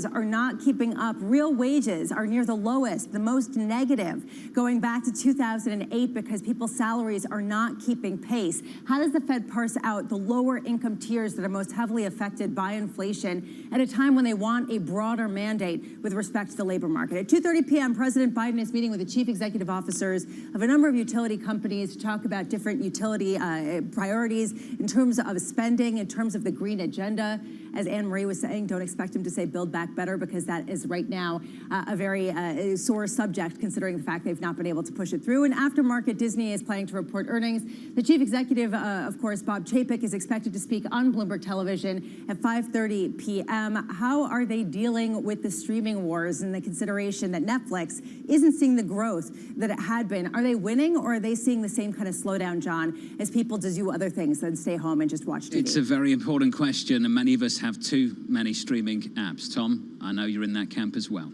are not keeping up. Real wages are near the lowest, the most negative, going back to 2008 because people's salaries are not keeping pace. How does the Fed parse out the lower income tiers that are most heavily affected by inflation at a time when they want a broader mandate with respect to the labor market? At 2:30 p.m., President Biden is meeting with the chief executive officers of a number of utility companies to talk about different utility priorities in terms of spending, in terms of the green agenda. As Anne Marie was saying, don't expect him to say Build Back Better, because that is right now a very sore subject, considering the fact they've not been able to push it through. And aftermarket, Disney is planning to report earnings. The chief executive, of course, Bob Chapek, is expected to speak on Bloomberg Television at 5:30 p.m. How are they dealing with the streaming wars and the consideration that Netflix isn't seeing the growth that it had been? Are they winning, or are they seeing the same kind of slowdown, John, as people to do other things than stay home and just watch TV? It's a very important question, and many of us have too many streaming apps. Tom, I know you're in that camp as well.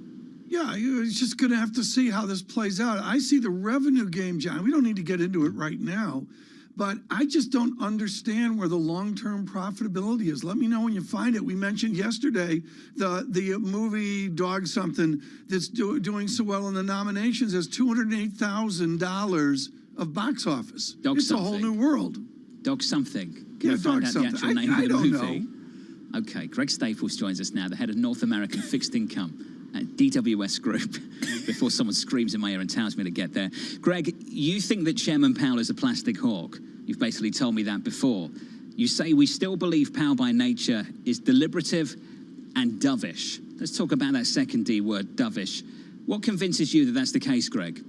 Yeah, you're just going to have to see how this plays out. I see the revenue game, John. We don't need to get into it right now, but I just don't understand where the long-term profitability is. Let me know when you find it. We mentioned yesterday the movie Dog Something that's doing so well in the nominations has $208,000 of box office. It's a whole new world. Dog Something. Yeah, Dog Something. I don't know. Okay, Greg Staples joins us now, the head of North American Fixed Income at DWS Group, before someone screams in my ear and tells me to get there. Greg, you think that Chairman Powell is a plastic hawk. You've basically told me that before. You say we still believe Powell by nature is deliberative and dovish. Let's talk about that second D word, dovish. What convinces you that that's the case, Greg?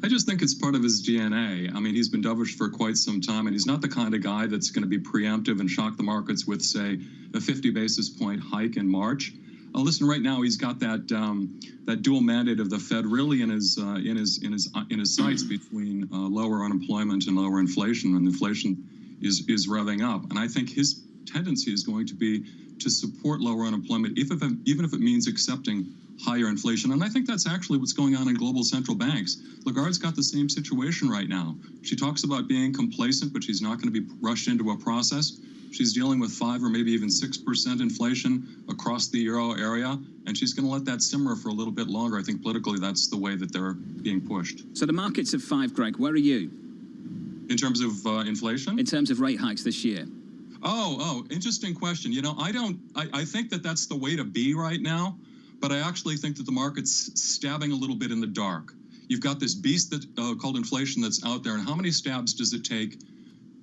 I just think it's part of his DNA. I mean, he's been dovish for quite some time, and he's not the kind of guy that's going to be preemptive and shock the markets with, say, a 50 basis point hike in March. Listen, right now he's got that that dual mandate of the Fed really in his sights between lower unemployment and lower inflation, and inflation is revving up. And I think his tendency is going to be to support lower unemployment, even if it means accepting higher inflation. And I think that's actually what's going on in global central banks. Lagarde's got the same situation right now. She talks about being complacent, but she's not going to be rushed into a process. She's dealing with 5 or maybe even 6% inflation across the euro area, and she's going to let that simmer for a little bit longer. I think politically that's the way that they're being pushed. So the market's at 5, Greg. Where are you? In terms of inflation? In terms of rate hikes this year. Oh, interesting question. You know, I think that that's the way to be right now, but I actually think that the market's stabbing a little bit in the dark. You've got this beast that called inflation that's out there, and how many stabs does it take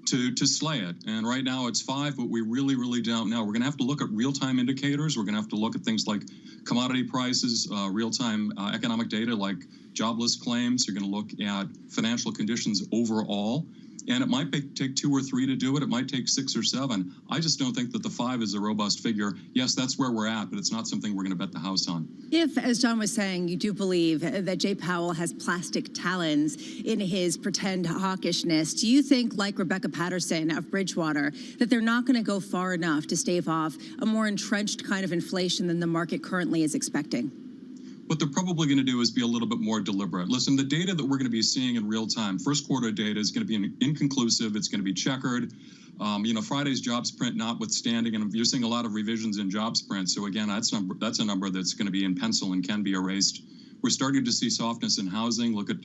to slay it? And right now it's 5, but we really don't know. We're going to have to look at real-time indicators. We're going to have to look at things like commodity prices, real-time economic data like jobless claims. You're going to look at financial conditions overall. And it might take 2 or 3 to do it. It might take 6 or 7. I just don't think that the 5 is a robust figure. Yes, that's where we're at, but it's not something we're going to bet the house on. If, as John was saying, you do believe that Jay Powell has plastic talons in his pretend hawkishness, do you think, like Rebecca Patterson of Bridgewater, that they're not going to go far enough to stave off a more entrenched kind of inflation than the market currently is expecting? What they're probably going to do is be a little bit more deliberate. Listen, the data that we're going to be seeing in real time, first quarter data, is going to be inconclusive. It's going to be checkered. Friday's jobs print notwithstanding, and you're seeing a lot of revisions in jobs print. So again, that's a number that's going to be in pencil and can be erased. We're starting to see softness in housing. Look at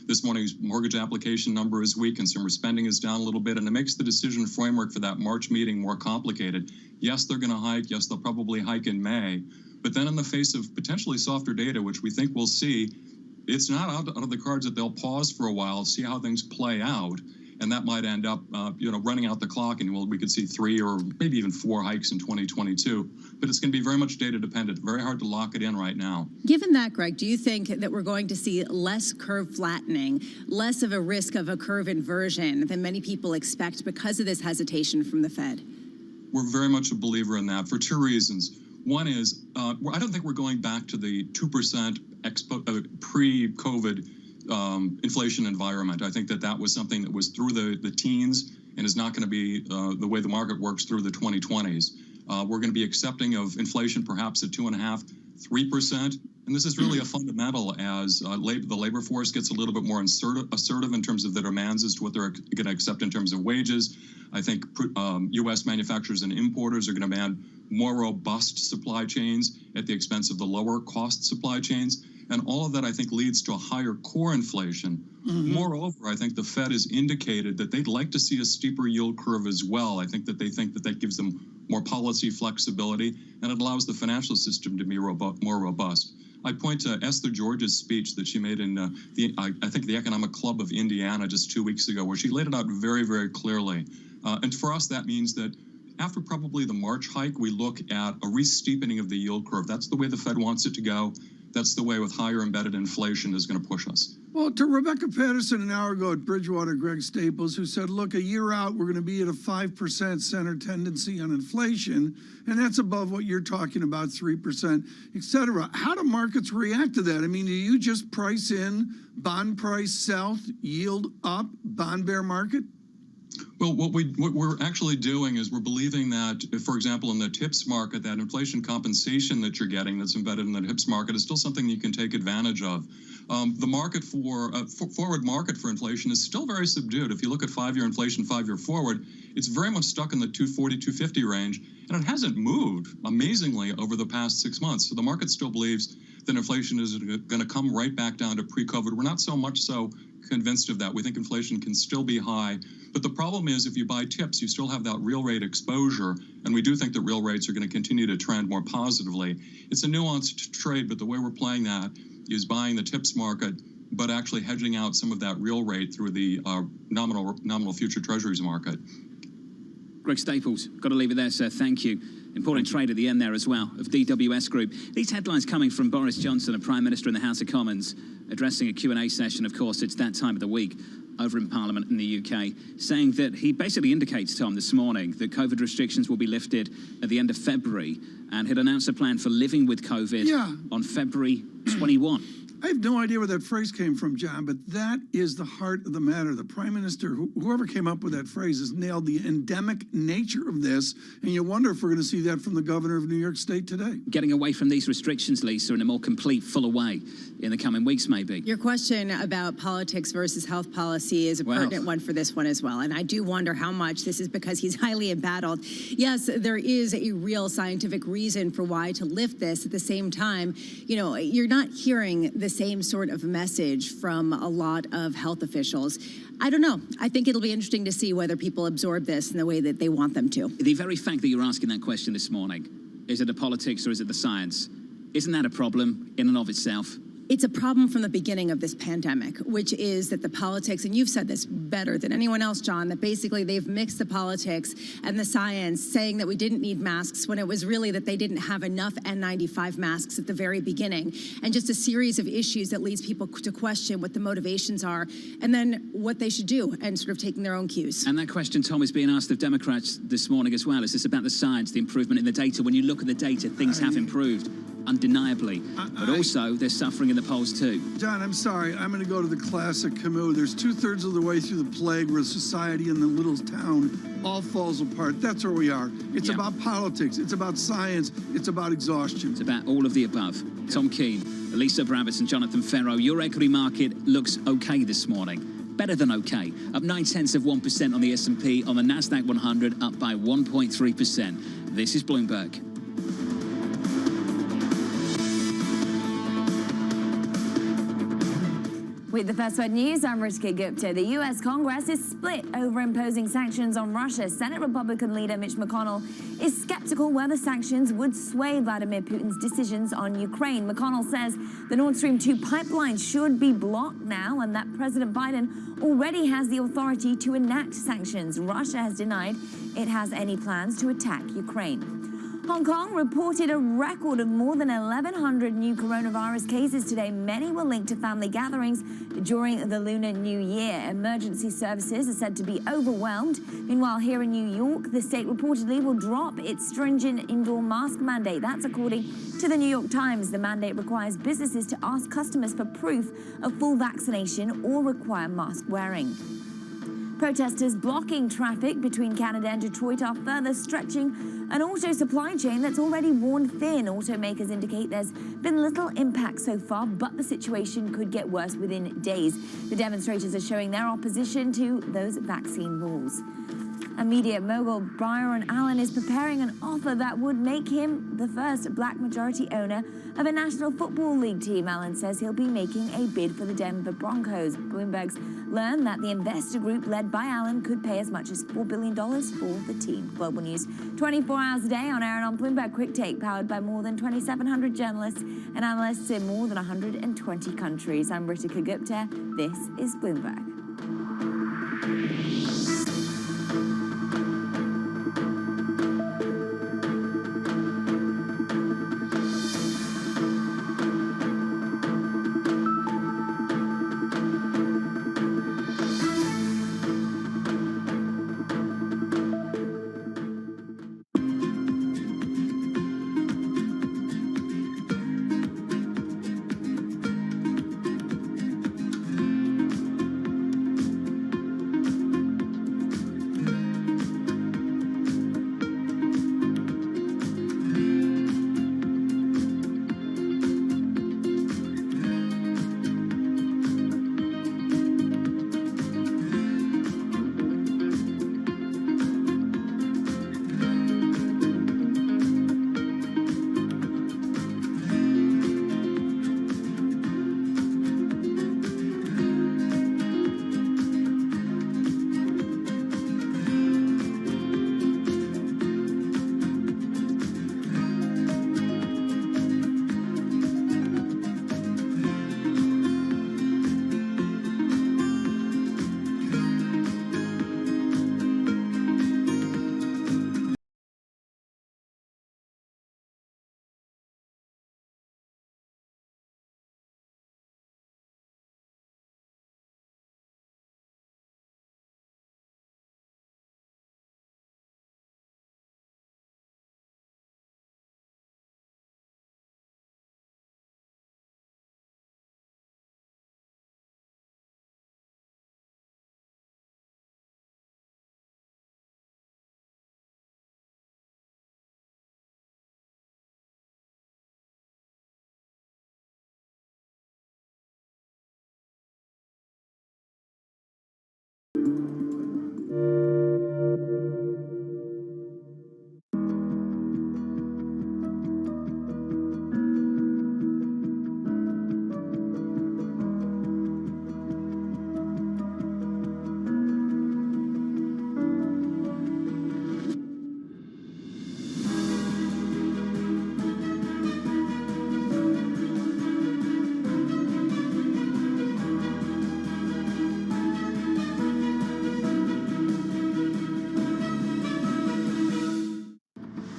this morning's mortgage application number is weak. Consumer spending is down a little bit, and it makes the decision framework for that March meeting more complicated. Yes, they're going to hike. Yes, they'll probably hike in May. But then in the face of potentially softer data, which we think we'll see, it's not out of the cards that they'll pause for a while, see how things play out. And that might end up, running out the clock, and we could see 3 or maybe even 4 hikes in 2022. But it's going to be very much data dependent, very hard to lock it in right now. Given that, Greg, do you think that we're going to see less curve flattening, less of a risk of a curve inversion than many people expect because of this hesitation from the Fed? We're very much a believer in that for 2 reasons. One is, I don't think we're going back to the 2% pre-COVID inflation environment. I think that was something that was through the teens and is not going to be the way the market works through the 2020s. We're going to be accepting of inflation perhaps at 2.5%, 3%, And this is really a fundamental as the labor force gets a little bit more assertive in terms of their demands as to what they're going to accept in terms of wages. I think U.S. manufacturers and importers are going to demand more robust supply chains at the expense of the lower cost supply chains. And all of that, I think, leads to a higher core inflation. Moreover, I think the Fed has indicated that they'd like to see a steeper yield curve as well. I think that they think that that gives them more policy flexibility, and it allows the financial system to be more robust. I point to Esther George's speech that she made in I think the Economic Club of Indiana just 2 weeks ago, where she laid it out very, very clearly. And for us, that means that after probably the March hike, we look at a re-steepening of the yield curve. That's the way the Fed wants it to go. That's the way with higher embedded inflation is going to push us. Well, to Rebecca Patterson an hour ago at Bridgewater, Greg Staples, who said, look, a year out, we're going to be at a 5% center tendency on inflation, and that's above what you're talking about, 3%, et cetera. How do markets react to that? I mean, do you just price in bond price south, yield up, bond bear market? Well, what we're actually doing is we're believing that, for example, in the TIPS market, that inflation compensation that you're getting that's embedded in the TIPS market is still something you can take advantage of. The market forward market for inflation is still very subdued. If you look at 5-year inflation, 5-year forward, it's very much stuck in the 240, 250 range, and it hasn't moved amazingly over the past 6 months. So the market still believes that inflation is going to come right back down to pre-COVID. We're not so much so convinced of that. We think inflation can still be high. But the problem is if you buy TIPS, you still have that real rate exposure. And we do think that real rates are going to continue to trend more positively. It's a nuanced trade, but the way we're playing that is buying the TIPS market, but actually hedging out some of that real rate through the nominal future treasuries market. Greg Staples, got to leave it there, sir. Thank you. Important trade at the end there as well of DWS Group. These headlines coming from Boris Johnson, the Prime Minister in the House of Commons, addressing a Q&A session. Of course, it's that time of the week over in Parliament in the UK, saying that he basically indicates, Tom, this morning that COVID restrictions will be lifted at the end of February, and he'd announced a plan for living with COVID on February 21. I have no idea where that phrase came from, John, but that is the heart of the matter. The Prime Minister, whoever came up with that phrase, has nailed the endemic nature of this, and you wonder if we're going to see that from the governor of New York State today. Getting away from these restrictions, Lisa, in a more complete, fuller way in the coming weeks, maybe. Your question about politics versus health policy is a pertinent one for this one as well, and I do wonder how much this is because he's highly embattled. Yes, there is a real scientific reason for why to lift this. At the same time, you know, you're not hearing the same sort of message from a lot of health officials. I don't know. I think it'll be interesting to see whether people absorb this in the way that they want them to. The very fact that you're asking that question this morning, is it the politics or is it the science? Isn't that a problem in and of itself? It's a problem from the beginning of this pandemic, which is that the politics, and you've said this better than anyone else, John, that basically they've mixed the politics and the science, saying that we didn't need masks when it was really that they didn't have enough N95 masks at the very beginning, and just a series of issues that leads people to question what the motivations are and then what they should do, and sort of taking their own cues. And that question, Tom, is being asked of Democrats this morning as well. Is this about the science, the improvement in the data? When you look at the data, things have improved. Undeniably, but also they're suffering in the polls too. John, I'm sorry. I'm going to go to the classic Camus. There's 2/3 of the way through the plague where society in the little town all falls apart. That's where we are. It's about politics. It's about science. It's about exhaustion. It's about all of the above. Tom Keene, Elisa Bravis and Jonathan Ferro. Your equity market looks okay this morning. Better than okay. Up 0.9% on the S&P, on the Nasdaq 100, up by 1.3%. This is Bloomberg. With the First Word News, I'm Rishika Gupta. The U.S. Congress is split over imposing sanctions on Russia. Senate Republican leader Mitch McConnell is skeptical whether sanctions would sway Vladimir Putin's decisions on Ukraine. McConnell says the Nord Stream 2 pipeline should be blocked now and that President Biden already has the authority to enact sanctions. Russia has denied it has any plans to attack Ukraine. Hong Kong reported a record of more than 1,100 new coronavirus cases today. Many were linked to family gatherings during the Lunar New Year. Emergency services are said to be overwhelmed. Meanwhile, here in New York, the state reportedly will drop its stringent indoor mask mandate. That's according to the New York Times. The mandate requires businesses to ask customers for proof of full vaccination or require mask wearing. Protesters blocking traffic between Canada and Detroit are further stretching an auto supply chain that's already worn thin. Automakers indicate there's been little impact so far, but the situation could get worse within days. The demonstrators are showing their opposition to those vaccine rules. And media mogul Byron Allen is preparing an offer that would make him the first black majority owner of a National Football League team. Allen says he'll be making a bid for the Denver Broncos. Bloomberg's learned that the investor group led by Allen could pay as much as $4 billion for the team. Global news 24 hours a day on air and on Bloomberg Quick Take, powered by more than 2,700 journalists and analysts in more than 120 countries. I'm Ritika Gupta. This is Bloomberg.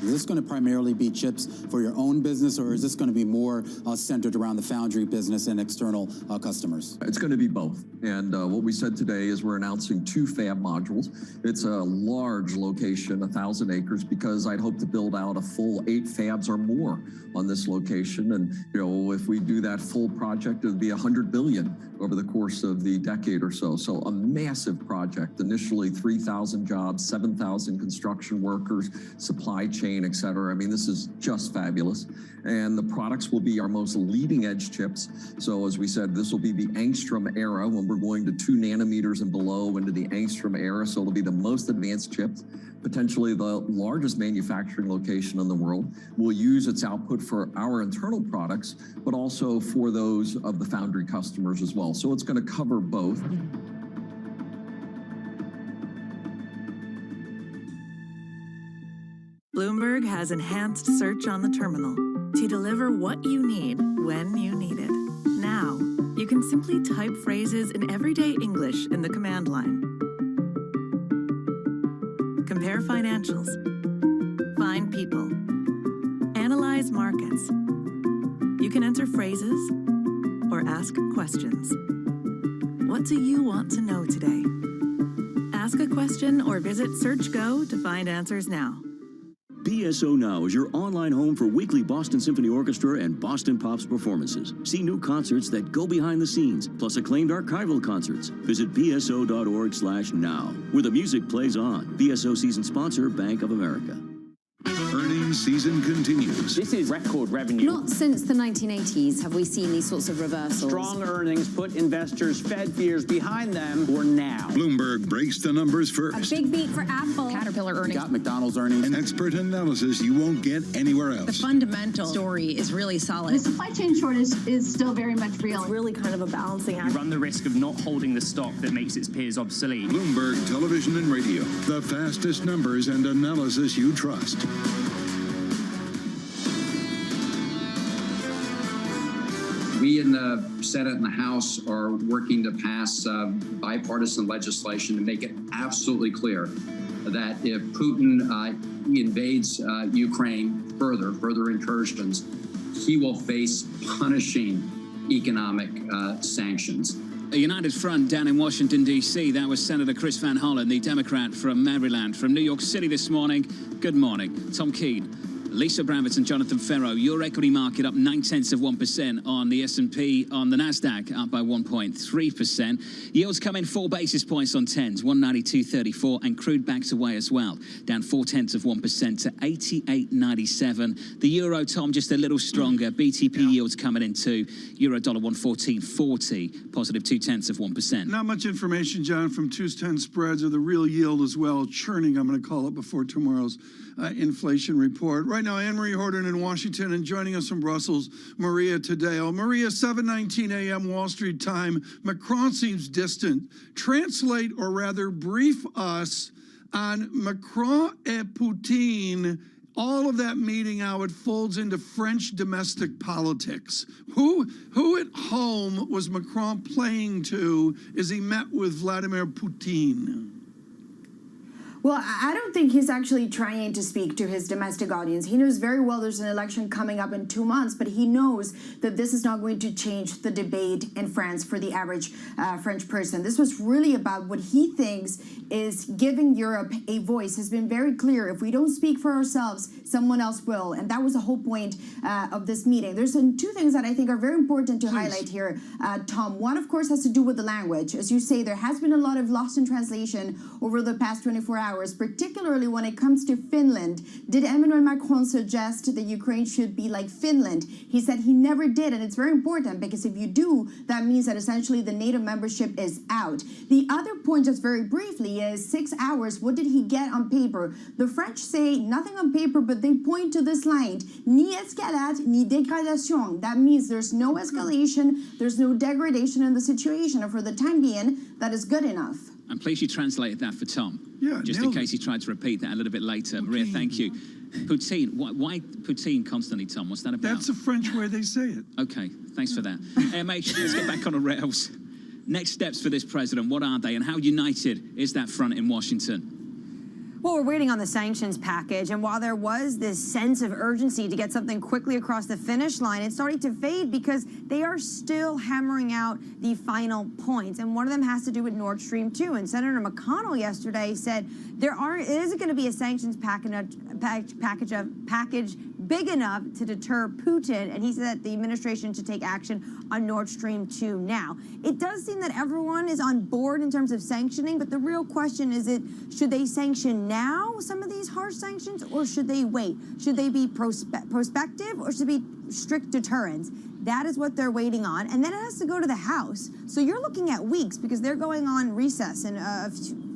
Is this going to primarily be chips for your own business, or is this going to be more centered around the foundry business and external customers? It's going to be both. And what we said today is we're announcing 2 fab modules. It's a large location, 1,000 acres, because I'd hope to build out a full 8 fabs or more on this location. And, you know, if we do that full project, it would be $100 billion over the course of the decade or so. So a massive project, initially 3,000 jobs, 7,000 construction workers, supply chain, et cetera. I mean, this is just fabulous. And the products will be our most leading edge chips. So as we said, this will be the angstrom era when we're going to 2 nanometers and below into the angstrom era. So it'll be the most advanced chips, potentially the largest manufacturing location in the world. We'll use its output for our internal products, but also for those of the foundry customers as well. So it's going to cover both. Bloomberg has enhanced search on the terminal to deliver what you need when you need it. Now, you can simply type phrases in everyday English in the command line. Compare financials. Find people. Analyze markets. You can enter phrases or ask questions. What do you want to know today? Ask a question or visit SearchGo to find answers now. BSO Now is your online home for weekly Boston Symphony Orchestra and Boston Pops performances. See new concerts that go behind the scenes, plus acclaimed archival concerts. Visit bso.org/now, where the music plays on. BSO season sponsor, Bank of America. Earnings season continues. This is record revenue. Not since the 1980s have we seen these sorts of reversals. Strong earnings put investors' Fed fears behind them for now. Bloomberg breaks the numbers first. A big beat for Apple. Caterpillar earnings. Got McDonald's earnings. An expert analysis you won't get anywhere else. The fundamental story is really solid. The supply chain shortage is still very much real. It's really kind of a balancing act. You run the risk of not holding the stock that makes its peers obsolete. Bloomberg Television and Radio. The fastest numbers and analysis you trust. We in the Senate and the House are working to pass bipartisan legislation to make it absolutely clear that if Putin invades Ukraine further incursions, he will face punishing economic sanctions. A united front down in Washington, D.C. That was Senator Chris Van Hollen, the Democrat from Maryland. From New York City this morning, good morning. Tom Keene, Lisa Bramvitz and Jonathan Ferro. Your equity market up 0.9% on the S&P, on the NASDAQ up by 1.3%. Yields come in 4 basis points on 10s, 192.34, and crude backs away as well, down 0.4% to 88.97. The euro, Tom, just a little stronger. BTP yields coming in too. Euro dollar 114.40, positive 0.2%. Not much information, John, from 2-10 spreads or the real yield as well. Churning, I'm going to call it, before tomorrow's inflation report. Right now, Anne-Marie Horton in Washington, and joining us from Brussels, Maria Tadeo. Maria, 7:19 a.m. Wall Street time. Macron seems distant. Translate, or rather brief us on Macron and Putin, all of that meeting, how it folds into French domestic politics. Who at home was Macron playing to as he met with Vladimir Putin? Well, I don't think he's actually trying to speak to his domestic audience. He knows very well there's an election coming up in 2 months, but he knows that this is not going to change the debate in France for the average French person. This was really about what he thinks is giving Europe a voice. Has been very clear. If we don't speak for ourselves, someone else will. And that was the whole point of this meeting. There's 2 things that I think are very important to highlight here, Tom. One, of course, has to do with the language. As you say, there has been a lot of lost in translation over the past 24 hours, particularly when it comes to Finland. Did Emmanuel Macron suggest that Ukraine should be like Finland? He said he never did, and it's very important because if you do, that means that essentially the NATO membership is out. The other point, just very briefly, is 6 hours. What did he get on paper? The French say nothing on paper, but they point to this line: ni escalade, ni dégradation. That means there's no escalation, there's no degradation in the situation, and for the time being, that is good enough. I'm pleased you translated that for Tom. Yeah, just in case he tried to repeat that a little bit later. Maria, thank you. Poutine, why poutine constantly, Tom? What's that about? That's the French way they say it. Okay, thanks for that. MH, let's get back on the rails. Next steps for this president, what are they, and how united is that front in Washington? Well, we're waiting on the sanctions package, and while there was this sense of urgency to get something quickly across the finish line, it's starting to fade because they are still hammering out the final points, and one of them has to do with Nord Stream 2. And Senator McConnell yesterday said it isn't going to be a sanctions package big enough to deter Putin, and he said that the administration should take action on Nord Stream 2 now. It does seem that everyone is on board in terms of sanctioning, but the real question is, should they sanction now, some of these harsh sanctions, or should they wait? Should they be prospective, or should they be strict deterrence? That is what they're waiting on, and then it has to go to the House. So you're looking at weeks because they're going on recess in a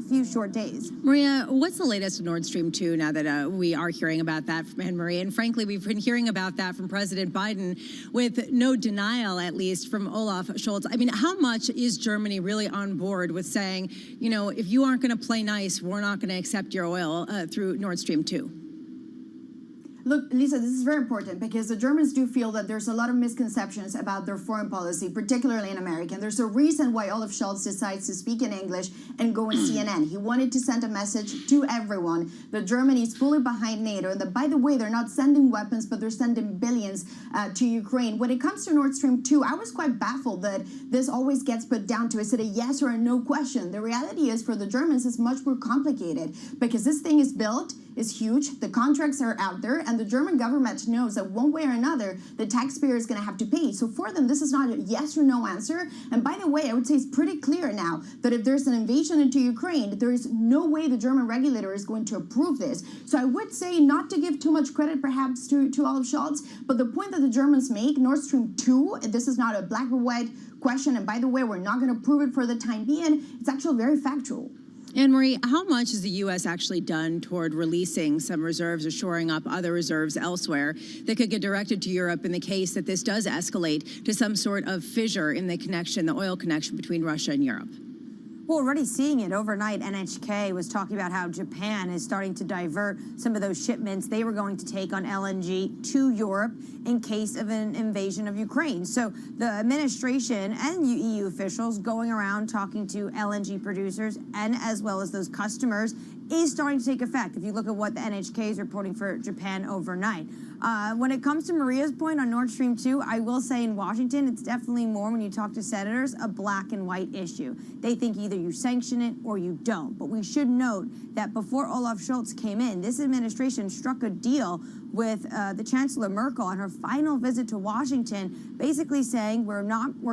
few short days. Maria, what's the latest on Nord Stream 2 now that we are hearing about that from Anne-Marie? And frankly, we've been hearing about that from President Biden with no denial, at least, from Olaf Scholz. I mean, how much is Germany really on board with saying, you know, if you aren't going to play nice, we're not going to accept your oil through Nord Stream 2? Look, Lisa, this is very important because the Germans do feel that there's a lot of misconceptions about their foreign policy, particularly in America. And there's a reason why Olaf Scholz decides to speak in English and go on CNN. He wanted to send a message to everyone that Germany is fully behind NATO, and that, by the way, they're not sending weapons, but they're sending billions to Ukraine. When it comes to Nord Stream 2, I was quite baffled that this always gets put down to, is it a yes or a no question? The reality is, for the Germans, it's much more complicated because this thing is built, is huge. The contracts are out there, and the German government knows that one way or another, the taxpayer is going to have to pay. So for them, this is not a yes or no answer. And by the way, I would say it's pretty clear now that if there's an invasion into Ukraine, there is no way the German regulator is going to approve this. So I would say not to give too much credit perhaps to Olaf Scholz, but the point that the Germans make, Nord Stream 2, this is not a black or white question, and by the way, we're not going to prove it for the time being. It's actually very factual. Anne-Marie, how much has the U.S. actually done toward releasing some reserves or shoring up other reserves elsewhere that could get directed to Europe in the case that this does escalate to some sort of fissure in the connection, the oil connection between Russia and Europe? We're already seeing it overnight. NHK was talking about how Japan is starting to divert some of those shipments they were going to take on LNG to Europe in case of an invasion of Ukraine. So the administration and EU officials going around talking to LNG producers and as well as those customers is starting to take effect. If you look at what the NHK is reporting for Japan overnight. When it comes to Maria's point on Nord Stream 2, I will say in Washington, it's definitely more, when you talk to senators, a black and white issue. They think either you sanction it or you don't. But we should note that before Olaf Scholz came in, this administration struck a deal with the Chancellor Merkel on her final visit to Washington, basically saying we're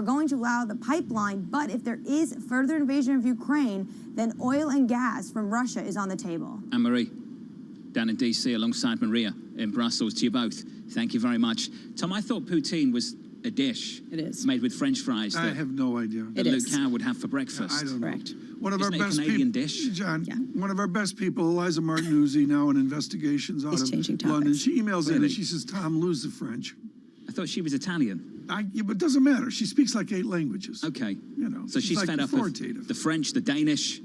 going to allow the pipeline, but if there is further invasion of Ukraine, then oil and gas from Russia is on the table. Anne-Marie, down in D.C. alongside Maria in Brussels, to you both. Thank you very much. Tom, I thought poutine was a dish. It is. Made with French fries. I have no idea. That Luke Cow would have for breakfast. I don't Correct. know. One of Isn't our it a best Canadian people, dish? John, one of our best people, Eliza Martinuzzi, now in investigations out of changing London. topics. She emails in Really? and she says, Tom, lose the French. I thought she was Italian. Yeah, but it doesn't matter. She speaks like 8 languages. Okay. You know, So she's like fed up authoritative. of the French, the Danish.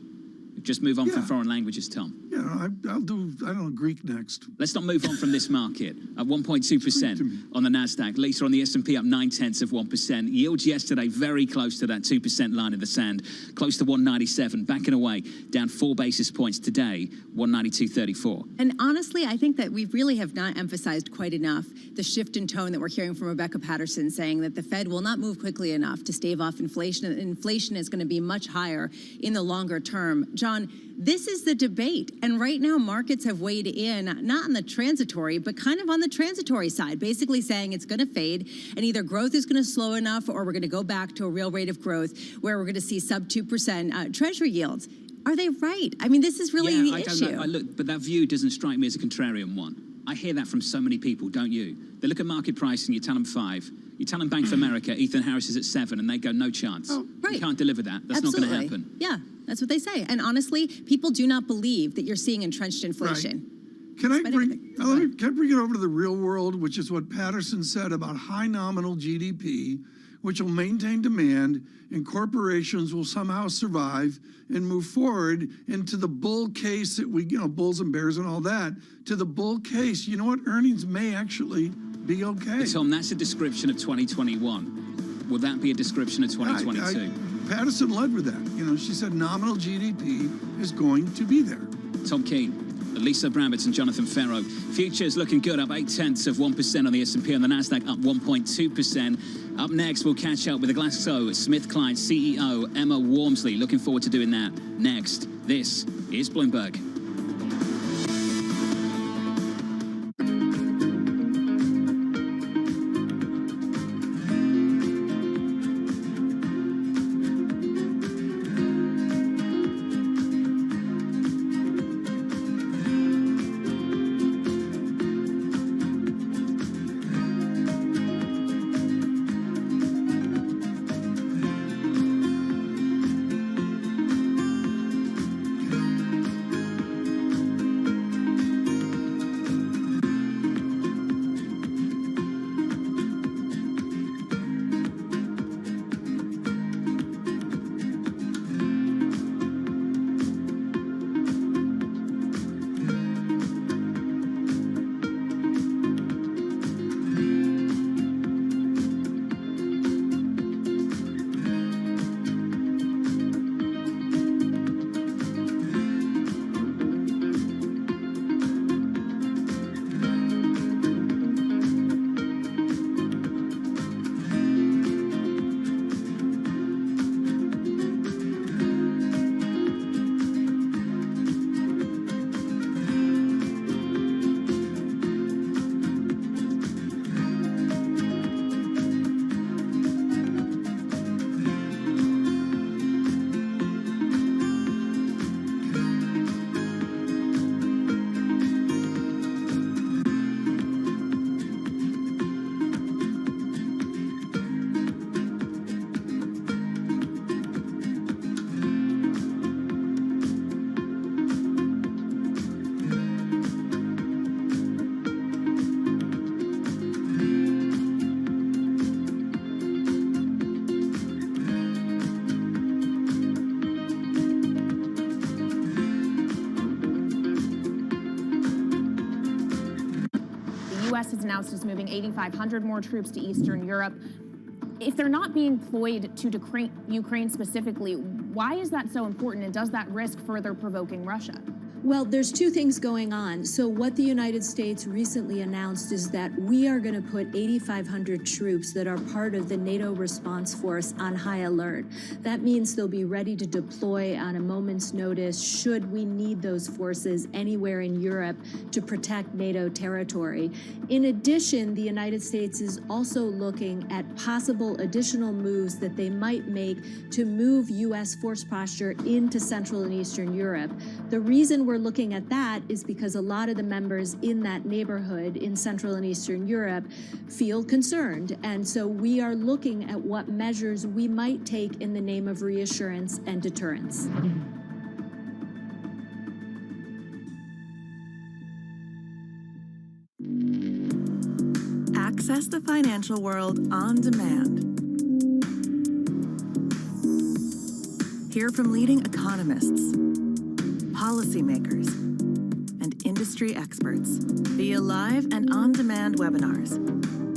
Just move on from Yeah. foreign languages, Tom. You know, I'll do, I don't know, Greek next. Let's not move on from this market. At 1.2% on the Nasdaq. Lisa on the S&P up 0.9%. Yields yesterday very close to that 2% line in the sand, close to 197, backing away, down 4 basis points today, 192.34. And honestly, I think that we really have not emphasized quite enough the shift in tone that we're hearing from Rebecca Patterson, saying that the Fed will not move quickly enough to stave off inflation. And inflation is going to be much higher in the longer term. John, this is the debate. And right now, markets have weighed in, not on the transitory, but kind of on the transitory side, basically saying it's going to fade and either growth is going to slow enough or we're going to go back to a real rate of growth where we're going to see sub 2% Treasury yields. Are they right? I mean, this is really the issue. Don't know. Look, but that view doesn't strike me as a contrarian one. I hear that from so many people, don't you? They look at market price and you tell them 5. You tell them Bank of America, Ethan Harris is at 7, and they go, no chance. Oh, right. You can't deliver that. That's not going to happen. Yeah, that's what they say. And honestly, people do not believe that you're seeing entrenched inflation. Right. Can I bring it over to the real world, which is what Patterson said about high nominal GDP, which will maintain demand, and corporations will somehow survive and move forward into the bull case that we, bulls and bears and all that, to the bull case. You know what? Earnings may actually be okay. But Tom, that's a description of 2021. Will that be a description of 2022? Patterson led with that. She said nominal GDP is going to be there. Tom Keene, Lisa Brambitts and Jonathan Ferro. Futures looking good, up 0.8% on the S&P, on the Nasdaq up 1.2%. Up next, we'll catch up with the GlaxoSmithKline CEO, Emma Wormsley. Looking forward to doing that next. This is Bloomberg. U.S. has announced it's moving 8,500 more troops to Eastern Europe. If they're not being deployed to Ukraine specifically, why is that so important, and does that risk further provoking Russia? Well, there's two things going on. So what the United States recently announced is that we are going to put 8,500 troops that are part of the NATO response force on high alert. That means they'll be ready to deploy on a moment's notice should we need those forces anywhere in Europe to protect NATO territory. In addition, the United States is also looking at possible additional moves that they might make to move U.S. force posture into Central and Eastern Europe. The reason we're looking at that is because a lot of the members in that neighborhood in Central and Eastern Europe feel concerned. And so we are looking at what measures we might take in the name of reassurance and deterrence. Access the financial world on demand. Hear from leading economists, policymakers, and industry experts via live and on-demand webinars,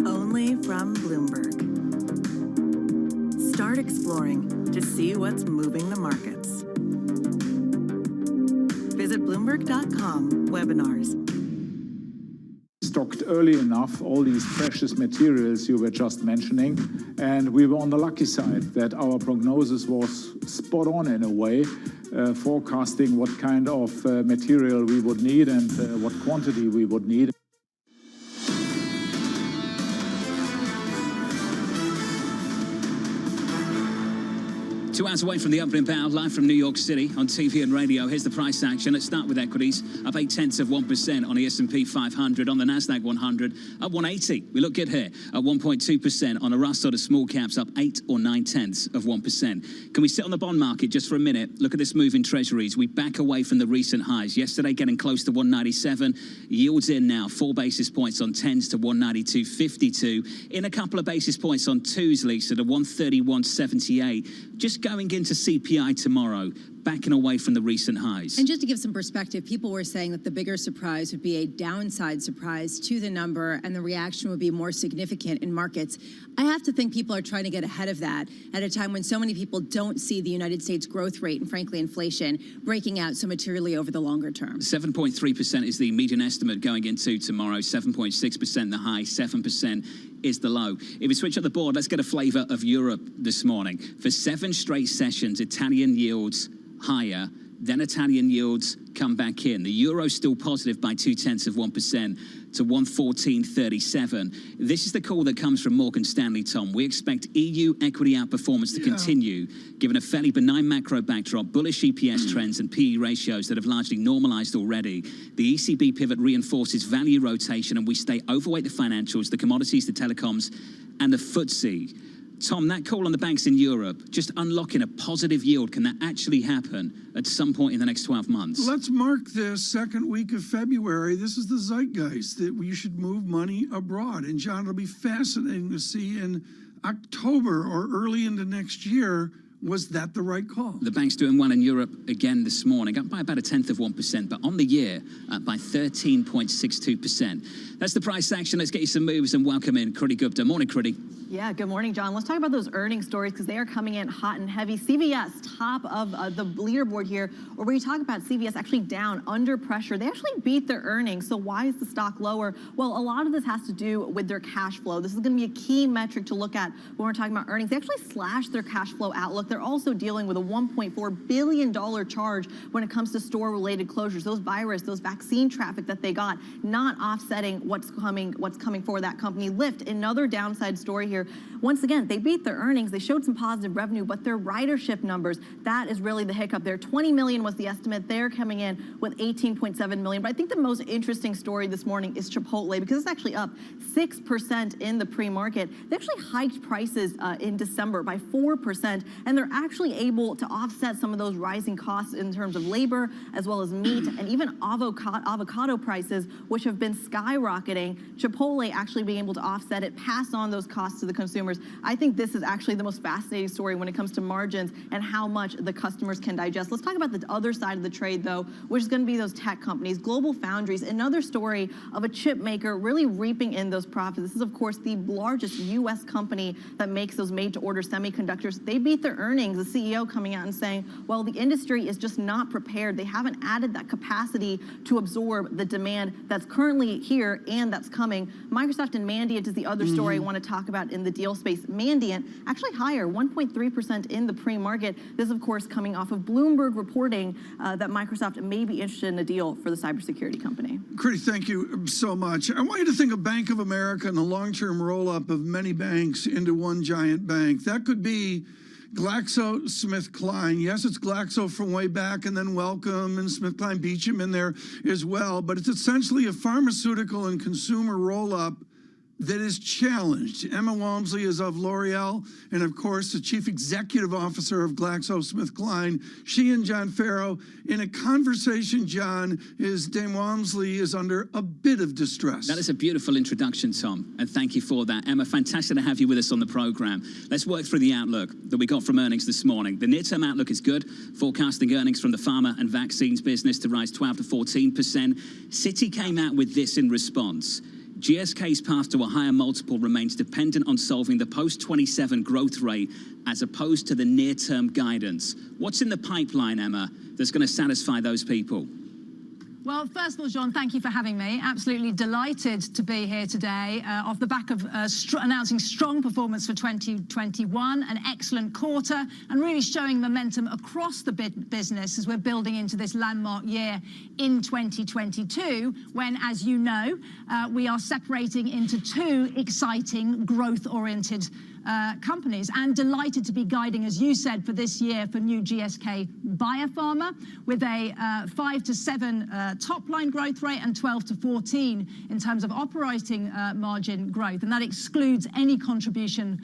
only from Bloomberg. Start exploring to see what's moving the markets. Visit Bloomberg.com/webinars. Stocked early enough all these precious materials you were just mentioning, and we were on the lucky side that our prognosis was spot on in a way, forecasting what kind of material we would need and what quantity we would need. 2 hours away from the opening bell, live from New York City on TV and radio. Here's the price action. Let's start with equities, up 0.8% on the S&P 500, on the Nasdaq 100, up 180. We look good here, at 1.2% on a Russell to small caps, up 8 or 0.9%. Can we sit on the bond market just for a minute? Look at this move in treasuries. We back away from the recent highs. Yesterday, getting close to 197. Yields in now, 4 basis points on 10s to 192.52. In a couple of basis points on 2s, Lisa, to 131.78. Just going into CPI tomorrow, backing away from the recent highs. And just to give some perspective, people were saying that the bigger surprise would be a downside surprise to the number, and the reaction would be more significant in markets. I have to think people are trying to get ahead of that at a time when so many people don't see the United States growth rate and, frankly, inflation breaking out so materially over the longer term. 7.3% is the median estimate going into tomorrow. 7.6% the high, 7% is the low. If we switch up the board, let's get a flavor of Europe this morning. For 7 straight sessions, Italian yields higher, then Italian yields come back in. The euro's still positive by 0.2% to 114.37. This is the call that comes from Morgan Stanley, Tom. We expect EU equity outperformance to continue, given a fairly benign macro backdrop, bullish EPS trends and PE ratios that have largely normalized already. The ECB pivot reinforces value rotation, and we stay overweight the financials, the commodities, the telecoms, and the FTSE. Tom, that call on the banks in Europe, just unlocking a positive yield, can that actually happen at some point in the next 12 months? Let's mark this second week of February. This is the zeitgeist that we should move money abroad. And John, it'll be fascinating to see in October or early into next year, was that the right call? The bank's doing well in Europe again this morning, up by about 0.1%, but on the year, up by 13.62%. That's the price action. Let's get you some moves and welcome in Kriti Gupta. Morning, Kriti. Yeah, good morning, John. Let's talk about those earnings stories because they are coming in hot and heavy. CVS, top of the leaderboard here, or where you talk about CVS actually down, under pressure. They actually beat their earnings, so why is the stock lower? Well, a lot of this has to do with their cash flow. This is going to be a key metric to look at when we're talking about earnings. They actually slashed their cash flow outlook. They're also dealing with a $1.4 billion charge when it comes to store-related closures. Those vaccine traffic that they got, not offsetting what's coming for that company. Lyft, another downside story here. Once again, they beat their earnings. They showed some positive revenue, but their ridership numbers, that is really the hiccup there. 20 million was the estimate. They're coming in with 18.7 million. But I think the most interesting story this morning is Chipotle, because it's actually up 6% in the pre-market. They actually hiked prices in December by 4%, and and they're actually able to offset some of those rising costs in terms of labor, as well as meat, and even avocado prices, which have been skyrocketing. Chipotle actually being able to offset it, pass on those costs to the consumers. I think this is actually the most fascinating story when it comes to margins and how much the customers can digest. Let's talk about the other side of the trade, though, which is going to be those tech companies. Global Foundries, another story of a chip maker really reaping in those profits. This is, of course, the largest U.S. company that makes those made-to-order semiconductors. They beat their earnings. The CEO coming out and saying, well, the industry is just not prepared. They haven't added that capacity to absorb the demand that's currently here and that's coming. Microsoft and Mandiant is the other story I want to talk about in the deal space. Mandiant actually higher, 1.3% in the pre-market. This, of course, coming off of Bloomberg reporting that Microsoft may be interested in a deal for the cybersecurity company. Kriti, thank you so much. I want you to think of Bank of America and the long-term roll-up of many banks into one giant bank. That could be GlaxoSmithKline. Yes, it's Glaxo from way back, and then Wellcome and SmithKline Beecham in there as well. But it's essentially a pharmaceutical and consumer roll-up that is challenged. Emma Walmsley is of L'Oreal, and of course, the chief executive officer of GlaxoSmithKline. She and John Farrow, in a conversation, John, Dame Walmsley is under a bit of distress. That is a beautiful introduction, Tom, and thank you for that. Emma, fantastic to have you with us on the program. Let's work through the outlook that we got from earnings this morning. The near-term outlook is good, forecasting earnings from the pharma and vaccines business to rise 12 to 14%. Citi came out with this in response. GSK's path to a higher multiple remains dependent on solving the post-27 growth rate as opposed to the near-term guidance. What's in the pipeline, Emma, that's going to satisfy those people? Well, first of all, John, thank you for having me. Absolutely delighted to be here today off the back of announcing strong performance for 2021, an excellent quarter, and really showing momentum across the business as we're building into this landmark year in 2022, when, as you know, we are separating into two exciting growth-oriented companies, and delighted to be guiding, as you said, for this year for new GSK Biopharma with a 5 to 7 top line growth rate and 12 to 14 in terms of operating margin growth, and that excludes any contribution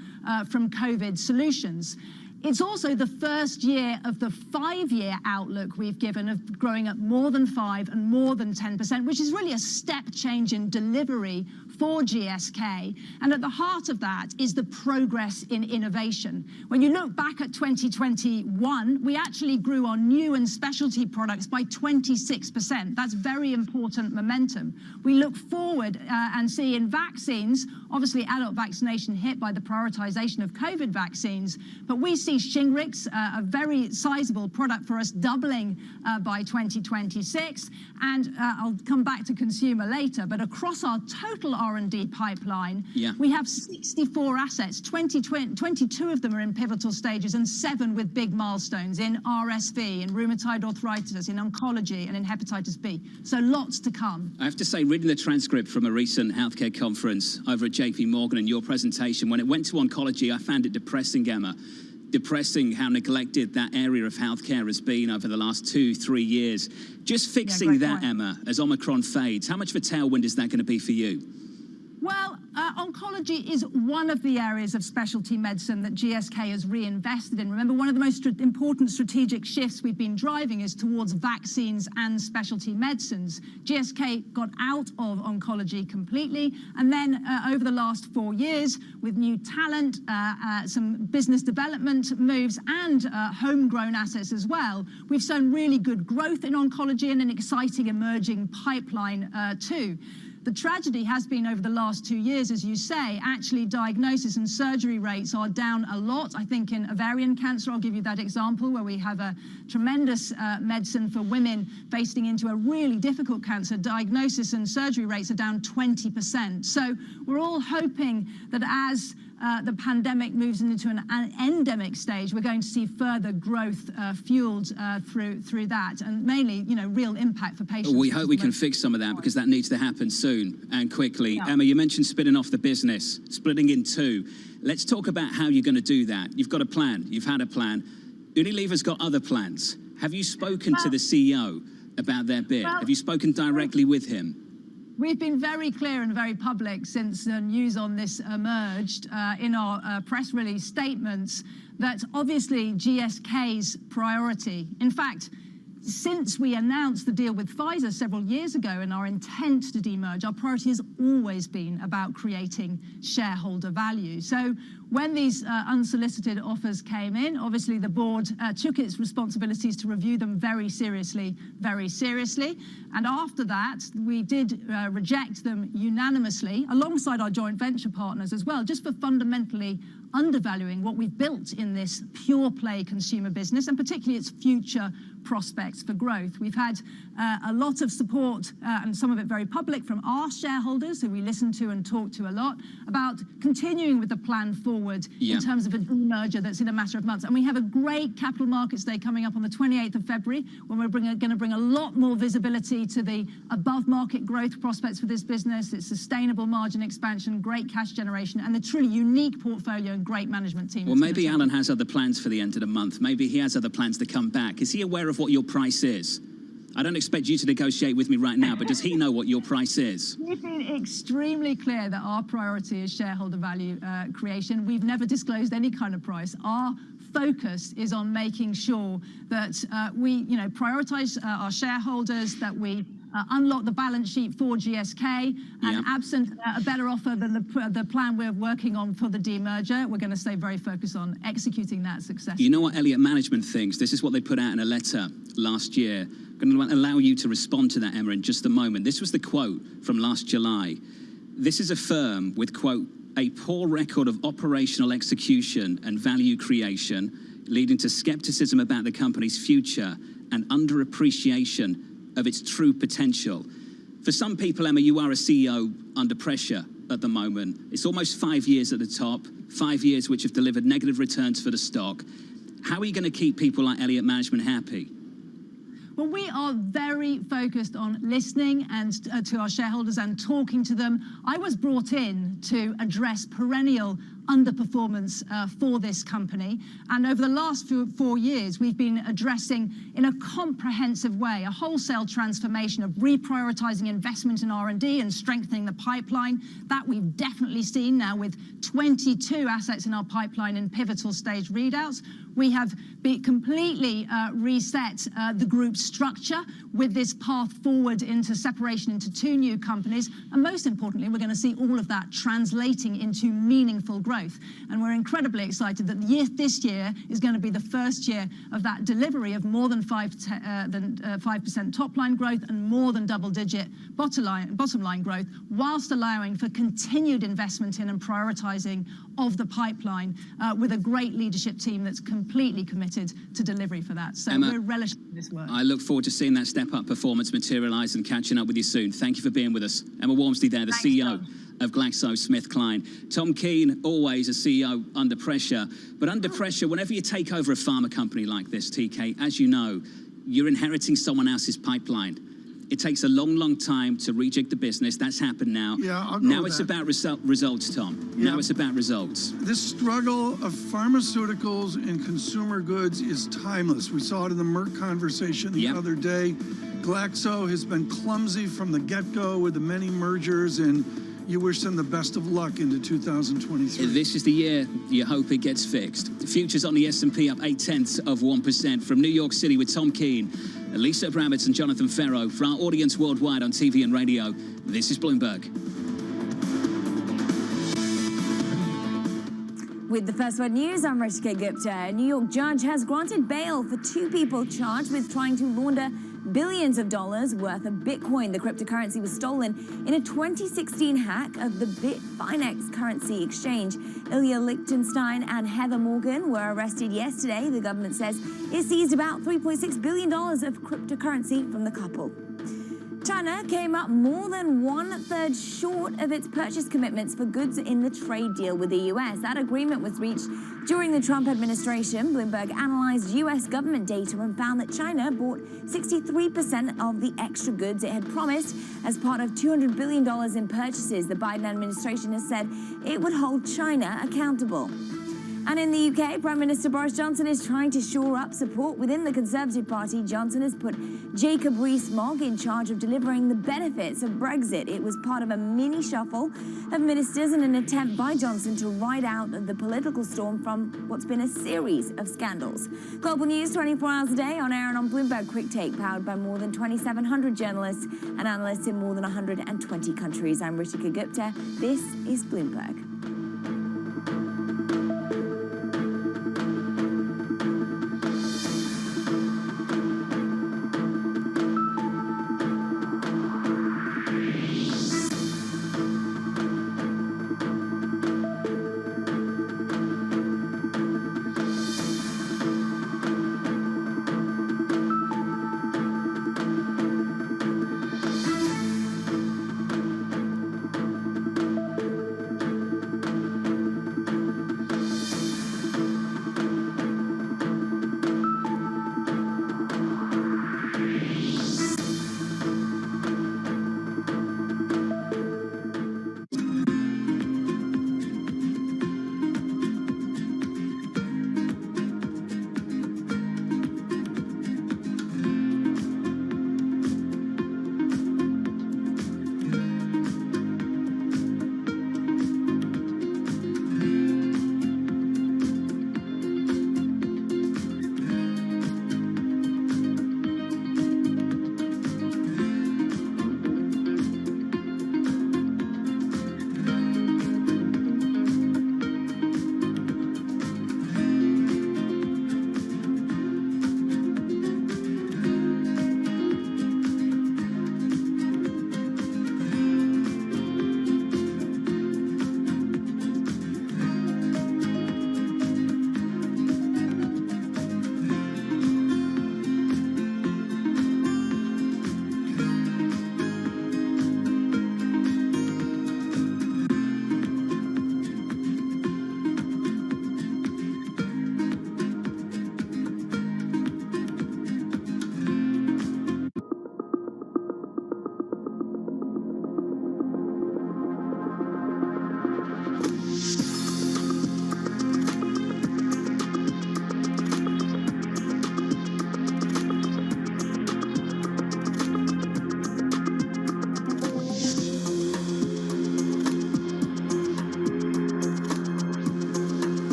from COVID solutions. It's also the first year of the 5-year outlook we've given of growing at more than 5 and more than 10%, which is really a step change in delivery for GSK. And at the heart of that is the progress in innovation. When you look back at 2021, we actually grew our new and specialty products by 26%. That's very important momentum. We look forward and see in vaccines, obviously adult vaccination hit by the prioritization of COVID vaccines, but we see Shingrix, a very sizable product for us, doubling by 2026. And I'll come back to consumer later, but across our total R&D pipeline, we have 64 assets, 22 of them are in pivotal stages and 7 with big milestones in RSV, in rheumatoid arthritis, in oncology, and in hepatitis B. So lots to come. I have to say, reading the transcript from a recent healthcare conference over at JP Morgan and your presentation, when it went to oncology, I found it depressing, Emma. Depressing how neglected that area of healthcare has been over the last 2-3 years. Just fixing that, Emma, as Omicron fades, how much of a tailwind is that going to be for you? Well, oncology is one of the areas of specialty medicine that GSK has reinvested in. Remember, one of the most important strategic shifts we've been driving is towards vaccines and specialty medicines. GSK got out of oncology completely, and then over the last 4 years, with new talent, some business development moves, and homegrown assets as well, we've shown really good growth in oncology and an exciting emerging pipeline too. The tragedy has been over the last 2 years, as you say, actually diagnosis and surgery rates are down a lot. I think in ovarian cancer, I'll give you that example, where we have a tremendous medicine for women facing into a really difficult cancer. Diagnosis and surgery rates are down 20%. So we're all hoping that as the pandemic moves into an endemic stage, we're going to see further growth fueled through that, and mainly, real impact for patients. We hope we can fix some of that, because that needs to happen soon and quickly. Emma, you mentioned spinning off the business, splitting in two. Let's talk about how you're going to do that. You've got a plan. You've had a plan. Unilever's got other plans. Have you spoken to the CEO about their bid? Have you spoken directly with him? We've been very clear and very public since the news on this emerged in our press release statements that obviously GSK's priority, in fact, since we announced the deal with Pfizer several years ago and our intent to demerge, our priority has always been about creating shareholder value. So when these unsolicited offers came in, obviously the board took its responsibilities to review them very seriously. And after that, we did reject them unanimously, alongside our joint venture partners as well, just for fundamentally undervaluing what we've built in this pure play consumer business, and particularly its future prospects for growth. We've had a lot of support, and some of it very public, from our shareholders, who we listen to and talk to a lot, about continuing with the plan forward in terms of a demerger that's in a matter of months. And we have a great Capital Markets Day coming up on the 28th of February, when we're going to bring a lot more visibility to the above-market growth prospects for this business, its sustainable margin expansion, great cash generation, and the truly unique portfolio and great management team. Well, maybe Alan has other plans for the end of the month. Maybe he has other plans to come back. Is he aware of what your price is? I don't expect you to negotiate with me right now, but does he know what your price is? We've been extremely clear that our priority is shareholder value creation. We've never disclosed any kind of price. Our focus is on making sure that we, prioritize our shareholders, that we unlock the balance sheet for GSK, and absent a better offer than the plan we're working on for the demerger, we're going to stay very focused on executing that successfully. You know what Elliott Management thinks? This is what they put out in a letter last year. I'm going to allow you to respond to that, Emma, in just a moment. This was the quote from last July. This is a firm with, quote, a poor record of operational execution and value creation, leading to skepticism about the company's future and underappreciation of its true potential. For some people, Emma, you are a CEO under pressure at the moment. It's almost 5 years at the top, 5 years which have delivered negative returns for the stock. How are you going to keep people like Elliott Management happy? Well, we are very focused on listening and to our shareholders and talking to them. I was brought in to address perennial underperformance for this company, and over the last 4 years we've been addressing in a comprehensive way a wholesale transformation of reprioritizing investment in R&D and strengthening the pipeline. That we've definitely seen now, with 22 assets in our pipeline in pivotal stage readouts. We have completely reset the group structure with this path forward into separation into 2 new companies, and most importantly, we're going to see all of that translating into meaningful growth. And we're incredibly excited that this year is going to be the first year of that delivery of more than 5% top line growth and more than double-digit bottom line growth, whilst allowing for continued investment in and prioritizing of the pipeline, with a great leadership team that's completely committed to delivery for that. So Emma, we're relishing this work. I look forward to seeing that step-up performance materialize and catching up with you soon. Thank you for being with us. Emma Wormsley there, the CEO of GlaxoSmithKline. Tom Keene, always a CEO under pressure. But under pressure, whenever you take over a pharma company like this, TK, as you know, you're inheriting someone else's pipeline. It takes a long, long time to rejig the business. That's happened now. Now it's about results, Tom. Now it's about results. This struggle of pharmaceuticals and consumer goods is timeless. We saw it in the Merck conversation the other day. Glaxo has been clumsy from the get-go with the many mergers, and you wish them the best of luck into 2023. This is the year you hope it gets fixed. The futures on the S&P up 0.8%. From New York City with Tom Keene, Lisa Abramovitz and Jonathan Ferro. For our audience worldwide on TV and radio, this is Bloomberg. With the First Word News, I'm Rishika Gupta. A New York judge has granted bail for 2 people charged with trying to launder billions of dollars worth of Bitcoin. The cryptocurrency was stolen in a 2016 hack of the Bitfinex currency exchange. Ilya Lichtenstein and Heather Morgan were arrested yesterday. The government says it seized about $3.6 billion of cryptocurrency from the couple. China came up more than 1/3 short of its purchase commitments for goods in the trade deal with the U.S. That agreement was reached during the Trump administration. Bloomberg analyzed U.S. government data and found that China bought 63% of the extra goods it had promised as part of $200 billion in purchases. The Biden administration has said it would hold China accountable. And in the UK, Prime Minister Boris Johnson is trying to shore up support within the Conservative Party. Johnson has put Jacob Rees-Mogg in charge of delivering the benefits of Brexit. It was part of a mini shuffle of ministers in an attempt by Johnson to ride out the political storm from what's been a series of scandals. Global news 24 hours a day on air and on Bloomberg Quick Take, powered by more than 2,700 journalists and analysts in more than 120 countries. I'm Ritika Gupta. This is Bloomberg.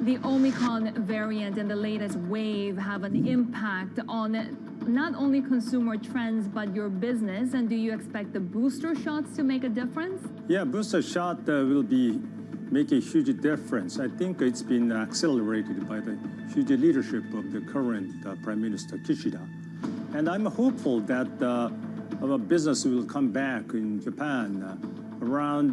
The Omicron variant and the latest wave have an impact on not only consumer trends, but your business. And do you expect the booster shots to make a difference? Yeah, booster shot will be make a huge difference. I think it's been accelerated by the huge leadership of the current Prime Minister Kishida. And I'm hopeful that our business will come back in Japan around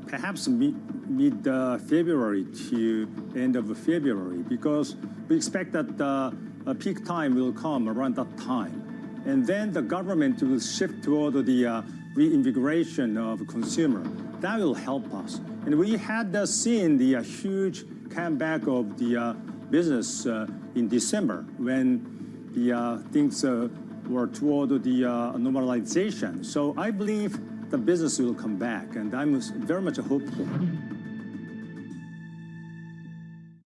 perhaps mid-February to end of February, because we expect that peak time will come around that time. And then the government will shift toward the reinvigoration of consumer. That will help us. And we had seen the huge comeback of the business in December when the things were toward the normalization. So I believe the business will come back, and I'm very much hopeful.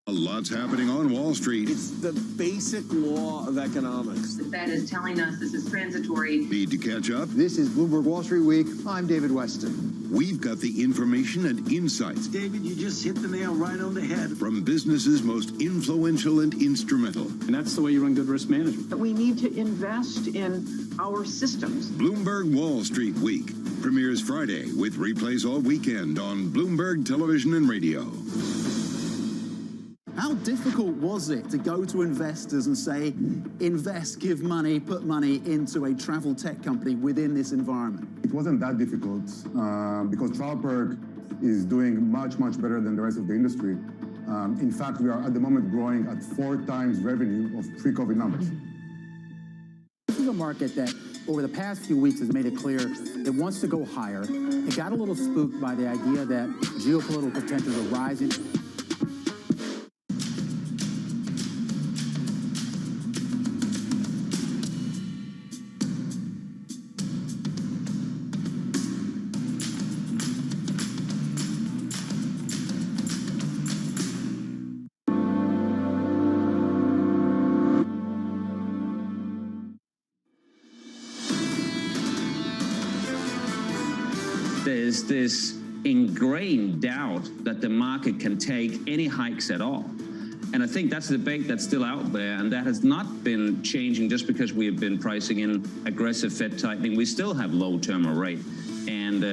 A lot's happening on Wall Street. It's the basic law of economics. The Fed is telling us this is transitory. Need to catch up? This is Bloomberg Wall Street Week. I'm David Weston. We've got the information and insights. David, you just hit the nail right on the head. From businesses most influential and instrumental. And that's the way you run good risk management. But we need to invest in our systems. Bloomberg Wall Street Week premieres Friday with replays all weekend on Bloomberg Television and Radio. How difficult was it to go to investors and say, invest, give money, put money into a travel tech company within this environment? It wasn't that difficult because TravelPerk is doing much, much better than the rest of the industry. In fact, we are at the moment growing at 4 times revenue of pre-COVID numbers. This is a market that over the past few weeks has made it clear it wants to go higher. It got a little spooked by the idea that geopolitical tensions are rising. there's this ingrained doubt that the market can take any hikes at all. And I think that's a debate that's still out there, and that has not been changing just because we have been pricing in aggressive Fed tightening. We still have low terminal rate. And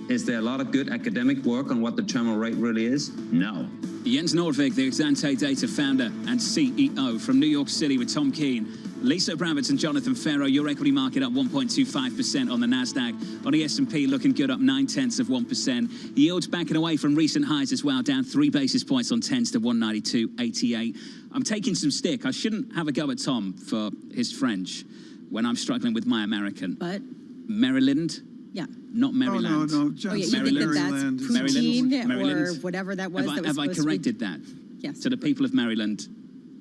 is there a lot of good academic work on what the terminal rate really is? No. Jens Nordvik, the Exante Data founder and CEO from New York City with Tom Keene. Lisa Abramowitz and Jonathan Ferro, your equity market up 1.25% on the NASDAQ. On the S&P, looking good, up 0.9%. Yields backing away from recent highs as well, down 3 basis points on 10s to 192.88. I'm taking some stick. I shouldn't have a go at Tom for his French when I'm struggling with my American. But? Maryland? Yeah. Not Maryland. Oh, yeah, you think that that's poutine or whatever that was? Have I corrected that? Yes. To the people of Maryland.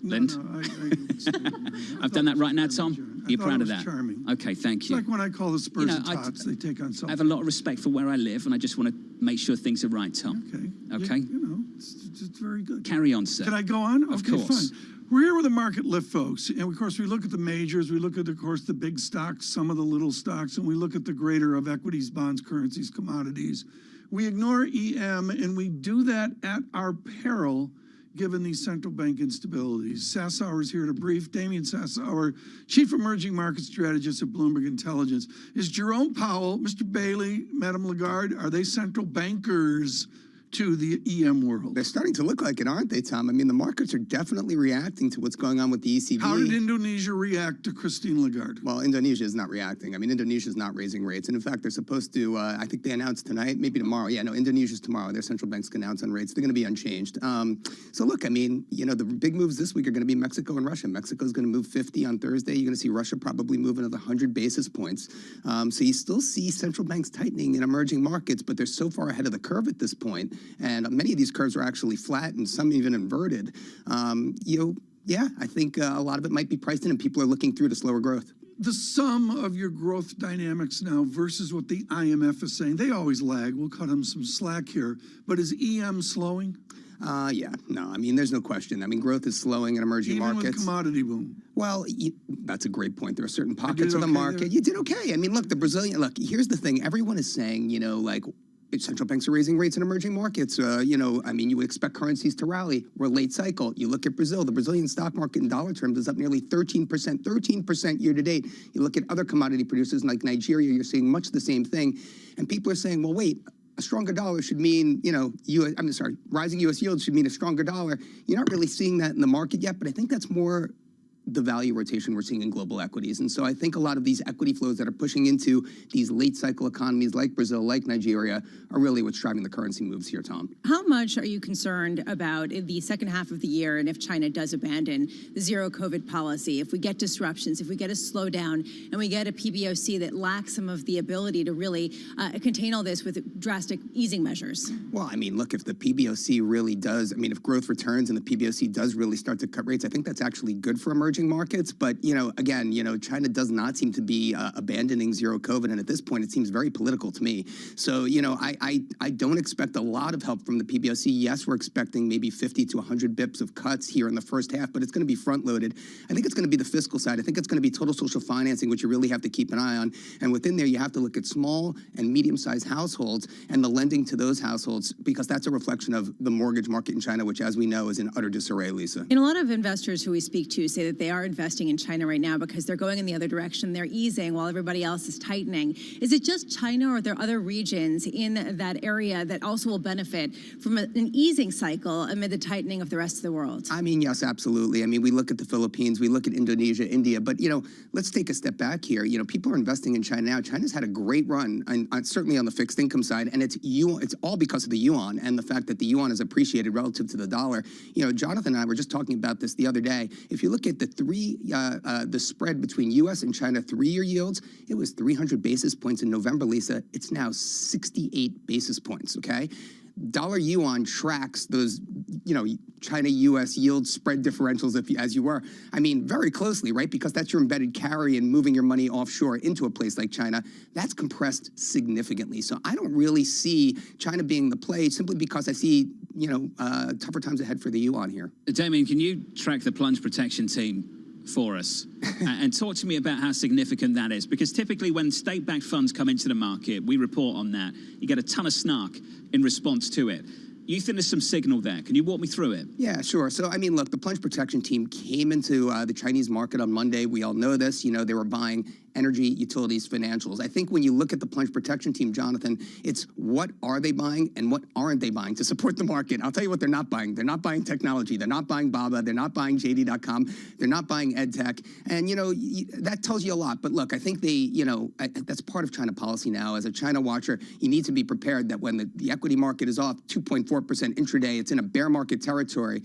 Lind? I've done that right now, Tom? You're proud of that? Charming. Okay, thank It's you. like when I call the Spurs the tots, they take on I something. have a lot of respect for where I live, and I just want to make sure things are right, Tom. Okay. Okay? It's very good. Carry on, sir. Can I go on? Of Okay, course. fine. We're here with a market lift, folks. And, of course, we look at the majors. We look at, of course, the big stocks, some of the little stocks, and we look at the greater of equities, bonds, currencies, commodities. We ignore EM, and we do that at our peril, given these central bank instabilities. Sassauer is here to brief. Damian Sassauer, Chief Emerging Market Strategist at Bloomberg Intelligence. Is Jerome Powell, Mr. Bailey, Madame Lagarde, are they central bankers to the EM world? They're starting to look like it, aren't they, Tom? I mean, the markets are definitely reacting to what's going on with the ECB. How did Indonesia react to Christine Lagarde? Well, Indonesia is not reacting. I mean, Indonesia is not raising rates. And in fact, they're supposed to, I think they announced tonight, maybe tomorrow. Yeah, no, Indonesia's tomorrow. Their central banks can announce on rates. They're going to be unchanged. So look, I mean, you know, the big moves this week are going to be Mexico and Russia. Mexico's going to move 50 on Thursday. You're going to see Russia probably move another 100 basis points. So you still see central banks tightening in emerging markets, but they're so far ahead of the curve at this point. And many of these curves are actually flat and some even inverted. Yeah, I think a lot of it might be priced in and people are looking through to slower growth. The sum of your growth dynamics now versus what the IMF is saying, they always lag. We'll cut them some slack here. But is EM slowing? Yeah, no, I mean, there's no question. I mean, growth is slowing in emerging Even markets. with commodity boom. Well, that's a great point. There are certain pockets of the okay market. there? You did okay. I mean, look, the Brazilian, look, here's the thing. Everyone is saying, you know, like, central banks are raising rates in emerging markets. You know, I mean, you would expect currencies to rally. We're late cycle. You look at Brazil, the Brazilian stock market in dollar terms is up nearly 13% year to date. You look at other commodity producers like Nigeria, you're seeing much the same thing. And people are saying, well, wait, a stronger dollar should mean, you know, rising U.S. yields should mean a stronger dollar. You're not really seeing that in the market yet, but I think that's more the value rotation we're seeing in global equities. And so I think a lot of these equity flows that are pushing into these late cycle economies like Brazil, like Nigeria, are really what's driving the currency moves here, Tom. How much are you concerned about the second half of the year and if China does abandon the zero COVID policy, if we get disruptions, if we get a slowdown and we get a PBOC that lacks some of the ability to really contain all this with drastic easing measures? Well, I mean, look, if the PBOC really does, I mean, if growth returns and the PBOC does really start to cut rates, I think that's actually good for emerging markets. But, you know, again, you know, China does not seem to be abandoning zero COVID. And at this point, it seems very political to me. So, you know, I don't expect a lot of help from the PBOC. Yes, we're expecting maybe 50 to 100 bips of cuts here in the first half, but it's going to be front loaded. I think it's going to be the fiscal side. I think it's going to be total social financing, which you really have to keep an eye on. And within there, you have to look at small and medium-sized households and the lending to those households, because that's a reflection of the mortgage market in China, which, as we know, is in utter disarray, Lisa. And a lot of investors who we speak to say that they are investing in China right now because they're going in the other direction. They're easing while everybody else is tightening. Is it just China, or are there other regions in that area that also will benefit from an easing cycle amid the tightening of the rest of the world? I mean, yes, absolutely. I mean, we look at the Philippines, we look at Indonesia, India, but, you know, let's take a step back here. You know, people are investing in China now. China's had a great run, certainly on the fixed income side, and it's all because of the yuan and the fact that the yuan is appreciated relative to the dollar. You know, Jonathan and I were just talking about this the other day. If you look at the spread between U.S. and China 3-year yields, it was 300 basis points in November, Lisa. It's now 68 basis points, okay? Dollar yuan tracks those, you know, China-U.S. yield spread differentials as you were. I mean, very closely, right? Because that's your embedded carry and moving your money offshore into a place like China. That's compressed significantly. So I don't really see China being the play, simply because I see, you know, tougher times ahead for the yuan here. Damien, can you track the plunge protection team for us and talk to me about how significant that is, because typically when state-backed funds come into the market, we report on that. You get a ton of snark in response to it. You think there's some signal there? Can you walk me through it? Yeah, sure. So, I mean, look, the plunge protection team came into the Chinese market on Monday. We all know this. You know, they were buying energy, utilities, financials. I think when you look at the plunge protection team, Jonathan, it's what are they buying and what aren't they buying to support the market. I'll tell you what they're not buying. They're not buying technology. They're not buying BABA. They're not buying JD.com. They're not buying EdTech. And, you know, that tells you a lot. But look, I think they, you know, that's part of China policy now. As a China watcher, you need to be prepared that when the equity market is off 2.4% intraday, it's in a bear market territory.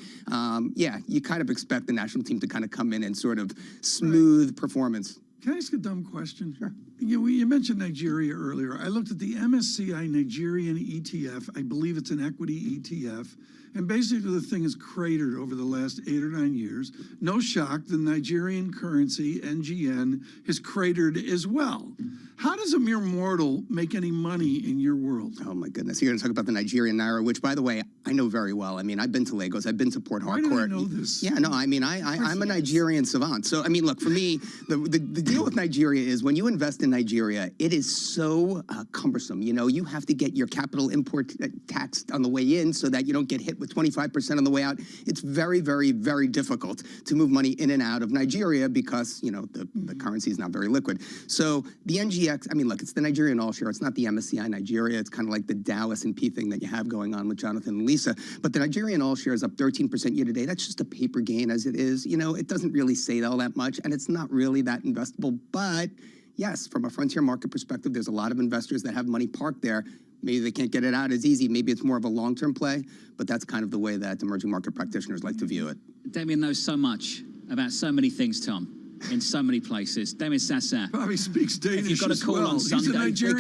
Yeah, you kind of expect the national team to kind of come in and sort of smooth performance. Can I ask a dumb question? Sure. You mentioned Nigeria earlier. I looked at the MSCI Nigerian ETF. I believe it's an equity ETF. And basically the thing has cratered over the last 8 or 9 years. No shock, the Nigerian currency, NGN, has cratered as well. How does a mere mortal make any money in your world? Oh, my goodness. You're going to talk about the Nigerian Naira, which, by the way, I know very well. I mean, I've been to Lagos. I've been to Port Harcourt. Why do I know this? Yeah, no, I mean, I'm a Nigerian savant. So, I mean, look, for me, the deal with Nigeria is when you invest in Nigeria, it is so cumbersome. You know, you have to get your capital import taxed on the way in so that you don't get hit with 25% on the way out. It's very, very, very difficult to move money in and out of Nigeria because, you know, the currency is not very liquid. So the NGX, I mean, look, it's the Nigerian all-share. It's not the MSCI Nigeria. It's kind of like the Dow S&P thing that you have going on with Jonathan and Lisa. But the Nigerian all-share is up 13% year to date. That's just a paper gain as it is. You know, it doesn't really say all that much, and it's not really that investable. But yes, from a frontier market perspective, there's a lot of investors that have money parked there. Maybe they can't get it out as easy. Maybe it's more of a long-term play, but that's kind of the way that emerging market practitioners like to view it. Damien knows so much about so many things, Tom, in so many places. Damien Sassa. Probably speaks Danish. If you've got a call on Sunday, He's a Nigerian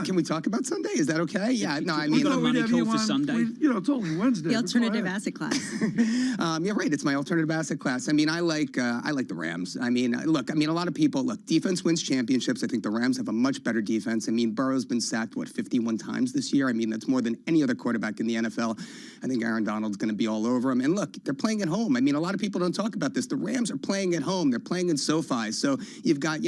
can we talk about Sunday? Is that okay? Yeah, no, I mean, we've got a money call for Sunday. You know, it's only Wednesday. The alternative asset class. Yeah, right. It's my alternative asset class. I mean, I like the Rams. I mean, look, a lot of people, defense wins championships. I think the Rams have a much better defense. I mean, Burrow's been sacked, 51 times this year? I mean, that's more than any other quarterback in the NFL. I think Aaron Donald's going to be all over him. And look, they're playing at home. I mean, a lot of people don't talk about this. The Rams are playing at home. They're playing in SoFi. So you've got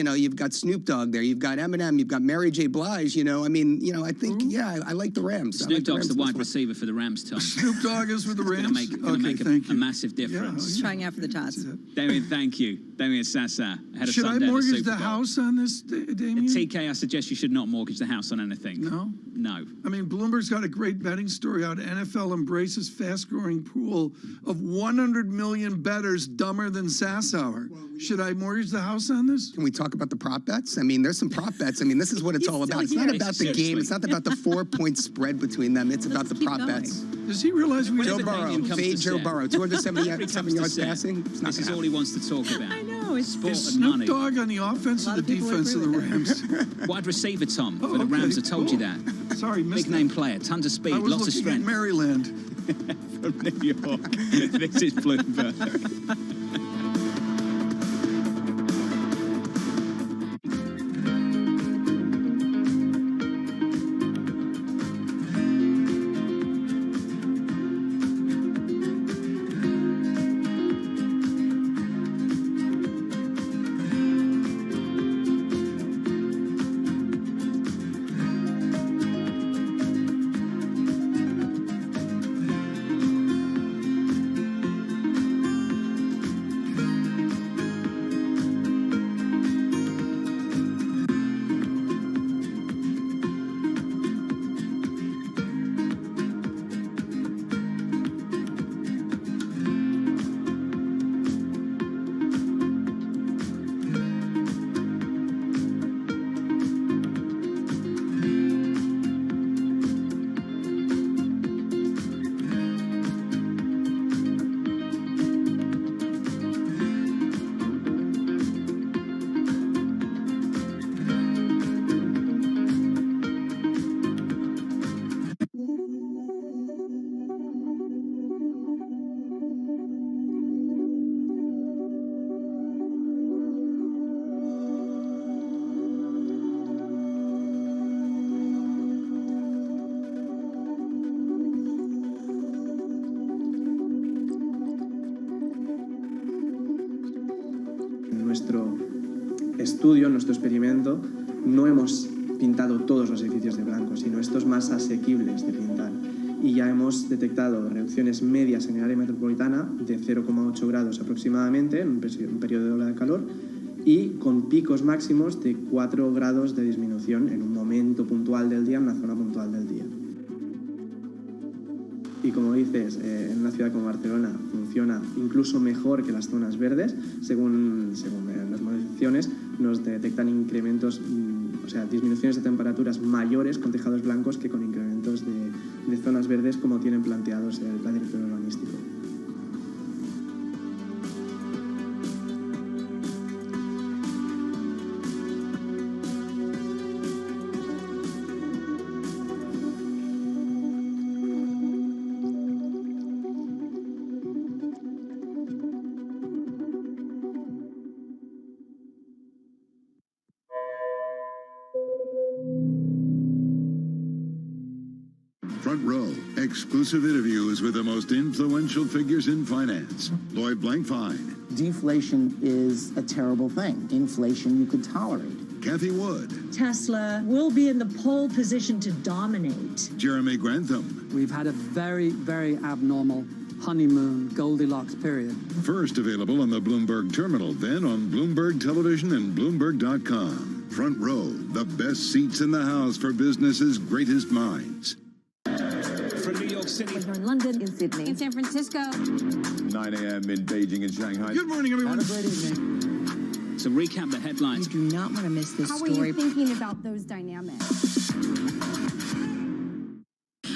Snoop Dogg there. You've got Eminem. You've got Mary J. Blige. You know, I mean, I think, I like the Rams. Snoop Dogg's the wide receiver for the Rams, Tom. Snoop Dogg is with the Rams? Going to make a massive difference. Just trying out for the tots. Damien, thank you. Damien Sassa, ahead of Should Sunday. I mortgage the house on this, Damien? TK, I suggest you should not mortgage the house on anything. No? No. I mean, Bloomberg's got a great betting story out. NFL embraces fast-growing pool of 100 million bettors dumber than Sassour. Should I mortgage the house on this? Can we talk about the prop bets? I mean, there's some prop bets. I mean, this is what it's all about. It's not about the game. It's not about the 4-point spread between them. It's about the prop bets. Does he realize we Joe Burrow, fade Joe Burrow, 277 yards passing? This is all he wants to talk about. I know. It's sport is and money. Snoop Dogg on the offense or the defense of the Rams? Wide receiver, Tom, for the Rams. I told you that. Sorry, missed Big name player, tons of speed, lots of strength. I was looking at Maryland. From New York. This is Bloomberg. estudio, en nuestro experimento, no hemos pintado todos los edificios de blanco, sino estos más asequibles de pintar. Y ya hemos detectado reducciones medias en el área metropolitana de 0,8 grados aproximadamente en un periodo de ola de calor y con picos máximos de 4 grados de disminución en un momento puntual del día, en una zona puntual del día. Y como dices, en una ciudad como Barcelona funciona incluso mejor que las zonas verdes. Según las modificaciones, nos detectan incrementos, o sea, disminuciones de temperaturas mayores con tejados blancos que con incrementos de zonas verdes como tienen planteados el plan director urbanístico. Front Row, exclusive interviews with the most influential figures in finance. Lloyd Blankfein. Deflation is a terrible thing. Inflation you could tolerate. Kathy Wood. Tesla will be in the pole position to dominate. Jeremy Grantham. We've had a very, very abnormal honeymoon Goldilocks period. First available on the Bloomberg Terminal, then on Bloomberg Television and Bloomberg.com. Front Row, the best seats in the house for business's greatest minds. From New York City. We're in London, in Sydney, in San Francisco. 9 a.m. in Beijing and Shanghai. Good morning, everyone. Have a great evening. So recap the headlines. You do not want to miss this story. How are you thinking about those dynamics?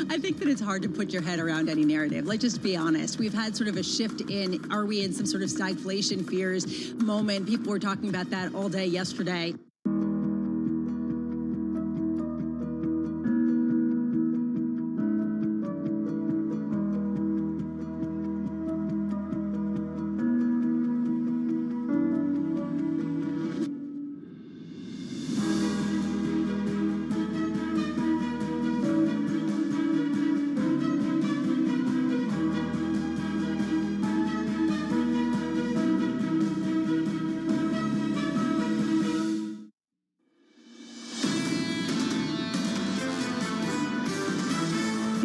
I think that it's hard to put your head around any narrative. Let's just be honest. We've had sort of a shift in, are we in some sort of stagflation fears moment? People were talking about that all day yesterday.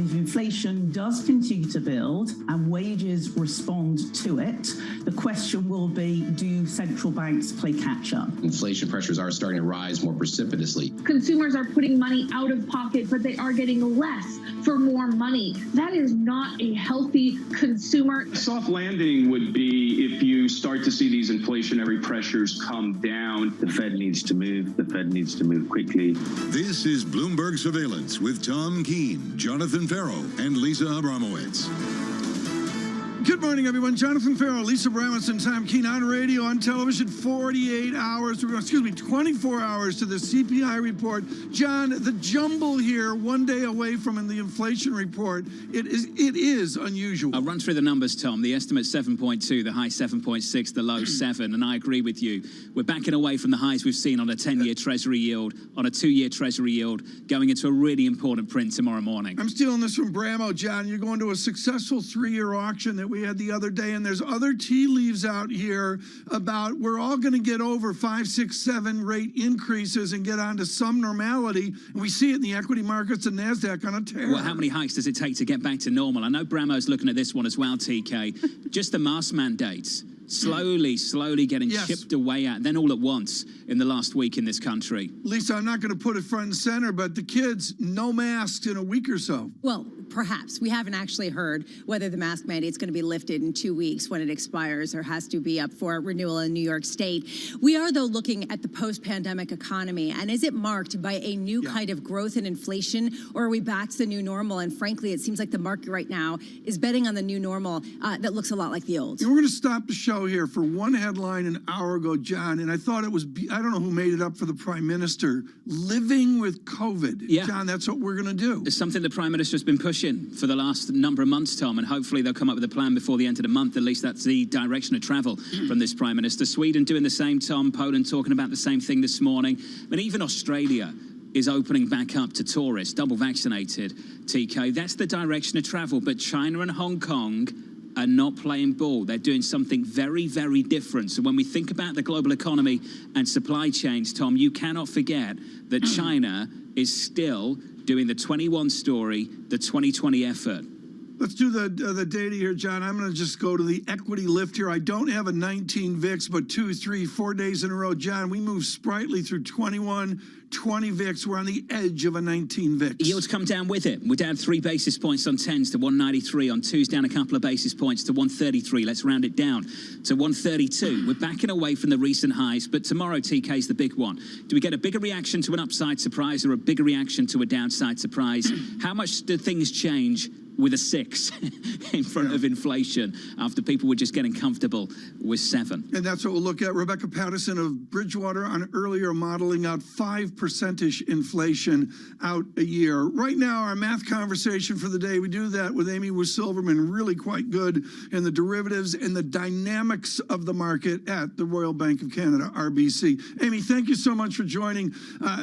If inflation does continue to build and wages respond to it, the question will be, do central banks play catch up? Inflation pressures are starting to rise more precipitously. Consumers are putting money out of pocket, but they are getting less for more money. That is not a healthy consumer. Soft landing would be if you start to see these inflationary pressures come down. The Fed needs to move. The Fed needs to move quickly. This is Bloomberg Surveillance with Tom Keene, Jonathan Farrow, and Lisa Abramowitz. Good morning, everyone. Jonathan Farrow, Lisa Abramowitz, and Tom Keene on radio, on television, 24 hours to the CPI report. John, the jumble here, one day away from the inflation report, it is unusual. I'll run through the numbers, Tom. The estimate 7.2, the high 7.6, the low 7, and I agree with you. We're backing away from the highs we've seen on a 10-year Treasury yield, on a 2-year Treasury yield, going into a really important print tomorrow morning. I'm stealing this from Bramo, John. You're going to a successful 3-year auction that we had the other day, and there's other tea leaves out here about we're all going to get over 5, 6, 7 rate increases and get onto some normality. And we see it in the equity markets and NASDAQ on a tear. Well, how many hikes does it take to get back to normal? I know Bramo's looking at this one as well, TK. Just the mask mandates. Slowly getting chipped away at, then all at once in the last week in this country. Lisa, I'm not going to put it front and center, but the kids, no masks in a week or so. Well, perhaps. We haven't actually heard whether the mask mandate is going to be lifted in 2 weeks when it expires or has to be up for renewal in New York State. We are, though, looking at the post-pandemic economy. And is it marked by a new kind of growth in inflation, or are we back to the new normal? And frankly, it seems like the market right now is betting on the new normal that looks a lot like the old. And we're going to stop the show here for one headline an hour ago, John, and I thought it was, I don't know who made it up for the Prime Minister, living with COVID. Yeah. John, that's what we're going to do. It's something the Prime Minister's been pushing for the last number of months, Tom, and hopefully they'll come up with a plan before the end of the month. At least that's the direction of travel from this Prime Minister. Sweden doing the same, Tom. Poland talking about the same thing this morning. But even Australia is opening back up to tourists, double vaccinated, TK. That's the direction of travel. But China and Hong Kong are not playing ball. They're doing something very, very different. So when we think about the global economy and supply chains, Tom, you cannot forget that China is still doing the 21 story, the 2020 effort. Let's do the data here, John. I'm going to just go to the equity lift here. I don't have a 19 VIX, but 2, 3, 4 days in a row. John, we moved sprightly through 21, 20 VIX. We're on the edge of a 19 VIX. Yields come down with it. We're down 3 basis points on 10s to 193. On 2s, down a couple of basis points to 133. Let's round it down to 132. We're backing away from the recent highs, but tomorrow, TK, is the big one. Do we get a bigger reaction to an upside surprise or a bigger reaction to a downside surprise? How much do things change with a 6 in front of inflation after people were just getting comfortable with 7? And that's what we'll look at. Rebecca Patterson of Bridgewater on earlier modeling out 5% inflation out a year. Right now, our math conversation for the day, we do that with Amy Silverman, really quite good in the derivatives and the dynamics of the market at the Royal Bank of Canada, RBC. Amy, thank you so much for joining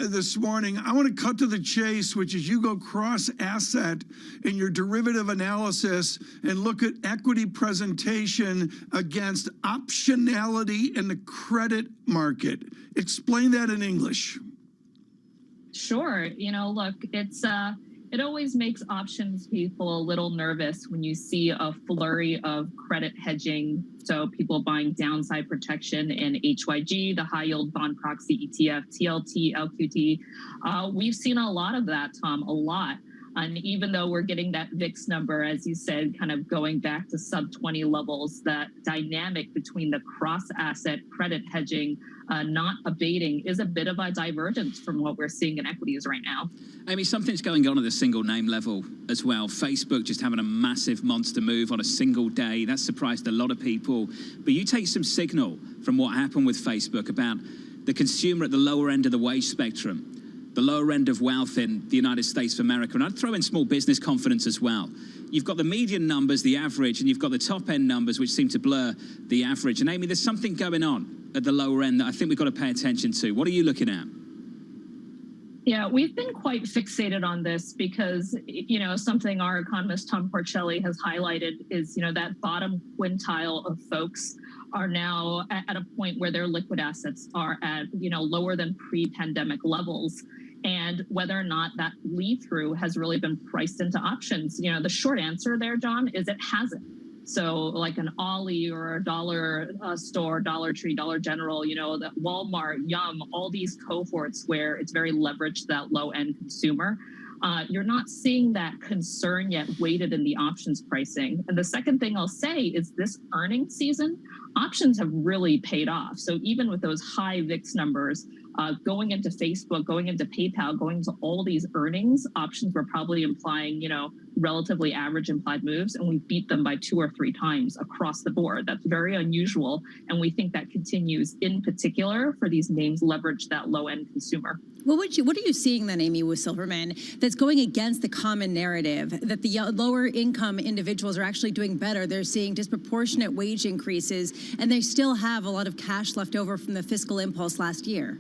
this morning. I want to cut to the chase, which is you go cross-asset in your derivative analysis and look at equity presentation against optionality in the credit market. Explain that in English. Sure. Look, it always makes options people a little nervous when you see a flurry of credit hedging. So people buying downside protection in HYG, the high yield bond proxy ETF, TLT, LQT. We've seen a lot of that, Tom, a lot. And even though we're getting that VIX number, as you said, kind of going back to sub 20 levels, that dynamic between the cross-asset credit hedging not abating is a bit of a divergence from what we're seeing in equities right now. Amy, something's going on at the single name level as well. Facebook just having a massive monster move on a single day. That surprised a lot of people. But you take some signal from what happened with Facebook about the consumer at the lower end of the wage spectrum, the lower end of wealth in the United States of America. And I'd throw in small business confidence as well. You've got the median numbers, the average, and you've got the top end numbers, which seem to blur the average. And Amy, there's something going on at the lower end that I think we've got to pay attention to. What are you looking at? Yeah, we've been quite fixated on this because, something our economist Tom Porcelli has highlighted is, that bottom quintile of folks are now at a point where their liquid assets are at, lower than pre-pandemic levels. And whether or not that bleed through has really been priced into options. The short answer there, John, is it hasn't. So like an Ollie or a dollar store, Dollar Tree, Dollar General, the Walmart, Yum, all these cohorts where it's very leveraged to that low end consumer. You're not seeing that concern yet weighted in the options pricing. And the second thing I'll say is this earnings season, options have really paid off. So even with those high VIX numbers, going into Facebook, going into PayPal, going to all these earnings, options were probably implying, relatively average implied moves, and we beat them by 2 or 3 times across the board. That's very unusual, and we think that continues in particular for these names leverage that low-end consumer. Well, what are you seeing then, Amy Silverman, that's going against the common narrative that the lower income individuals are actually doing better? They're seeing disproportionate wage increases, and they still have a lot of cash left over from the fiscal impulse last year.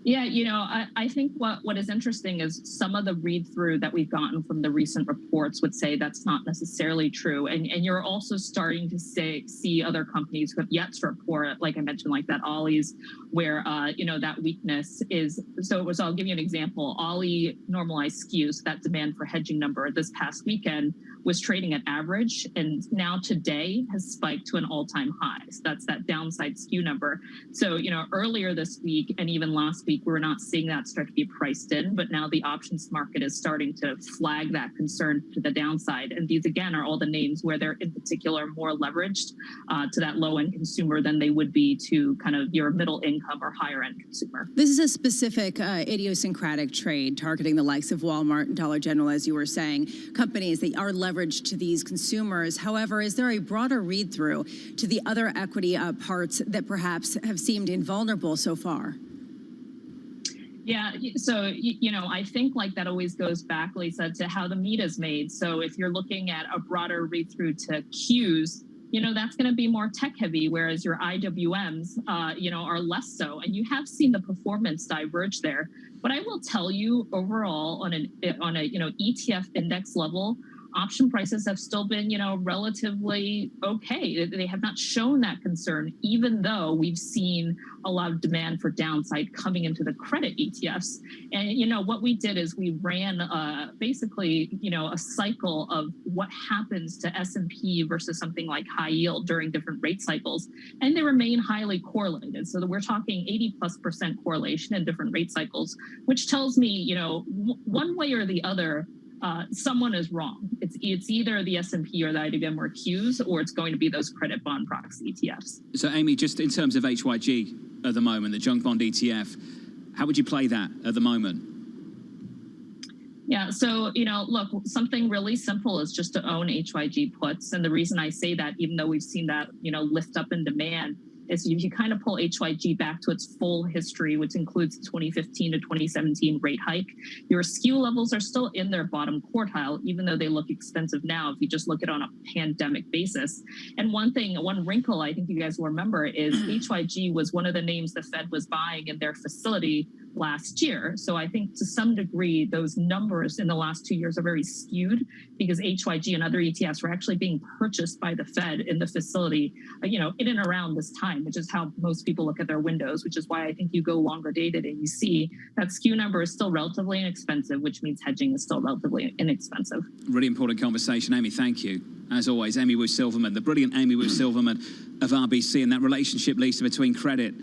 Yeah, I think what is interesting is some of the read-through that we've gotten from the recent reports would say that's not necessarily true. And you're also starting to see other companies who have yet to report, like I mentioned, like that Ollie's, where, that weakness is. So I'll give you an example. Ollie normalized skews, that demand for hedging number this past weekend was trading at average, and now today has spiked to an all-time high. So that's that downside skew number. So, earlier this week and even last week, we were not seeing that start to be priced in, but now the options market is starting to flag that concern to the downside. And these, again, are all the names where they're in particular more leveraged to that low-end consumer than they would be to kind of your middle income or higher-end consumer. This is a specific idiosyncratic trade targeting the likes of Walmart and Dollar General, as you were saying, companies that are leveraged to these consumers. However, is there a broader read-through to the other equity parts that perhaps have seemed invulnerable so far? Yeah, so, I think like that always goes back, Lisa, to how the meat is made. So if you're looking at a broader read-through to Qs, that's going to be more tech heavy, whereas your IWMs, are less so. And you have seen the performance diverge there. But I will tell you overall on a ETF index level, option prices have still been, relatively okay. They have not shown that concern, even though we've seen a lot of demand for downside coming into the credit ETFs. And, what we did is we ran basically, a cycle of what happens to S&P versus something like high yield during different rate cycles. And they remain highly correlated. So that we're talking 80+% correlation in different rate cycles, which tells me, one way or the other, someone is wrong. It's either the S&P or the IWM or Qs, or it's going to be those credit bond proxy ETFs. So, Amy, just in terms of HYG at the moment, the Junk Bond ETF, how would you play that at the moment? Yeah, so, look, something really simple is just to own HYG puts. And the reason I say that, even though we've seen that, lift up in demand, is if you kind of pull HYG back to its full history, which includes the 2015 to 2017 rate hike, your skew levels are still in their bottom quartile, even though they look expensive now if you just look at it on a pandemic basis. And one wrinkle I think you guys will remember is HYG was one of the names the Fed was buying in their facility last year. So I think to some degree, those numbers in the last 2 years are very skewed because HYG and other ETFs were actually being purchased by the Fed in the facility, in and around this time, which is how most people look at their windows, which is why I think you go longer dated and you see that skew number is still relatively inexpensive, which means hedging is still relatively inexpensive. Really important conversation, Amy. Thank you. As always, Amy Wu Silverman, the brilliant Amy Wu Silverman of RBC, and that relationship, Lisa, between credit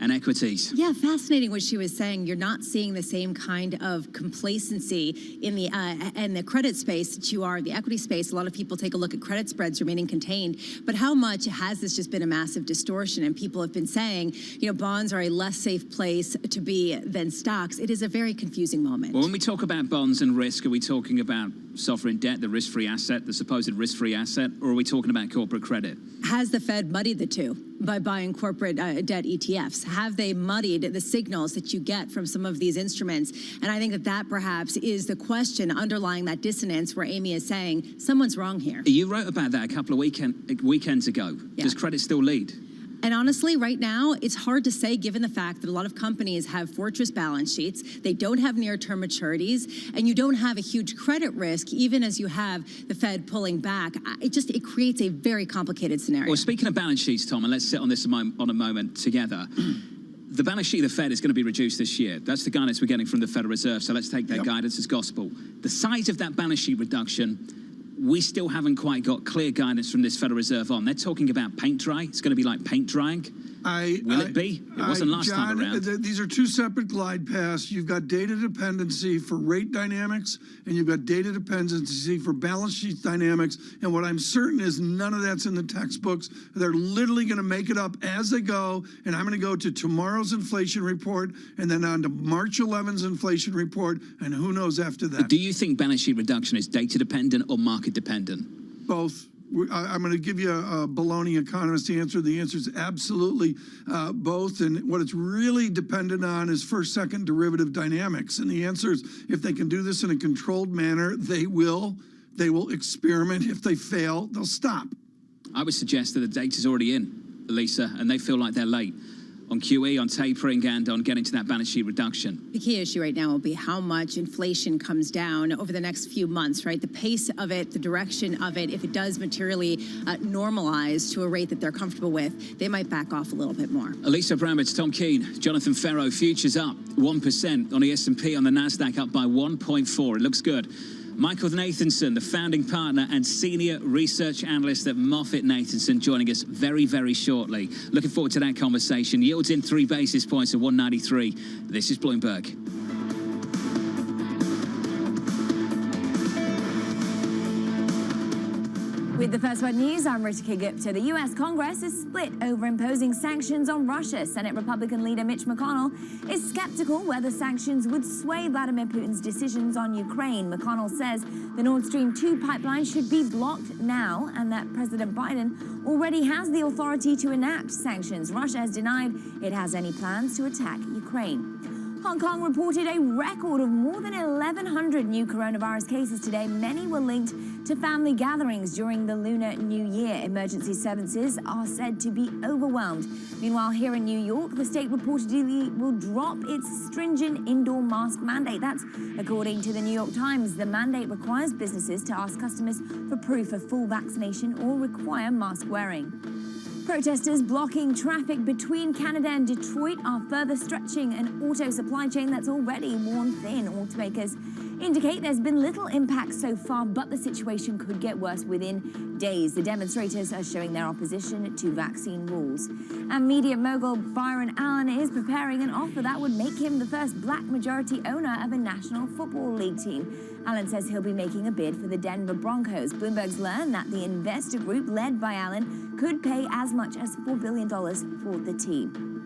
and equities. Yeah, fascinating what she was saying. You're not seeing the same kind of complacency in the credit space that you are in the equity space. A lot of people take a look at credit spreads remaining contained, but how much has this just been a massive distortion? And people have been saying, bonds are a less safe place to be than stocks. It is a very confusing moment. Well, when we talk about bonds and risk, are we talking about sovereign debt, the risk-free asset, the supposed risk-free asset, or are we talking about corporate credit? Has the Fed muddied the two by buying corporate debt ETFs? Have they muddied the signals that you get from some of these instruments? And I think that perhaps is the question underlying that dissonance where Amy is saying someone's wrong here. You wrote about that a couple of weekends ago. Yeah. Does credit still lead? And honestly, right now, it's hard to say given the fact that a lot of companies have fortress balance sheets, they don't have near-term maturities, and you don't have a huge credit risk, even as you have the Fed pulling back. It creates a very complicated scenario. Well, speaking of balance sheets, Tom, and let's sit on this on a moment together. The balance sheet of the Fed is going to be reduced this year. That's the guidance we're getting from the Federal Reserve, so let's take their guidance as gospel. The size of that balance sheet reduction, we still haven't quite got clear guidance from this Federal Reserve on. They're talking about paint dry. It's going to be like paint drying. Will it be? It wasn't last time around. These are two separate glide paths. You've got data dependency for rate dynamics, and you've got data dependency for balance sheet dynamics. And what I'm certain is none of that's in the textbooks. They're literally going to make it up as they go. And I'm going to go to tomorrow's inflation report, and then on to March 11's inflation report, and who knows after that. Do you think balance sheet reduction is data dependent or market dependent? Both. I'm going to give you a baloney economist answer. The answer is absolutely both. And what it's really dependent on is first-second derivative dynamics. And the answer is if they can do this in a controlled manner, they will. They will experiment. If they fail, they'll stop. I would suggest that the data's already in, Lisa, and they feel like they're late on QE, on tapering, and on getting to that balance sheet reduction. The key issue right now will be how much inflation comes down over the next few months, right? The pace of it, the direction of it, if it does materially normalize to a rate that they're comfortable with, they might back off a little bit more. Elisa Bramage, Tom Keene, Jonathan Ferro, futures up 1% on the S&P, on the NASDAQ up by 1.4. It looks good. Michael Nathanson, the founding partner and senior research analyst at MoffettNathanson, joining us very, very shortly. Looking forward to that conversation. Yields in 3 basis points at 193. This is Bloomberg. With the First Word News, I'm Ritika Gupta. The U.S. Congress is split over imposing sanctions on Russia. Senate Republican leader Mitch McConnell is skeptical whether sanctions would sway Vladimir Putin's decisions on Ukraine. McConnell says the Nord Stream 2 pipeline should be blocked now and that President Biden already has the authority to enact sanctions. Russia has denied it has any plans to attack Ukraine. Hong Kong reported a record of more than 1,100 new coronavirus cases today. Many were linked to family gatherings during the Lunar New Year. Emergency services are said to be overwhelmed. Meanwhile, here in New York, the state reportedly will drop its stringent indoor mask mandate. That's according to the New York Times. The mandate requires businesses to ask customers for proof of full vaccination or require mask wearing. Protesters blocking traffic between Canada and Detroit are further stretching an auto supply chain that's already worn thin. Automakers indicate there's been little impact so far, but the situation could get worse within days. The demonstrators are showing their opposition to vaccine rules. And media mogul Byron Allen is preparing an offer that would make him the first black majority owner of a National Football League team. Allen says he'll be making a bid for the Denver Broncos. Bloomberg's learned that the investor group led by Allen could pay as much as $4 billion for the team.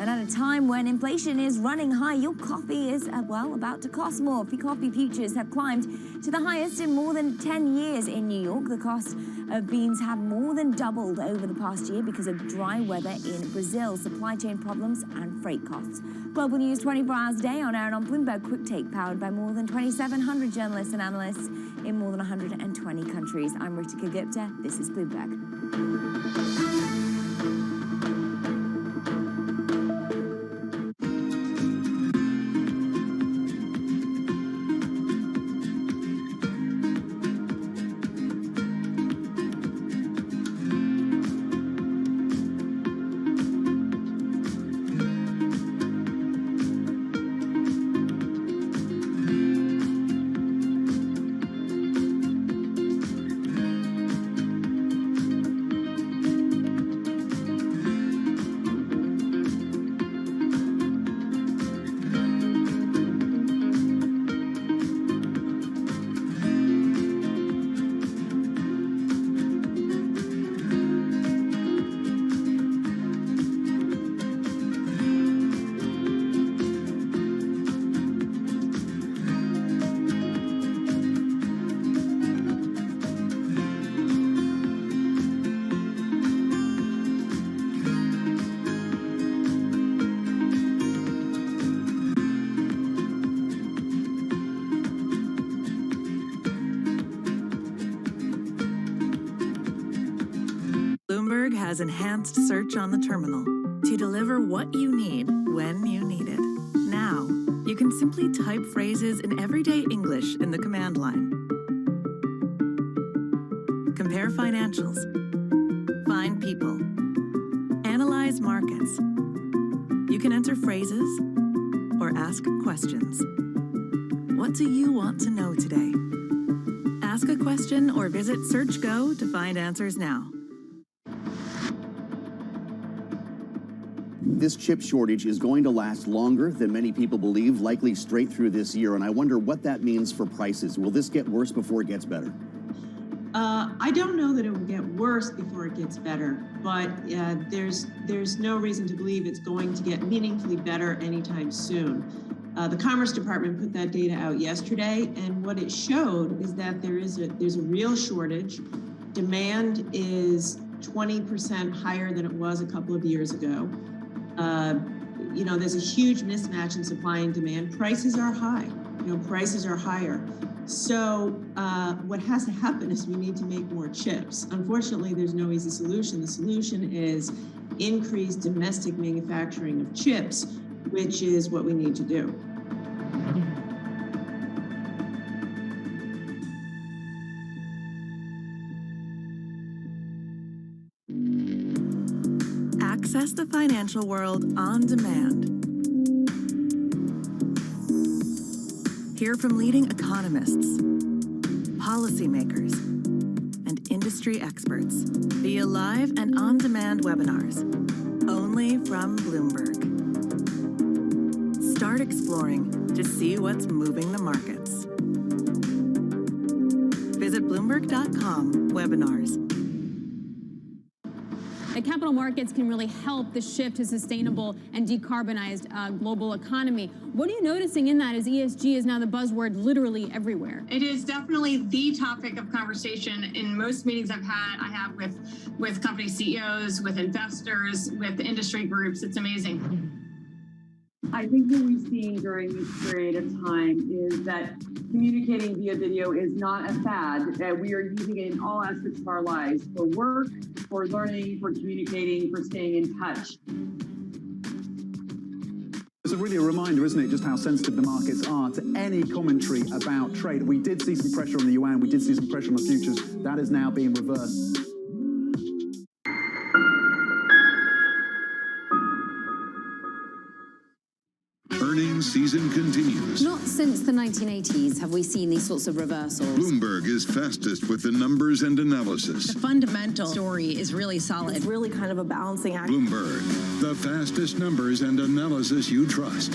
And at a time when inflation is running high, your coffee is, well, about to cost more. Coffee futures have climbed to the highest in more than 10 years in New York. The cost of beans have more than doubled over the past year because of dry weather in Brazil, supply chain problems, and freight costs. Global news 24 hours a day on air and on Bloomberg Quick Take, powered by more than 2,700 journalists and analysts in more than 120 countries. I'm Ritika Gupta. This is Bloomberg. Bloomberg has enhanced search on the terminal to deliver what you need when you need it. Now, you can simply type phrases in everyday English in the command line. Compare financials. Find people. Analyze markets. You can enter phrases or ask questions. What do you want to know today? Ask a question or visit SearchGo to find answers now. This chip shortage is going to last longer than many people believe, likely straight through this year. And I wonder what that means for prices. Will this get worse before it gets better? I don't know that it will get worse before it gets better, but there's no reason to believe it's going to get meaningfully better anytime soon. The Commerce Department put that data out yesterday, and what it showed is that there's a real shortage. Demand is 20% higher than it was a couple of years ago. There's a huge mismatch in supply and demand. Prices are high. Prices are higher. So what has to happen is we need to make more chips. Unfortunately, there's no easy solution. The solution is increased domestic manufacturing of chips, which is what we need to do. Access the financial world on demand. Hear from leading economists, policymakers, and industry experts via live and on-demand webinars, only from Bloomberg. Start exploring to see what's moving the markets. Visit Bloomberg.com/webinars. The capital markets can really help the shift to sustainable and decarbonized global economy. What are you noticing in that as ESG is now the buzzword literally everywhere? It is definitely the topic of conversation in most meetings I have with company CEOs, with investors, with industry groups. It's amazing. I think what we've seen during this period of time is that communicating via video is not a fad. We are using it in all aspects of our lives, for work, for learning, for communicating, for staying in touch. It's really a reminder, isn't it, just how sensitive the markets are to any commentary about trade. We did see some pressure on the yuan, we did see some pressure on the futures. That is now being reversed. Earnings season continues. Not since the 1980s have we seen these sorts of reversals. Bloomberg is fastest with the numbers and analysis. The fundamental story is really solid. It's really kind of a balancing act. Bloomberg, the fastest numbers and analysis you trust.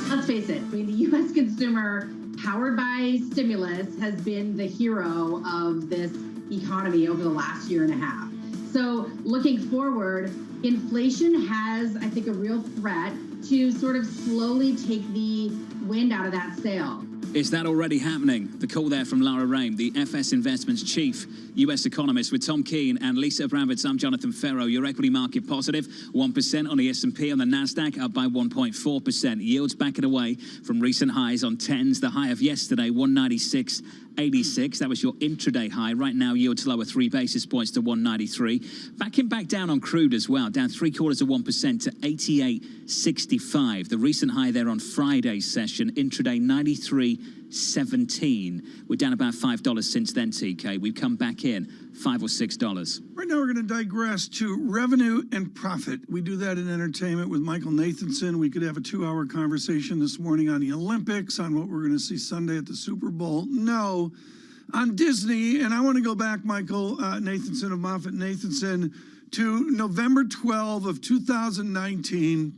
Let's face it, I mean, the U.S. consumer, powered by stimulus, has been the hero of this economy over the last year and a half. So looking forward, inflation has, I think, a real threat to sort of slowly take the wind out of that sail. Is that already happening? The call there from Lara Raim, the FS Investments chief U.S. economist, with Tom Keene and Lisa Abramowitz. I'm Jonathan Ferro. Your equity market positive, 1% on the S&P. On the Nasdaq, up by 1.4%. Yields backing away from recent highs on 10s. The high of yesterday, 196.86. That was your intraday high. Right now, yields lower 3 basis points to 193. Backing back down on crude as well, down 0.75% to 88.65. The recent high there on Friday's session, intraday 93.17. We're down about $5 since then, TK. We've come back in $5 or $6. Right now, we're going to digress to revenue and profit. We do that in entertainment with Michael Nathanson. We could have a 2-hour conversation this morning on the Olympics, on what we're going to see Sunday at the Super Bowl. No, on Disney. And I want to go back, Michael Nathanson of MoffettNathanson, to November 12 of 2019,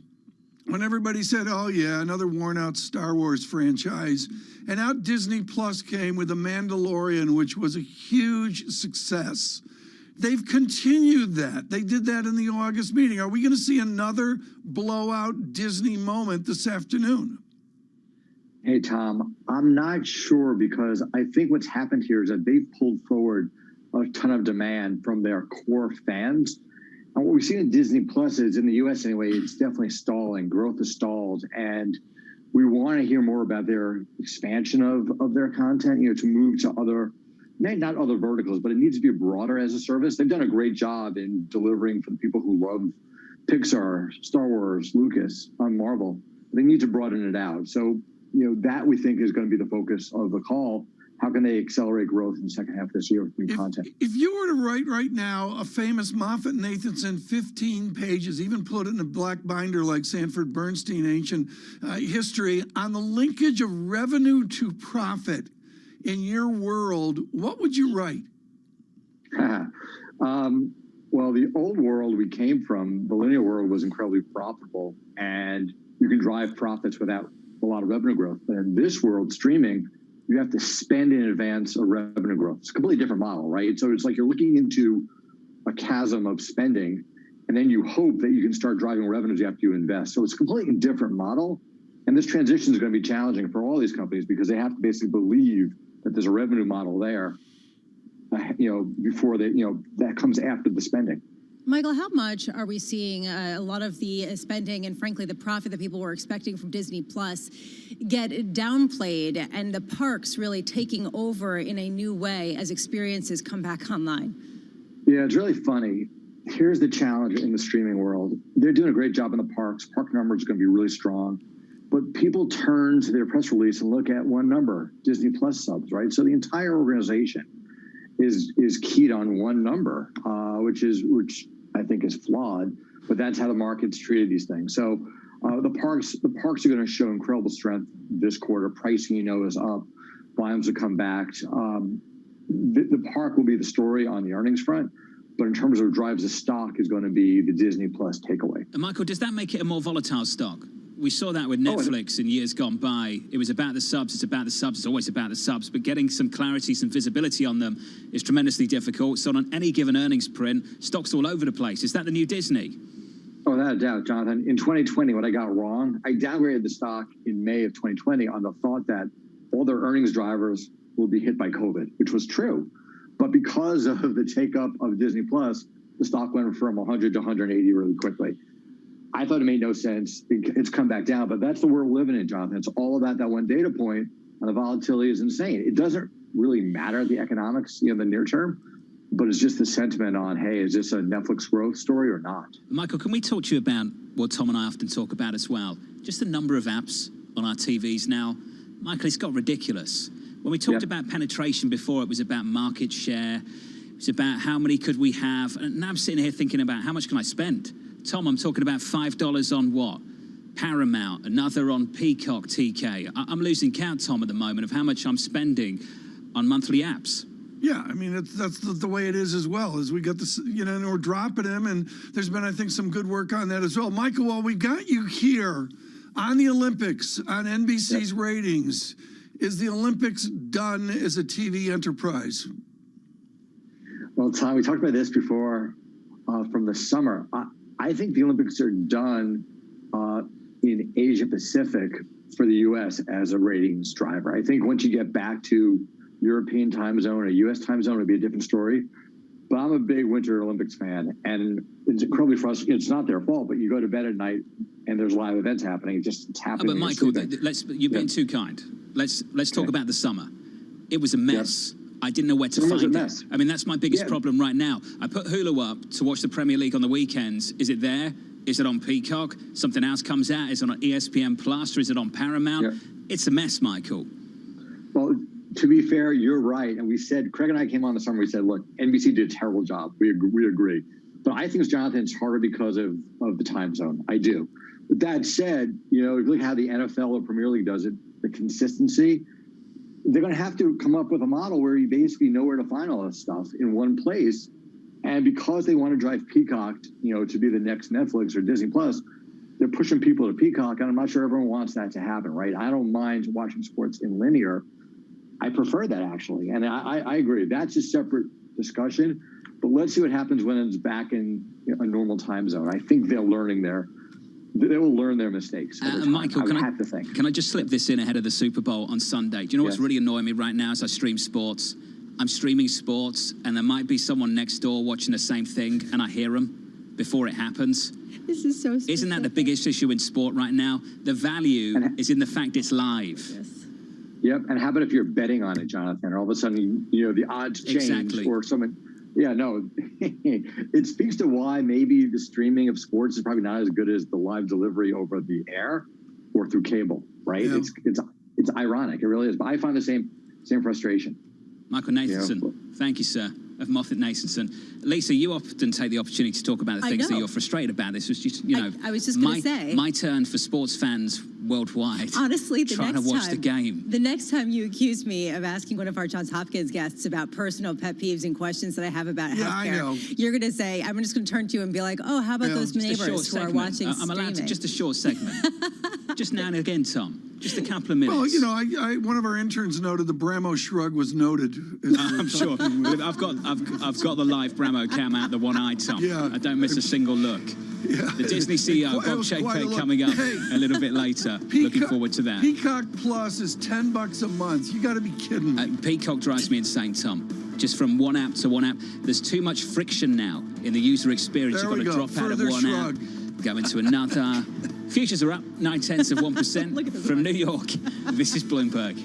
when everybody said, oh, yeah, another worn-out Star Wars franchise. And out Disney Plus came with The Mandalorian, which was a huge success. They've continued that. They did that in the August meeting. Are we going to see another blowout Disney moment this afternoon? Hey, Tom, I'm not sure, because I think what's happened here is that they've pulled forward a ton of demand from their core fans. And what we've seen in Disney Plus is, in the U.S. anyway, it's definitely stalling. Growth is stalled. And we want to hear more about their expansion of their content, to move to other, not other verticals, but it needs to be broader as a service. They've done a great job in delivering for the people who love Pixar, Star Wars, Lucas, on Marvel. They need to broaden it out. So, that we think is going to be the focus of the call. How can they accelerate growth in the second half of this year with new content? If you were to write right now a famous MoffettNathanson 15 pages, even put it in a black binder like Sanford Bernstein Ancient History, on the linkage of revenue to profit in your world, what would you write? Well, the old world we came from, the linear world, was incredibly profitable, and you can drive profits without a lot of revenue growth. But in this world, streaming, you have to spend in advance of revenue growth. It's a completely different model, right? So it's like you're looking into a chasm of spending, and then you hope that you can start driving revenues after you invest. So it's a completely different model. And this transition is going to be challenging for all these companies, because they have to basically believe that there's a revenue model there, before they, that comes after the spending. Michael, how much are we seeing a lot of the spending and, frankly, the profit that people were expecting from Disney Plus get downplayed, and the parks really taking over in a new way as experiences come back online? Yeah, it's really funny. Here's the challenge in the streaming world. They're doing a great job in the parks. Park numbers are going to be really strong. But people turn to their press release and look at one number, Disney Plus subs, right? So the entire organization is keyed on one number, which I think is flawed, but that's how the market's treated these things. So the parks are going to show incredible strength this quarter. Pricing, is up. Volumes will come back. The park will be the story on the earnings front, but in terms of what drives the stock is going to be the Disney Plus takeaway. And Michael, does that make it a more volatile stock? We saw that with Netflix in years gone by. It was about the subs, it's about the subs, it's always about the subs, but getting some clarity, some visibility on them is tremendously difficult. So on any given earnings print, stocks all over the place. Is that the new Disney? Oh, without a doubt, Jonathan. In 2020, what I got wrong, I downgraded the stock in May of 2020 on the thought that all their earnings drivers will be hit by COVID, which was true. But because of the take-up of Disney Plus, the stock went from 100 to 180 really quickly. I thought it made no sense. It's come back down, but that's the world we're living in, Jonathan. It's all about that one data point, and the volatility is insane. It doesn't really matter the economics in the near term, but it's just the sentiment on, hey, is this a Netflix growth story or not? Michael, can we talk to you about what Tom and I often talk about as well? Just the number of apps on our TVs now. Michael, it's got ridiculous. When we talked about penetration before, it was about market share. It was about how many could we have. And now I'm sitting here thinking about how much can I spend? Tom, I'm talking about $5 on what? Paramount, another on Peacock, TK. I'm losing count, Tom, at the moment of how much I'm spending on monthly apps. Yeah, I mean, that's the way it is as well, as we got this, and we're dropping them, and there's been, I think, some good work on that as well. Michael, while we got you here on the Olympics, on NBC's ratings, is the Olympics done as a TV enterprise? Well, Tom, we talked about this before from the summer. I think the Olympics are done in Asia Pacific for the U.S. as a ratings driver. I think once you get back to European time zone or U.S. time zone, it'd be a different story. But I'm a big Winter Olympics fan, and it's incredibly frustrating. It's not their fault, but you go to bed at night and there's live events happening. It's happening. But Michael, you've been too kind. Let's talk about the summer. It was a mess. I didn't know where to find it. I mean, that's my biggest problem right now. I put Hulu up to watch the Premier League on the weekends. Is it there? Is it on Peacock? Something else comes out? Is it on ESPN Plus or is it on Paramount? It's a mess, Michael. Well, to be fair, you're right. And we said, Craig and I came on the summer, we said, look, NBC did a terrible job. We agree. But I think, Jonathan, it's harder because of the time zone. I do. With that said, if you look at how the NFL or Premier League does it, the consistency, they're going to have to come up with a model where you basically know where to find all this stuff in one place. And because they want to drive Peacock, to be the next Netflix or Disney Plus, they're pushing people to Peacock. And I'm not sure everyone wants that to happen, right? I don't mind watching sports in linear. I prefer that, actually. And I agree. That's a separate discussion. But let's see what happens when it's back in a normal time zone. I think they will learn their mistakes. Michael, can I just slip this in ahead of the Super Bowl on Sunday? Do you know what's really annoying me right now as I stream sports? I'm streaming sports, and there might be someone next door watching the same thing, and I hear them before it happens. This is so specific. Isn't that the biggest issue in sport right now? The value is in the fact it's live. Yes. Yep. And how about if you're betting on it, Jonathan, and all of a sudden, the odds change or someone... Yeah, no, it speaks to why maybe the streaming of sports is probably not as good as the live delivery over the air or through cable, right? Yeah. It's ironic. It really is. But I find the same frustration. Michael Nathanson, thank you, sir, of Moffett-Nathanson. Lisa, you often take the opportunity to talk about the things that you're frustrated about. This was just, I was just going to say. My turn for sports fans worldwide. Honestly, trying to watch the game. The next time you accuse me of asking one of our Johns Hopkins guests about personal pet peeves and questions that I have about healthcare, you're going to say, I'm just going to turn to you and be like, oh, how about those neighbors who are watching I'm allowed to just a short segment. Just now and again, Tom. Just a couple of minutes. Well, one of our interns noted the Bramo shrug was noted. I'm sure. I've got the live Bramo cam out the one eye, Tom. Yeah. I don't miss a single look. Yeah. The Disney CEO, Bob Chapek, coming up a little bit later. Looking forward to that. Peacock Plus is $10 a month. You got to be kidding me. Peacock drives me insane, Tom. Just from one app to one app. There's too much friction now in the user experience. You've got to drop out of one app, go into another. Futures are up 0.9% from New York. This is Bloomberg.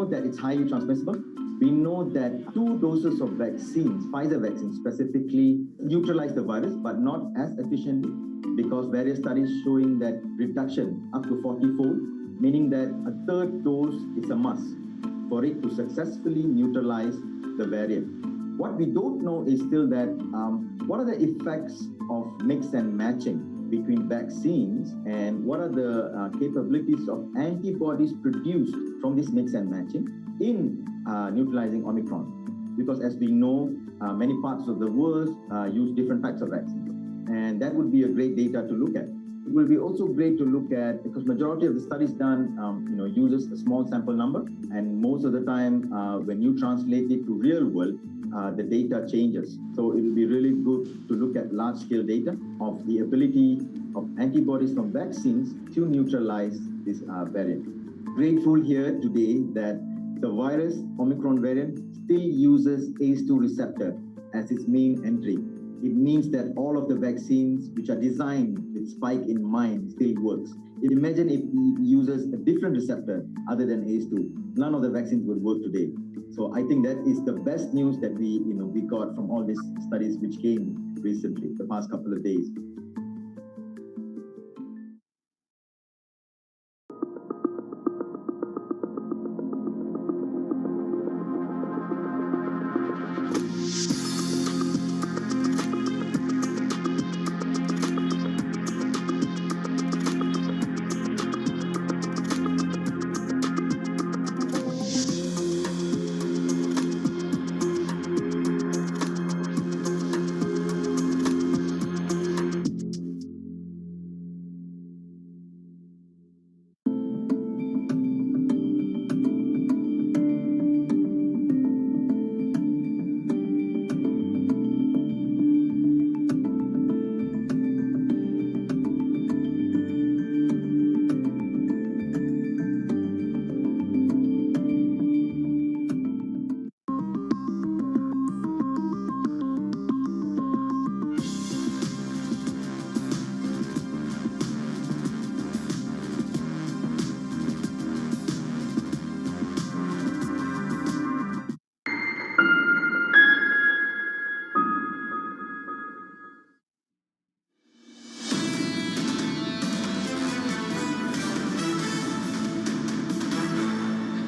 know that it's highly transmissible. We know that 2 doses of vaccines, Pfizer vaccine specifically, neutralize the virus, but not as efficiently, because various studies showing that reduction up to 40-fold, meaning that a 3rd dose is a must for it to successfully neutralize the variant. What we don't know is still that what are the effects of mix and matching between vaccines, and what are the capabilities of antibodies produced from this mix and matching in neutralizing Omicron. Because as we know, many parts of the world use different types of vaccines. And that would be a great data to look at. It will be also great to look at, because majority of the studies done uses a small sample number, and most of the time when you translate it to real world, the data changes. So it will be really good to look at large-scale data of the ability of antibodies from vaccines to neutralize this variant. Grateful here today that the virus, Omicron variant, still uses ACE2 receptor as its main entry. It means that all of the vaccines which are designed with spike in mind still works. Imagine if it uses a different receptor other than ACE2. None of the vaccines would work today. So I think that is the best news that we got from all these studies which came recently, the past couple of days.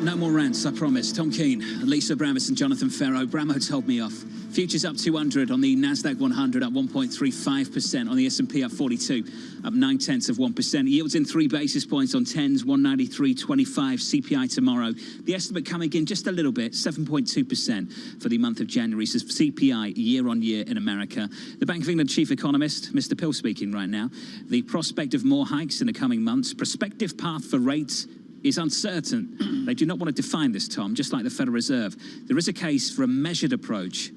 No more rants, I promise. Tom Keane, Lisa Bramis and Jonathan Ferro. Bramo told me off. Futures up 200 on the Nasdaq 100, up 1.35%. On the S&P up 42, up 0.9%. Yields in 3 basis points on 10s, 193.25. CPI tomorrow. The estimate coming in just a little bit, 7.2% for the month of January. So CPI year on year in America. The Bank of England chief economist, Mr. Pill, speaking right now. The prospect of more hikes in the coming months. Prospective path for rates is uncertain. They do not want to define this, Tom, just like the Federal Reserve. There is a case for a measured approach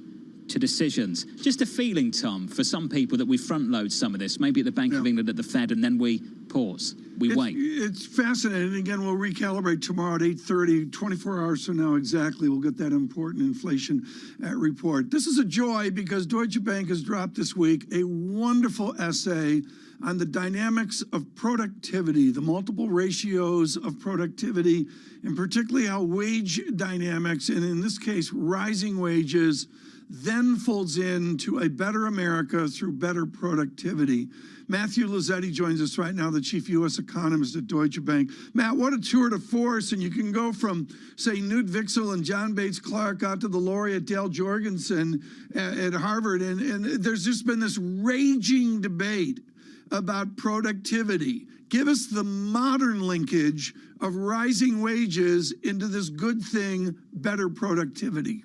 to decisions. Just a feeling, Tom, for some people that we front load some of this, maybe at the Bank of England, at the Fed, and then we pause. We wait. It's fascinating. Again, we'll recalibrate tomorrow at 8:30, 24 hours from now exactly. We'll get that important inflation report. This is a joy because Deutsche Bank has dropped this week a wonderful essay on the dynamics of productivity, the multiple ratios of productivity, and particularly how wage dynamics, and in this case, rising wages, then folds into a better America through better productivity. Matthew Lazzetti joins us right now, the chief U.S. economist at Deutsche Bank. Matt, what a tour de force, and you can go from, say, Knut Wicksell and John Bates Clark out to the laureate Dale Jorgensen at Harvard, and there's just been this raging debate about productivity. Give us the modern linkage of rising wages into this good thing, better productivity.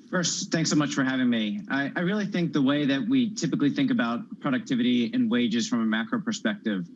First, thanks so much for having me. I really think the way that we typically think about productivity and wages from a macro perspective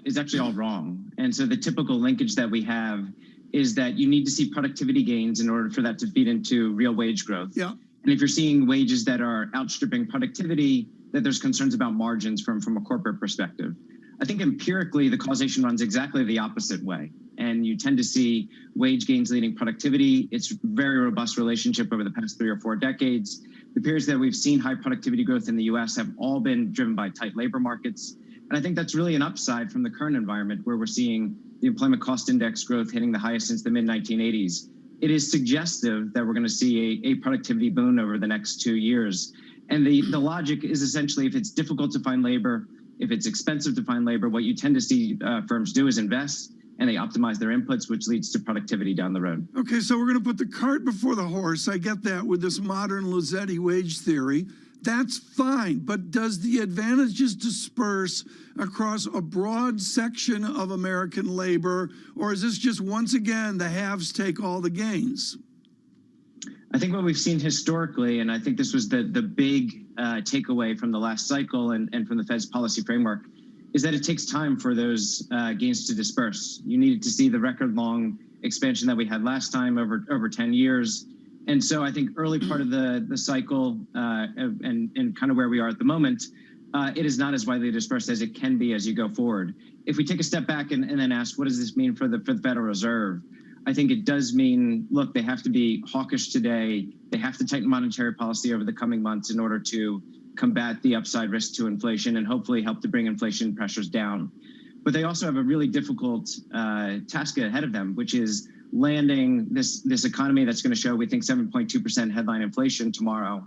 is actually all wrong. And so the typical linkage that we have is that you need to see productivity gains in order for that to feed into real wage growth. Yeah. And if you're seeing wages that are outstripping productivity, that there's concerns about margins from a corporate perspective. I think empirically, the causation runs exactly the opposite way. And you tend to see wage gains leading productivity. It's a very robust relationship over the past 3 or 4 decades. The periods that we've seen high productivity growth in the US have all been driven by tight labor markets. And I think that's really an upside from the current environment where we're seeing the employment cost index growth hitting the highest since the mid-1980s. It is suggestive that we're going to see a productivity boon over the next 2 years. And the logic is essentially if it's difficult to find labor, if it's expensive to find labor, what you tend to see firms do is invest and they optimize their inputs, which leads to productivity down the road. Okay, so we're going to put the cart before the horse. I get that with this modern Luzetti wage theory. That's fine, but does the advantages disperse across a broad section of American labor, or is this just, once again, the haves take all the gains? I think what we've seen historically, and I think this was the big takeaway from the last cycle and from the Fed's policy framework, is that it takes time for those gains to disperse. You needed to see the record long expansion that we had last time over 10 years. And so I think early part of the cycle and kind of where we are at the moment, it is not as widely dispersed as it can be as you go forward. If we take a step back and then ask, what does this mean for the Federal Reserve? I think it does mean, look, they have to be hawkish today. They have to tighten monetary policy over the coming months in order to combat the upside risk to inflation and hopefully help to bring inflation pressures down. But they also have a really difficult task ahead of them, which is landing this economy that's going to show, we think, 7.2% headline inflation tomorrow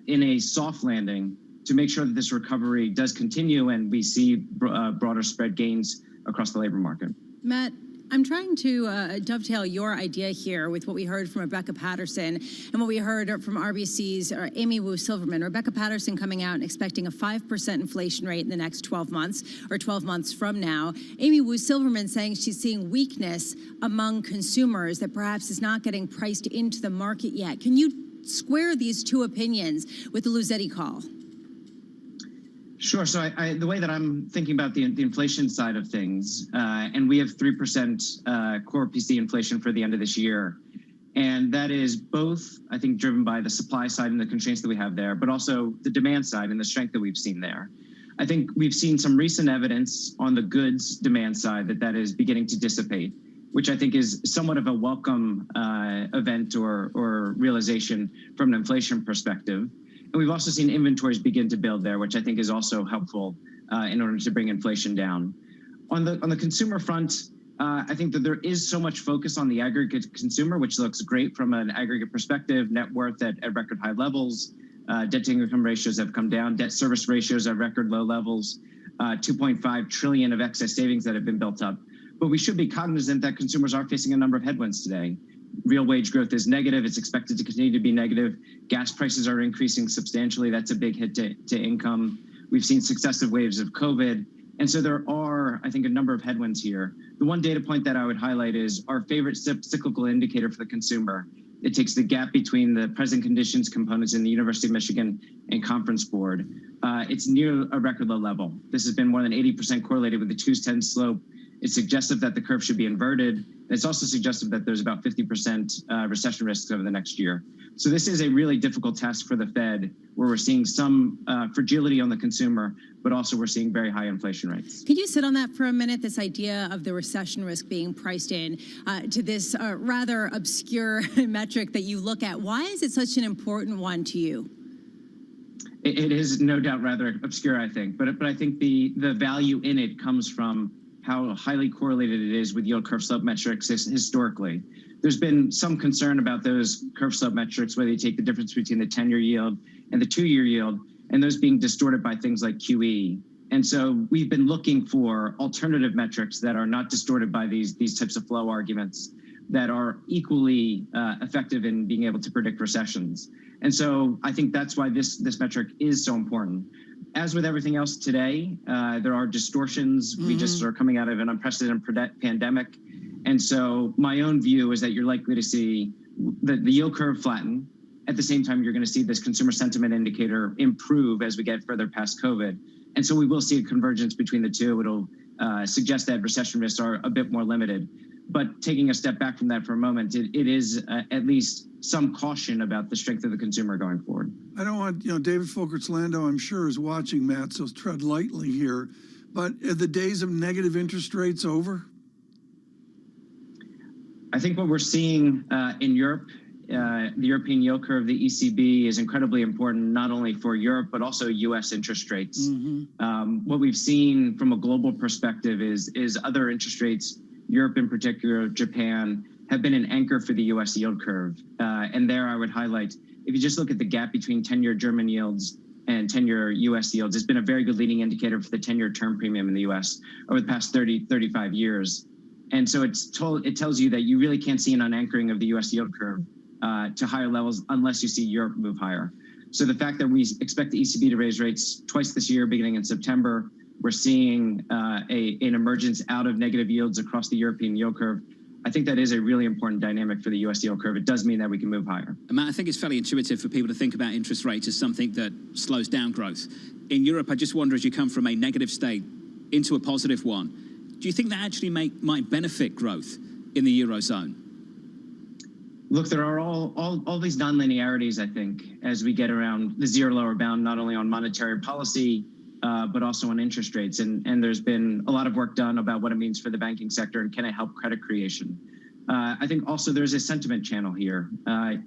in a soft landing to make sure that this recovery does continue and we see broader spread gains across the labor market. Matt, I'm trying to dovetail your idea here with what we heard from Rebecca Patterson and what we heard from RBC's Amy Wu Silverman. Rebecca Patterson coming out and expecting a 5% inflation rate in the next 12 months or 12 months from now. Amy Wu Silverman saying she's seeing weakness among consumers that perhaps is not getting priced into the market yet. Can you square these two opinions with the Luzetti call? Sure. So the way that I'm thinking about the inflation side of things, and we have 3% core PC inflation for the end of this year. And that is both, I think, driven by the supply side and the constraints that we have there, but also the demand side and the strength that we've seen there. I think we've seen some recent evidence on the goods demand side that is beginning to dissipate, which I think is somewhat of a welcome event or realization from an inflation perspective. And we've also seen inventories begin to build there, which I think is also helpful in order to bring inflation down. On the consumer front, I think that there is so much focus on the aggregate consumer, which looks great from an aggregate perspective, net worth at record high levels, debt to income ratios have come down, debt service ratios at record low levels, 2.5 trillion of excess savings that have been built up. But we should be cognizant that consumers are facing a number of headwinds today. Real wage growth is negative. It's expected to continue to be negative. Gas prices are increasing substantially. That's a big hit to income. We've seen successive waves of COVID. And so there are, I think, a number of headwinds here. The one data point that I would highlight is our favorite cyclical indicator for the consumer. It takes the gap between the present conditions components in the University of Michigan and Conference Board. It's near a record low level. This has been more than 80% correlated with the 2-10 slope. It's suggestive that the curve should be inverted. It's also suggestive that there's about 50% recession risks over the next year. So this is a really difficult task for the Fed, where we're seeing some fragility on the consumer, but also we're seeing very high inflation rates. Can you sit on that for a minute, this idea of the recession risk being priced in to this rather obscure metric that you look at? Why is it such an important one to you? It is no doubt rather obscure, I think, but I think the value in it comes from how highly correlated it is with yield curve slope metrics historically. There's been some concern about those curve slope metrics, whether you take the difference between the 10-year yield and the 2-year yield, and those being distorted by things like QE. And so we've been looking for alternative metrics that are not distorted by these types of flow arguments that are equally effective in being able to predict recessions. And so I think that's why this metric is so important. As with everything else today, there are distortions. We just are coming out of an unprecedented pandemic. And so my own view is that you're likely to see the yield curve flatten. At the same time, you're going to see this consumer sentiment indicator improve as we get further past COVID. And so we will see a convergence between the two. It'll suggest that recession risks are a bit more limited. But taking a step back from that for a moment, it is at least some caution about the strength of the consumer going forward. I don't want, David Folkerts-Landau, I'm sure, is watching, Matt, so tread lightly here. But are the days of negative interest rates over? I think what we're seeing in Europe the European yield curve, the ECB, is incredibly important, not only for Europe, but also U.S. interest rates. What we've seen from a global perspective is other interest rates, Europe in particular, Japan, have been an anchor for the U.S. yield curve. And there I would highlight, if you just look at the gap between 10-year German yields and 10-year U.S. yields, it's been a very good leading indicator for the 10-year term premium in the U.S. over the past 30, 35 years. And so it tells you that you really can't see an unanchoring of the U.S. yield curve to higher levels unless you see Europe move higher. So the fact that we expect the ECB to raise rates twice this year, beginning in September, we're seeing an emergence out of negative yields across the European yield curve. I think that is a really important dynamic for the U.S. yield curve. It does mean that we can move higher. Matt, I think it's fairly intuitive for people to think about interest rates as something that slows down growth. In Europe, I just wonder, as you come from a negative state into a positive one, do you think that actually might benefit growth in the Eurozone? Look, there are all these nonlinearities, I think, as we get around the zero lower bound, not only on monetary policy, but also on interest rates. And there's been a lot of work done about what it means for the banking sector and can it help credit creation. I think also there's a sentiment channel here.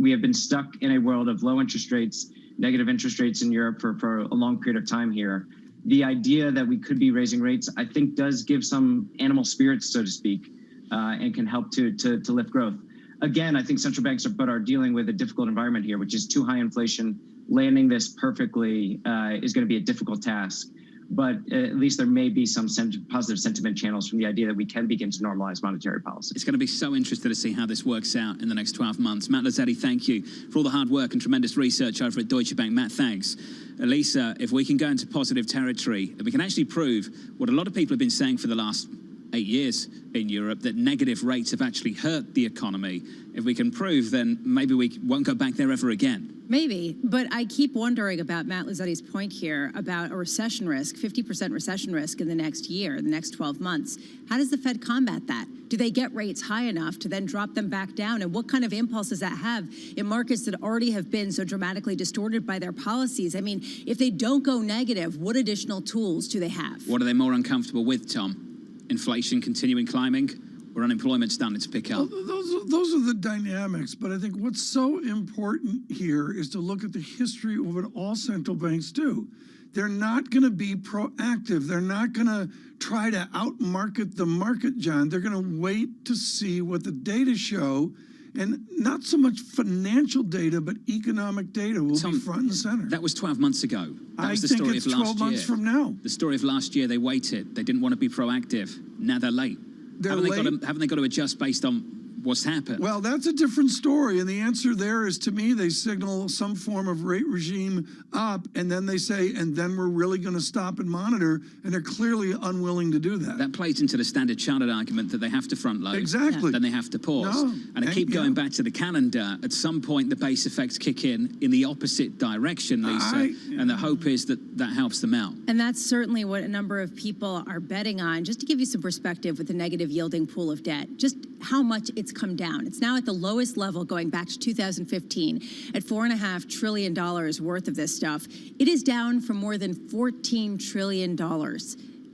We have been stuck in a world of low interest rates, negative interest rates in Europe for a long period of time here. The idea that we could be raising rates, I think, does give some animal spirits, so to speak, and can help to lift growth. Again, I think central banks are dealing with a difficult environment here, which is too high inflation. Landing this perfectly is going to be a difficult task. But at least there may be some positive sentiment channels from the idea that we can begin to normalize monetary policy. It's going to be so interesting to see how this works out in the next 12 months. Matt Lazzetti, thank you for all the hard work and tremendous research over at Deutsche Bank. Matt, thanks. Elisa, if we can go into positive territory, and we can actually prove what a lot of people have been saying for the last 8 years in Europe, that negative rates have actually hurt the economy. If we can prove, then maybe we won't go back there ever again. Maybe, but I keep wondering about Matt Lazzetti's point here about a recession risk, 50% recession risk in the next year, the next 12 months. How does the Fed combat that? Do they get rates high enough to then drop them back down? And what kind of impulse does that have in markets that already have been so dramatically distorted by their policies? I mean, if they don't go negative, what additional tools do they have? What are they more uncomfortable with, Tom? Inflation continuing climbing, or unemployment starting to pick up? Well, those are the dynamics, but I think what's so important here is to look at the history of what all central banks do. They're not going to be proactive. They're not going to try to outmarket the market, John. They're going to wait to see what the data show, and not so much financial data, but economic data will be front and center. That was 12 months ago. That was the think story it's of last 12 months year. from now. The story of last year, they waited. They didn't want to be proactive. Now they're late. Haven't they got to adjust based on what's happened? Well, that's a different story. And the answer there is, to me, they signal some form of rate regime up, and then they say, and then we're really going to stop and monitor, and they're clearly unwilling to do that. That plays into the Standard Chartered argument that they have to front load. Exactly. Then they have to pause. No, and I keep going back to the calendar. At some point, the base effects kick in the opposite direction, Lisa, and the hope is that that helps them out. And that's certainly what a number of people are betting on. Just to give you some perspective with the negative yielding pool of debt, just how much it's come down. It's now at the lowest level going back to 2015 at $4.5 trillion worth of this stuff. It is down from more than $14 trillion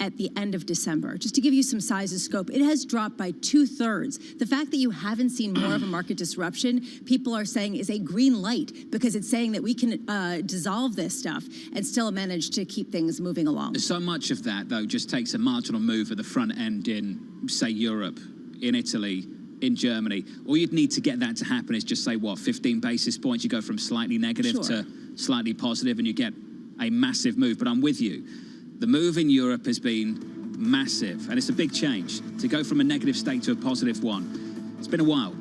at the end of December. Just to give you some size and scope, it has dropped by 2/3. The fact that you haven't seen more of a market disruption, people are saying is a green light, because it's saying that we can dissolve this stuff and still manage to keep things moving along. So much of that, though, just takes a marginal move at the front end in, say, Europe, in Italy, in Germany. All you'd need to get that to happen is just say, what, 15 basis points? You go from slightly negative to slightly positive, and you get a massive move. But I'm with you. The move in Europe has been massive, and it's a big change to go from a negative state to a positive one. It's been a while.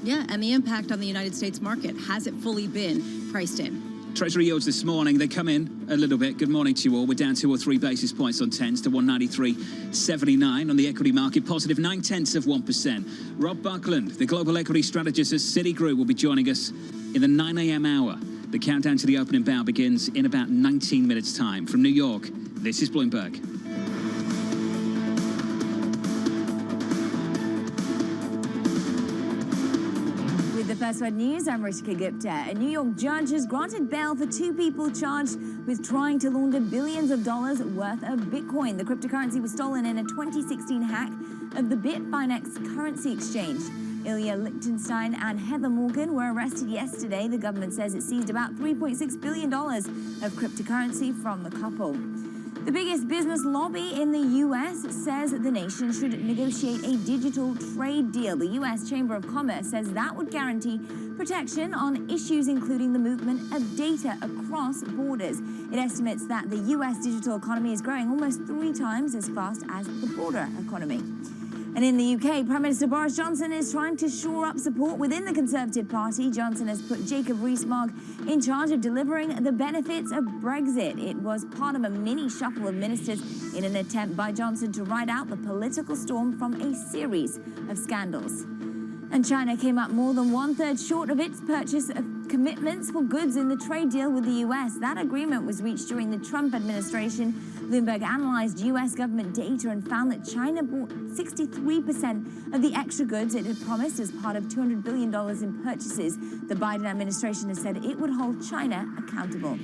Yeah, and the impact on the United States market, has it fully been priced in? Treasury yields this morning, they come in a little bit. Good morning to you all. We're down 2 or 3 basis points on 10s to 193.79 on the equity market, positive 0.9%. Rob Buckland, the global equity strategist at Citigroup, will be joining us in the 9 a.m. hour. The countdown to the opening bell begins in about 19 minutes' time. From New York, this is Bloomberg. With the First Word News, I'm Ritika Gupta. A New York judge has granted bail for 2 people charged with trying to launder billions of dollars worth of Bitcoin. The cryptocurrency was stolen in a 2016 hack of the Bitfinex currency exchange. Ilya Lichtenstein and Heather Morgan were arrested yesterday. The government says it seized about $3.6 billion of cryptocurrency from the couple. The biggest business lobby in the U.S. says the nation should negotiate a digital trade deal. The U.S. Chamber of Commerce says that would guarantee protection on issues including the movement of data across borders. It estimates that the U.S. digital economy is growing almost 3 times as fast as the broader economy. And in the UK, Prime Minister Boris Johnson is trying to shore up support within the Conservative Party. Johnson has put Jacob Rees-Mogg in charge of delivering the benefits of Brexit. It was part of a mini shuffle of ministers in an attempt by Johnson to ride out the political storm from a series of scandals. And China came up more than 1/3 short of its purchase of commitments for goods in the trade deal with the U.S. That agreement was reached during the Trump administration. Bloomberg analyzed U.S. government data and found that China bought 63% of the extra goods it had promised as part of $200 billion in purchases. The Biden administration has said it would hold China accountable.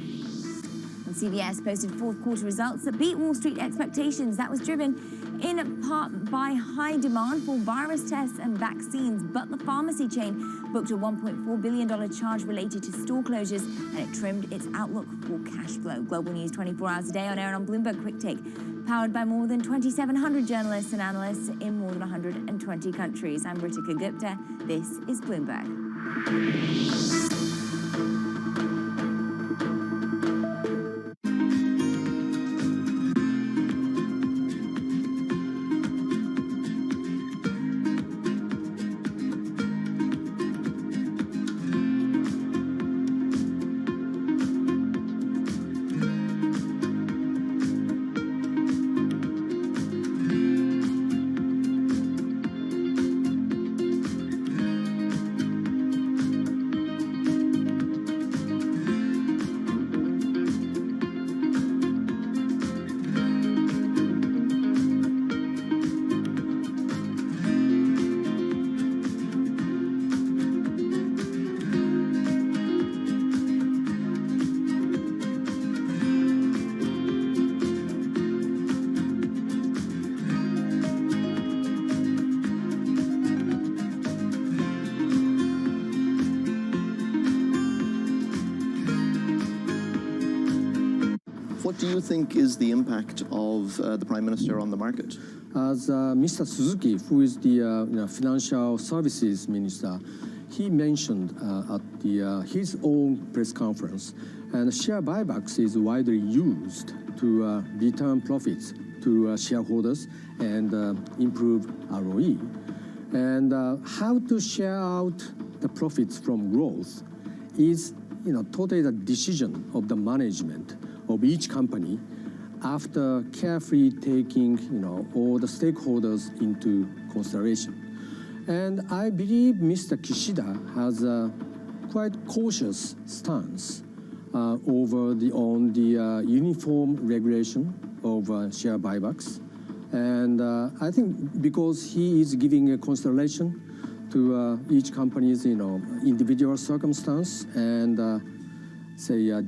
And CVS posted fourth quarter results that beat Wall Street expectations. That was driven in part by high demand for virus tests and vaccines, but the pharmacy chain booked a $1.4 billion charge related to store closures, and it trimmed its outlook for cash flow. Global news 24 hours a day on air and on Bloomberg Quick Take, powered by more than 2,700 journalists and analysts in more than 120 countries. I'm Ritika Gupta. This is Bloomberg. What do you think is the impact of the Prime Minister on the market? As Mr. Suzuki, who is the Financial Services Minister, he mentioned at his own press conference, and share buybacks is widely used to return profits to shareholders and improve ROE. And how to share out the profits from growth is, totally the decision of the management of each company after carefully taking, all the stakeholders into consideration. And I believe Mr. Kishida has a quite cautious stance on the uniform regulation of share buybacks. And I think because he is giving a consideration to each company's, individual circumstance and,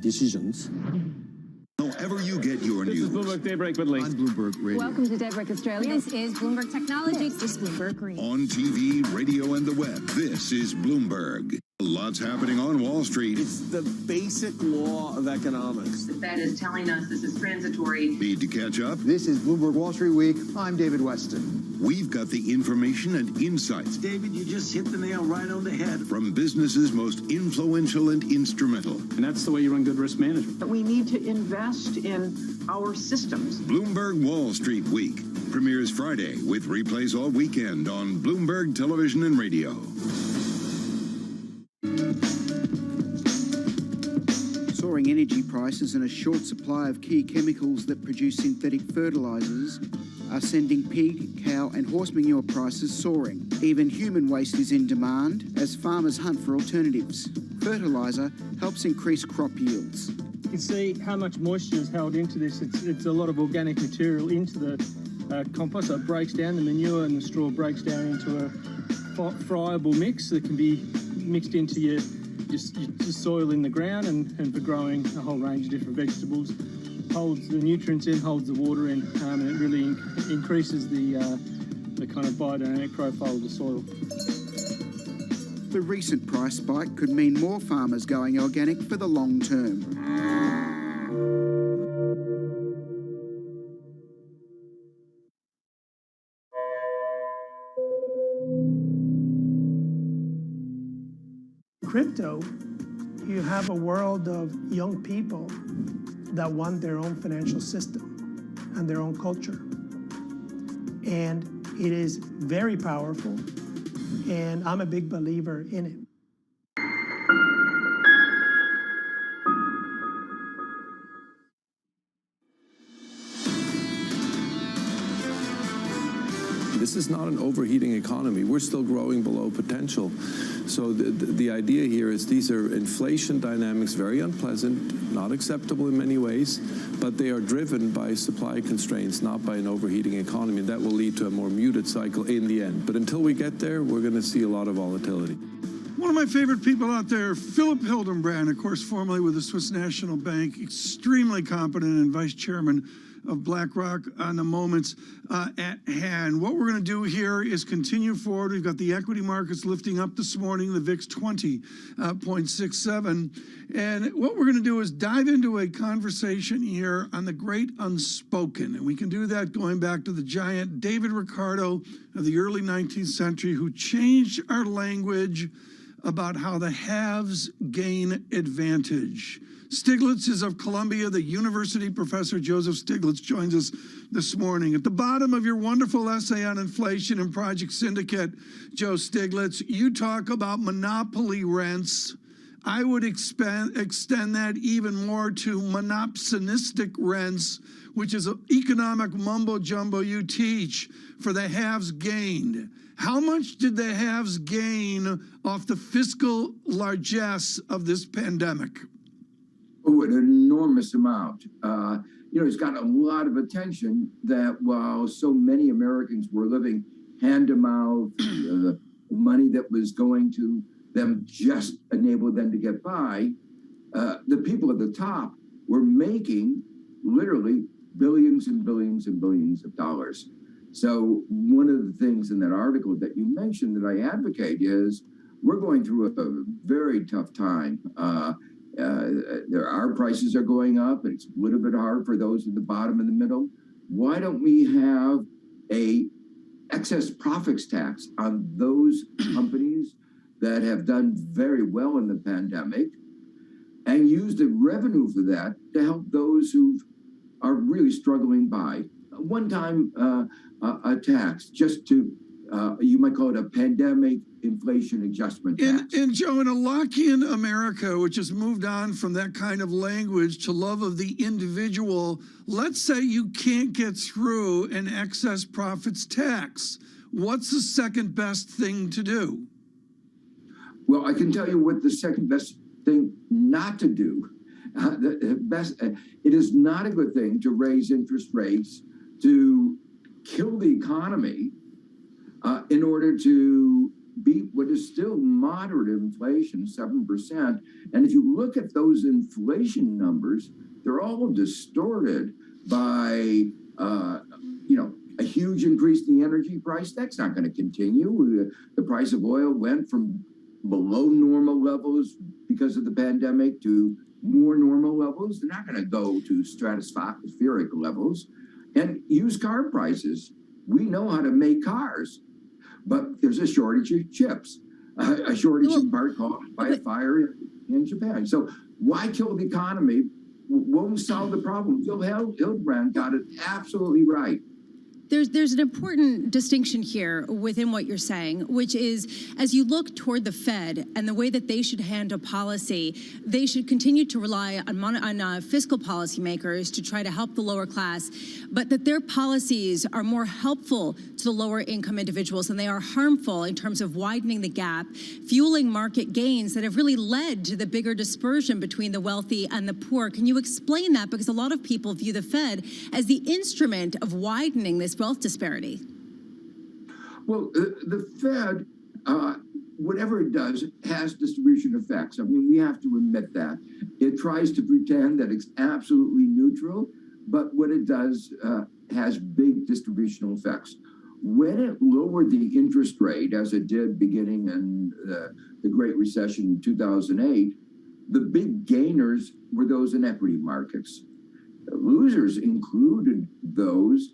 decisions. However you get your news. This is Bloomberg Daybreak with Lee. On Bloomberg Radio. Welcome to Daybreak Australia. This is Bloomberg Technology. This is Bloomberg Green. On TV, radio, and the web, this is Bloomberg. Lots happening on Wall Street. It's the basic law of economics. The Fed is telling us this is transitory. Need to catch up? This is Bloomberg Wall Street Week. I'm David Weston. We've got the information and insights. David, you just hit the nail right on the head. From businesses most influential and instrumental. And that's the way you run good risk management. But we need to invest in our systems. Bloomberg Wall Street Week premieres Friday with replays all weekend on Bloomberg Television and Radio. Soaring energy prices and a short supply of key chemicals that produce synthetic fertilizers are sending pig, cow and horse manure prices soaring. Even human waste is in demand as farmers hunt for alternatives. Fertilizer helps increase crop yields. You can see how much moisture is held into this. It's a lot of organic material into the compost. So it breaks down, the manure and the straw breaks down into a friable mix that can be mixed into your soil in the ground and for growing a whole range of different vegetables. Holds the nutrients in, holds the water in, and it really increases the kind of biodynamic profile of the soil. The recent price spike could mean more farmers going organic for the long term. Crypto, you have a world of young people that want their own financial system and their own culture. And it is very powerful, and I'm a big believer in it. This is not an overheating economy. We're still growing below potential. So the idea here is these are inflation dynamics, very unpleasant, not acceptable in many ways, but they are driven by supply constraints, not by an overheating economy. And that will lead to a more muted cycle in the end. But until we get there, we're going to see a lot of volatility. One of my favorite people out there, Philip Hildenbrand, of course, formerly with the Swiss National Bank, extremely competent and vice chairman of BlackRock on the moments at hand. What we're going to do here is continue forward. We've got the equity markets lifting up this morning, the VIX 20.67. And what we're going to do is dive into a conversation here on the great unspoken. And we can do that going back to the giant David Ricardo of the early 19th century, who changed our language about how the haves gain advantage. Stiglitz is of Columbia. The university professor Joseph Stiglitz joins us this morning. At the bottom of your wonderful essay on inflation and Project Syndicate, Joe Stiglitz, you talk about monopoly rents. I would extend that even more to monopsonistic rents, which is an economic mumbo jumbo you teach for the haves gained. How much did the haves gain off the fiscal largesse of this pandemic? Oh, an enormous amount. It's gotten a lot of attention that while so many Americans were living hand to mouth, the money that was going to them just enabled them to get by, the people at the top were making literally billions and billions and billions of dollars. So one of the things in that article that you mentioned that I advocate is we're going through a very tough time. Our prices are going up, and it's a little bit hard for those at the bottom and the middle. Why don't we have a excess profits tax on those companies that have done very well in the pandemic and use the revenue for that to help those who are really struggling by? One-time a tax, just to, you might call it a pandemic inflation adjustment tax. And Joe, in a Lockean America, which has moved on from that kind of language to love of the individual, let's say you can't get through an excess profits tax. What's the second best thing to do? Well, I can tell you what the second best thing not to do. It is not a good thing to raise interest rates to kill the economy in order to beat what is still moderate inflation, 7%. And if you look at those inflation numbers, they're all distorted by, a huge increase in the energy price. That's not going to continue. The price of oil went from below normal levels because of the pandemic to more normal levels. They're not going to go to stratospheric levels. And used car prices, we know how to make cars, but there's a shortage of chips, a shortage in part caused by a fire in Japan. So why kill the economy? Won't solve the problem. Phil Hildenbrand got it absolutely right. There's an important distinction here within what you're saying, which is as you look toward the Fed and the way that they should handle policy, they should continue to rely on fiscal policymakers to try to help the lower class, but that their policies are more helpful to the lower income individuals than they are harmful in terms of widening the gap, fueling market gains that have really led to the bigger dispersion between the wealthy and the poor. Can you explain that? Because a lot of people view the Fed as the instrument of widening this wealth disparity. Well, the Fed, whatever it does, has distribution effects. I mean, we have to admit that. It tries to pretend that it's absolutely neutral, but what it does has big distributional effects. When it lowered the interest rate, as it did beginning in the Great Recession in 2008, the big gainers were those in equity markets. The losers included those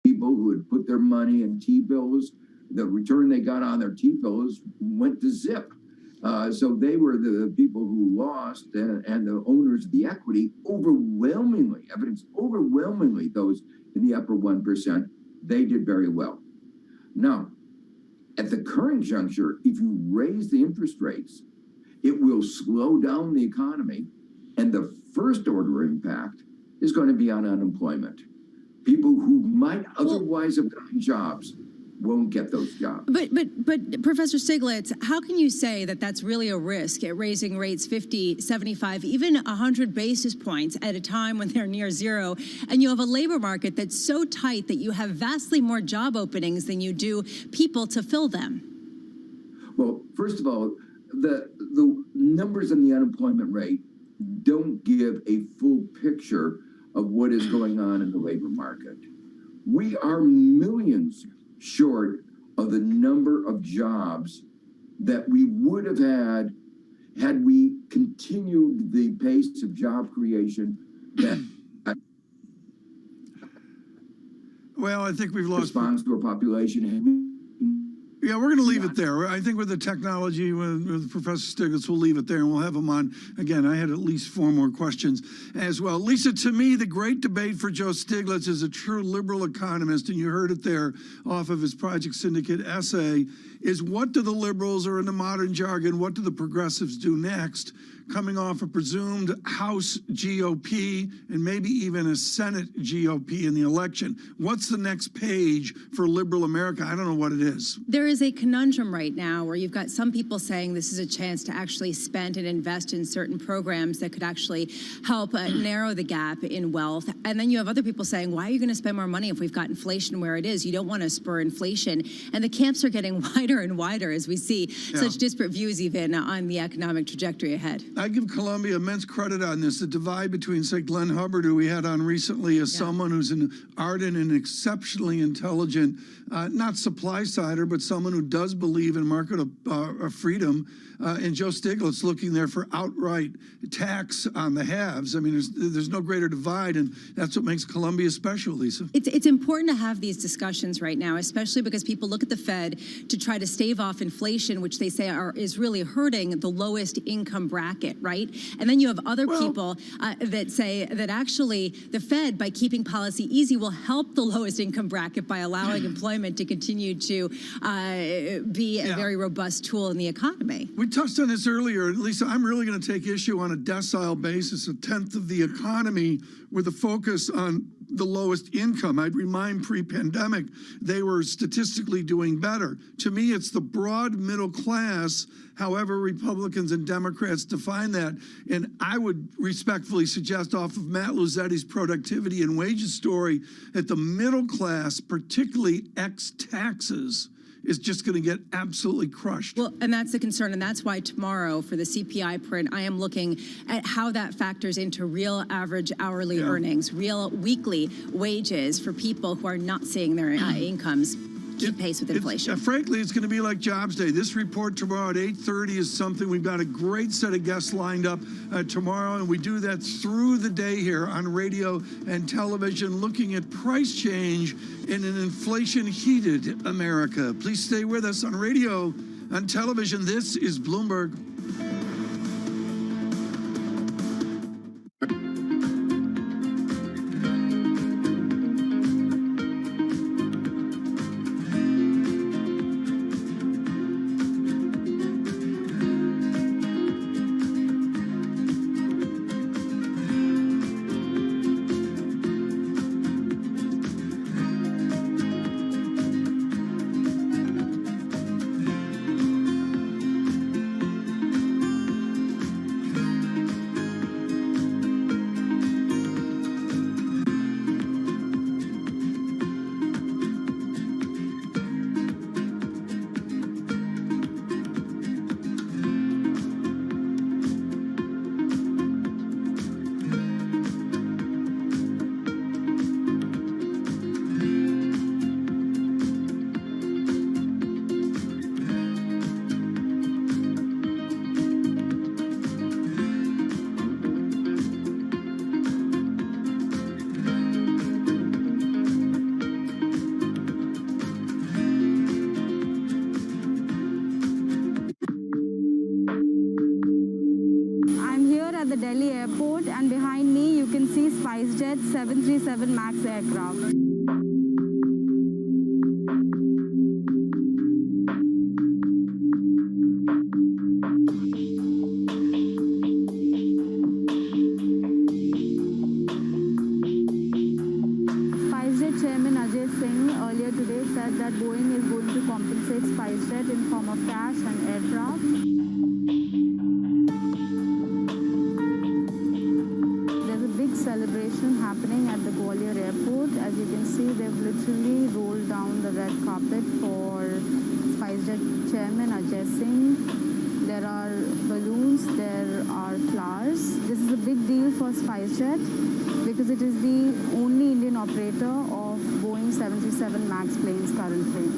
people who had put their money in T-bills. The return they got on their T-bills went to zip. So they were the people who lost, and the owners of the equity overwhelmingly, evidence overwhelmingly, those in the upper 1%, they did very well. Now, at the current juncture, if you raise the interest rates, it will slow down the economy, and the first order impact is going to be on unemployment. People who might otherwise have gotten jobs won't get those jobs. But Professor Stiglitz, how can you say that that's really a risk at raising rates 50, 75, even 100 basis points at a time when they're near zero, and you have a labor market that's so tight that you have vastly more job openings than you do people to fill them? Well, first of all, the numbers on the unemployment rate don't give a full picture of what is going on in the labor market. We are millions short of the number of jobs that we would have had we continued the pace of job creation that Well, I think we've lost responds to a population. Yeah, we're going to leave it there. I think with the technology, with Professor Stiglitz, we'll leave it there, and we'll have him on. Again, I had at least 4 more questions as well. Lisa, to me, the great debate for Joe Stiglitz is a true liberal economist, and you heard it there off of his Project Syndicate essay, is what do the liberals, or in the modern jargon, what do the progressives do next? Coming off a presumed House GOP and maybe even a Senate GOP in the election. What's the next page for liberal America? I don't know what it is. There is a conundrum right now where you've got some people saying this is a chance to actually spend and invest in certain programs that could actually help narrow the gap in wealth. And then you have other people saying, why are you going to spend more money if we've got inflation where it is? You don't want to spur inflation. And the camps are getting wider and wider as we see such disparate views even on the economic trajectory ahead. I give Columbia immense credit on this. The divide between, say, Glenn Hubbard, who we had on recently, as someone who's an ardent and exceptionally intelligent, not supply-sider, but someone who does believe in market freedom, and Joe Stiglitz looking there for outright tax on the haves. I mean, there's no greater divide, and that's what makes Columbia special, Lisa. It's important to have these discussions right now, especially because people look at the Fed to try to stave off inflation, which they say is really hurting the lowest income bracket, right? And then you have other people that say that actually the Fed, by keeping policy easy, will help the lowest income bracket by allowing employment to continue to be a very robust tool in the economy. We touched on this earlier. Lisa, I'm really going to take issue on a decile basis, a tenth of the economy, with a focus on the lowest income. I'd remind pre-pandemic, they were statistically doing better. To me, it's the broad middle class, however Republicans and Democrats define that. And I would respectfully suggest, off of Matt Luzetti's productivity and wages story, that the middle class, particularly ex-taxes, is just going to get absolutely crushed. Well, and that's the concern, and that's why tomorrow for the CPI print, I am looking at how that factors into real average hourly earnings, real weekly wages for people who are not seeing their incomes keep pace with inflation. Frankly, it's going to be like Jobs Day. This report tomorrow at 8:30 is something. We've got a great set of guests lined up tomorrow, and we do that through the day here on radio and television, looking at price change in an inflation-heated America. Please stay with us on radio, on television. This is Bloomberg. SpiceJet 737 MAX aircraft. Earlier today said that Boeing is going to compensate SpiceJet in form of cash and aircraft. There's a big celebration happening at the Gwalior airport. As you can see, they've literally rolled down the red carpet for SpiceJet chairman Ajay Singh. There are balloons, there are flowers. This is a big deal for SpiceJet because it is the only Indian operator of Boeing 737 MAX planes currently.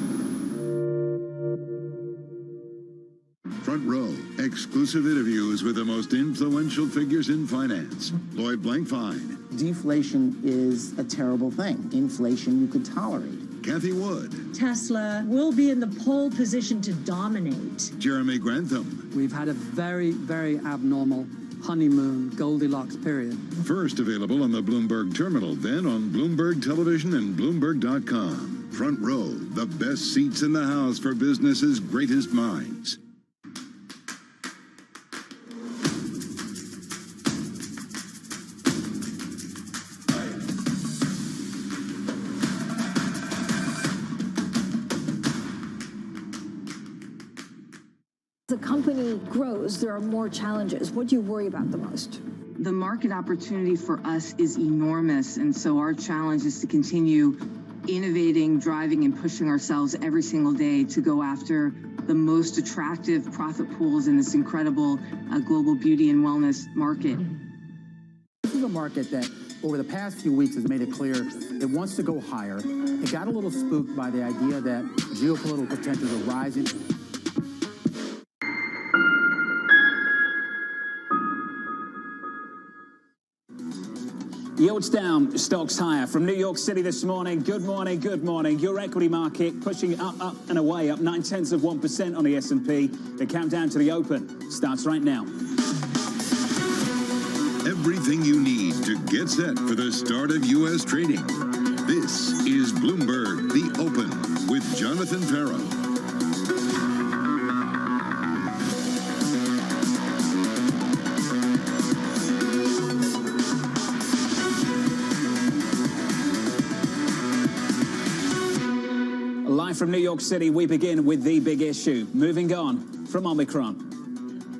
Front Row, exclusive interviews with the most influential figures in finance. Lloyd Blankfein. Deflation is a terrible thing. Inflation you could tolerate. Kathy Wood. Tesla will be in the pole position to dominate. Jeremy Grantham. We've had a very, very abnormal honeymoon Goldilocks period. First available on the Bloomberg Terminal, then on Bloomberg Television and Bloomberg.com. Front Row, the best seats in the house for business's greatest minds. As a company grows, there are more challenges. What do you worry about the most? The market opportunity for us is enormous, and so our challenge is to continue innovating, driving, and pushing ourselves every single day to go after the most attractive profit pools in this incredible global beauty and wellness market. This is a market that over the past few weeks has made it clear it wants to go higher. It got a little spooked by the idea that geopolitical tensions are rising. Yields down, stocks higher. From New York City this morning, good morning, good morning. Your equity market pushing up, up and away, up 0.9% on the S&P. The countdown to the open starts right now. Everything you need to get set for the start of U.S. trading. This is Bloomberg, The Open, with Jonathan Farrow. Live from New York City, we begin with the big issue. Moving on from Omicron.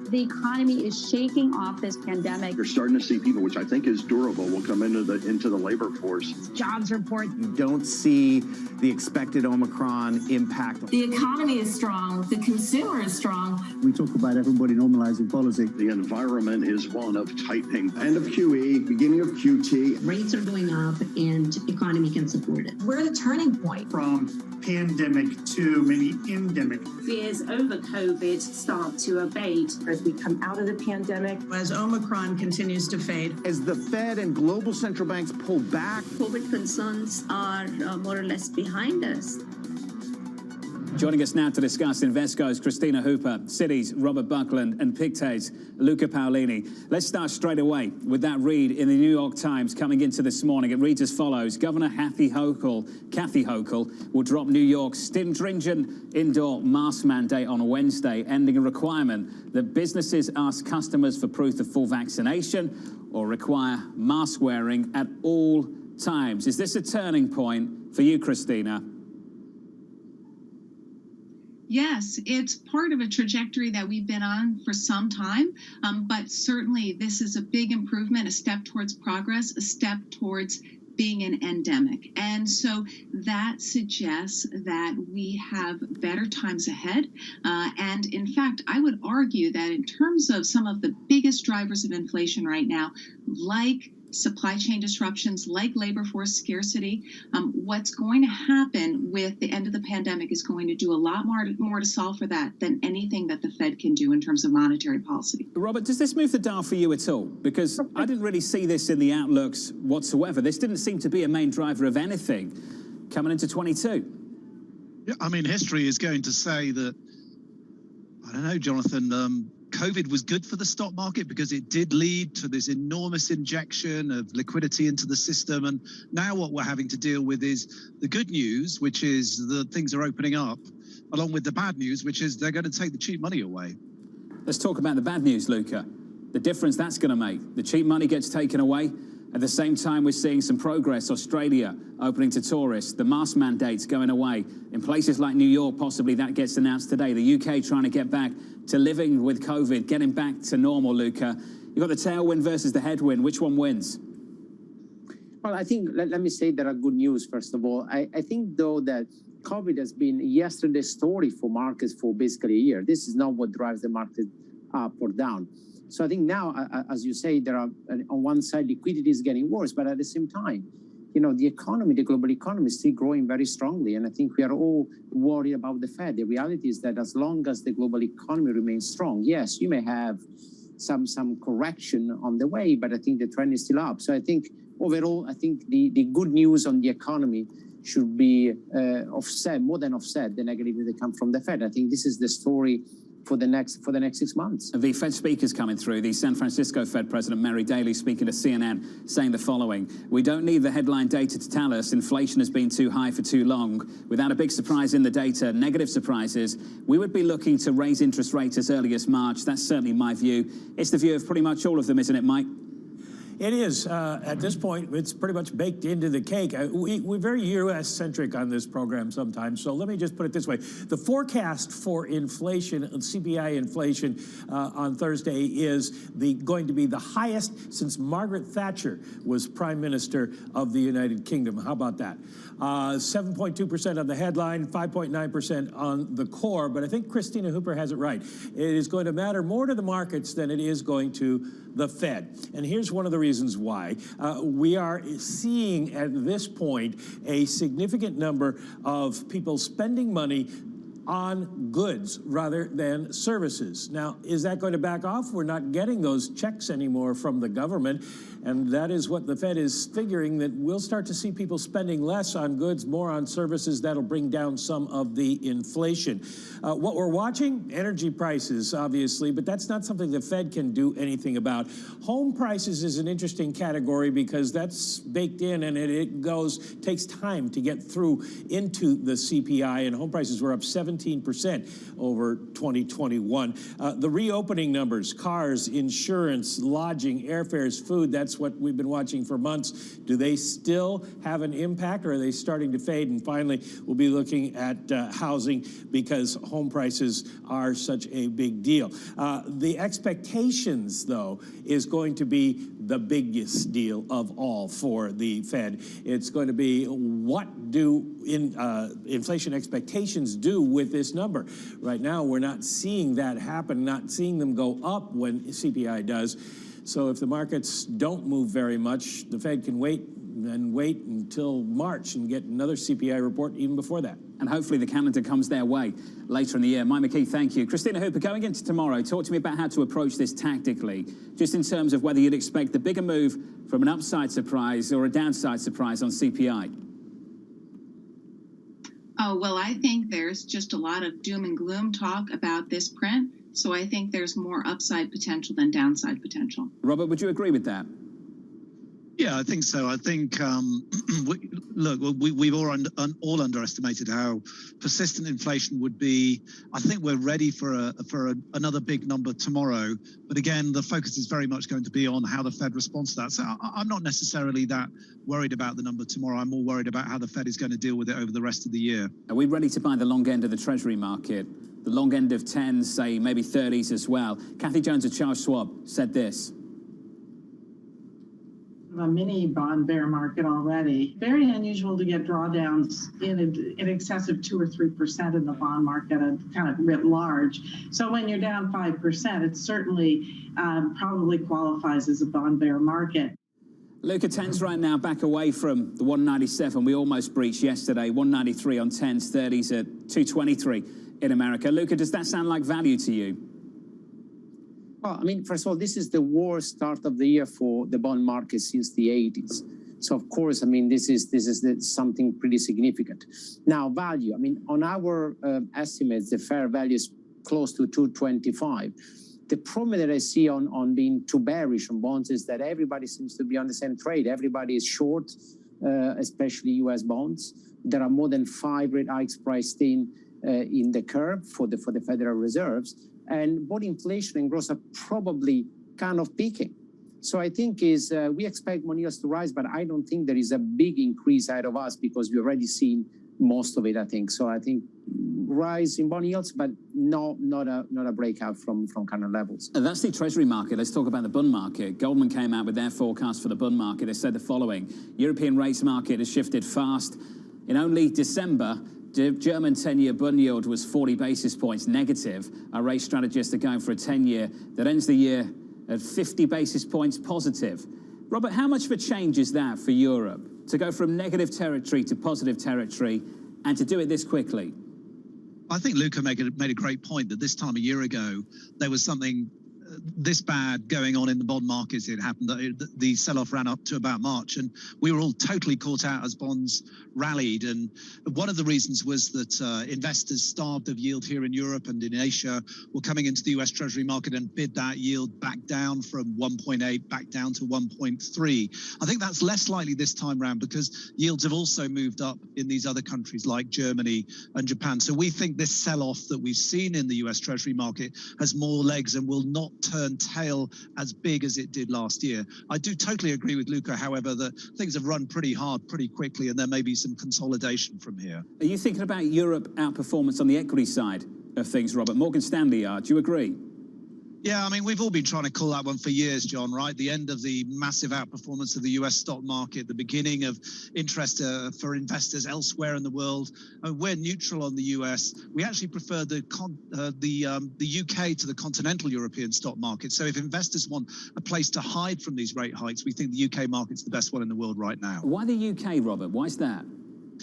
The economy is shaking off this pandemic. You're starting to see people, which I think is durable, will come into the labor force. Jobs report. You don't see the expected Omicron impact. The economy is strong. The consumer is strong. We talk about everybody normalizing policy. The environment is one of tightening. End of QE, beginning of QT. Rates are going up and the economy can support it. We're at a turning point. From pandemic to maybe endemic. Fears over COVID start to abate. As we come out of the pandemic. As Omicron continues to fade. As the Fed and global central banks pull back. COVID concerns are more or less behind us. Joining us now to discuss Invesco's Christina Hooper, Citi's Robert Buckland, and Pictet's Luca Paolini. Let's start straight away with that read in the New York Times coming into this morning. It reads as follows. Governor Kathy Hochul will drop New York's stringent indoor mask mandate on Wednesday, ending a requirement that businesses ask customers for proof of full vaccination or require mask wearing at all times. Is this a turning point for you, Christina? Yes, it's part of a trajectory that we've been on for some time, but certainly this is a big improvement, a step towards progress, a step towards being an endemic. And so that suggests that we have better times ahead. And in fact, I would argue that in terms of some of the biggest drivers of inflation right now, like supply chain disruptions, like labor force scarcity, what's going to happen with the end of the pandemic is going to do a lot more to solve for that than anything that the Fed can do in terms of monetary policy. Robert, does this move the dial for you at all? Because I didn't really see this in the outlooks whatsoever. This didn't seem to be a main driver of anything coming into 22. Yeah, I mean, history is going to say that, I don't know, Jonathan, COVID was good for the stock market because it did lead to this enormous injection of liquidity into the system. And now what we're having to deal with is the good news, which is that things are opening up, along with the bad news, which is they're going to take the cheap money away. Let's talk about the bad news, Luca. The difference that's going to make. The cheap money gets taken away. At the same time, we're seeing some progress. Australia opening to tourists, the mask mandates going away. In places like New York, possibly that gets announced today. The UK trying to get back to living with COVID, getting back to normal, Luca. You've got the tailwind versus the headwind. Which one wins? Well, I think, let me say there are good news, first of all. I think, though, that COVID has been yesterday's story for markets for basically a year. This is not what drives the market up or down. So I think now, as you say, there are, on one side, liquidity is getting worse, but at the same time, the economy, the global economy is still growing very strongly. And I think we are all worried about the Fed. The reality is that as long as the global economy remains strong, yes, you may have some correction on the way, but I think the trend is still up. So I think overall, I think the good news on the economy should be more than offset the negativity that come from the Fed. I think this is the story for the next 6 months. The Fed speakers coming through, the San Francisco Fed President Mary Daly speaking to CNN, saying the following: we don't need the headline data to tell us inflation has been too high for too long. Without a big surprise in the data, negative surprises, we would be looking to raise interest rates as early as March. That's certainly my view. It's the view of pretty much all of them, isn't it, Mike? It is. At this point, it's pretty much baked into the cake. We're very U.S.-centric on this program sometimes, so let me just put it this way. The forecast for inflation, CPI inflation, on Thursday is going to be the highest since Margaret Thatcher was Prime Minister of the United Kingdom. How about that? 7.2% on the headline, 5.9% on the core, but I think Christina Hooper has it right. It is going to matter more to the markets than it is going to the Fed. And here's one of the reasons why. We are seeing at this point a significant number of people spending money on goods rather than services. Now, is that going to back off? We're not getting those checks anymore from the government, and that is what the Fed is figuring, that we'll start to see people spending less on goods, more on services. That'll bring down some of the inflation. What we're watching, energy prices, obviously, but that's not something the Fed can do anything about. Home prices is an interesting category because that's baked in, and it takes time to get through into the CPI, and home prices were up 17% over 2021. The reopening numbers, cars, insurance, lodging, airfares, food, that's what we've been watching for months. Do they still have an impact, or are they starting to fade? And finally, we'll be looking at housing, because home prices are such a big deal. The expectations, though, is going to be the biggest deal of all for the Fed. It's going to be, what do inflation expectations do with this number? Right now, we're not seeing that happen, not seeing them go up when CPI does. So if the markets don't move very much, the Fed can wait until March and get another CPI report even before that. And hopefully the calendar comes their way later in the year. Mike McKee, thank you. Christina Hooper, going into tomorrow, talk to me about how to approach this tactically, just in terms of whether you'd expect the bigger move from an upside surprise or a downside surprise on CPI. Oh, well, I think there's just a lot of doom and gloom talk about this print. So I think there's more upside potential than downside potential. Robert, would you agree with that? Yeah, I think so. I think, we've all underestimated how persistent inflation would be. I think we're ready for another big number tomorrow. But again, the focus is very much going to be on how the Fed responds to that. So I'm not necessarily that worried about the number tomorrow. I'm more worried about how the Fed is going to deal with it over the rest of the year. Are we ready to buy the long end of the Treasury market? The long end of 10s, say maybe 30s as well. Kathy Jones of Charles Schwab said this. A mini bond bear market already. Very unusual to get drawdowns in excess of 2 or 3% in the bond market, kind of writ large. So when you're down 5%, it certainly probably qualifies as a bond bear market. Luca, 10s right now back away from the 197 we almost breached yesterday. 193 on 10s, 30s at 223 in America. Luca, does that sound like value to you? Well, I mean, first of all, this is the worst start of the year for the bond market since the 80s. So, of course, I mean, this is something pretty significant. Now, value, I mean, on our estimates, the fair value is close to 225. The problem that I see on being too bearish on bonds is that everybody seems to be on the same trade. Everybody is short, especially U.S. bonds. There are more than 5 rate hikes priced in the curve for the Federal Reserves, and both inflation and growth are probably kind of peaking. So I think we expect bond yields to rise, but I don't think there is a big increase ahead of us because we've already seen most of it, I think. So I think rise in bond yields, but not a breakout from current levels. And that's the Treasury market. Let's talk about the bond market. Goldman came out with their forecast for the bond market. They said the following: European rates market has shifted fast. In only December, the German 10-year bond yield was 40 basis points negative. Our rate strategists are going for a 10-year that ends the year at 50 basis points positive. Robert, how much of a change is that for Europe to go from negative territory to positive territory and to do it this quickly? I think Luca made a great point that this time a year ago, there was something this bad going on in the bond markets. It happened that the sell-off ran up to about March, and we were all totally caught out as bonds rallied. And one of the reasons was that investors starved of yield here in Europe and in Asia were coming into the US Treasury market and bid that yield back down from 1.8 back down to 1.3. I think that's less likely this time round because yields have also moved up in these other countries like Germany and Japan. So we think this sell-off that we've seen in the US Treasury market has more legs and will not turn tail as big as it did last year. I do totally agree with Luca, however, that things have run pretty hard pretty quickly and there may be some consolidation from here. Are you thinking about Europe outperformance on the equity side of things, Robert? Morgan Stanley are. Do you agree? Yeah, I mean, we've all been trying to call that one for years, John, right? The end of the massive outperformance of the US stock market, the beginning of interest for investors elsewhere in the world. We're neutral on the US. We actually prefer the UK to the continental European stock market. So if investors want a place to hide from these rate hikes, we think the UK market's the best one in the world right now. Why the UK, Robert? Why is that?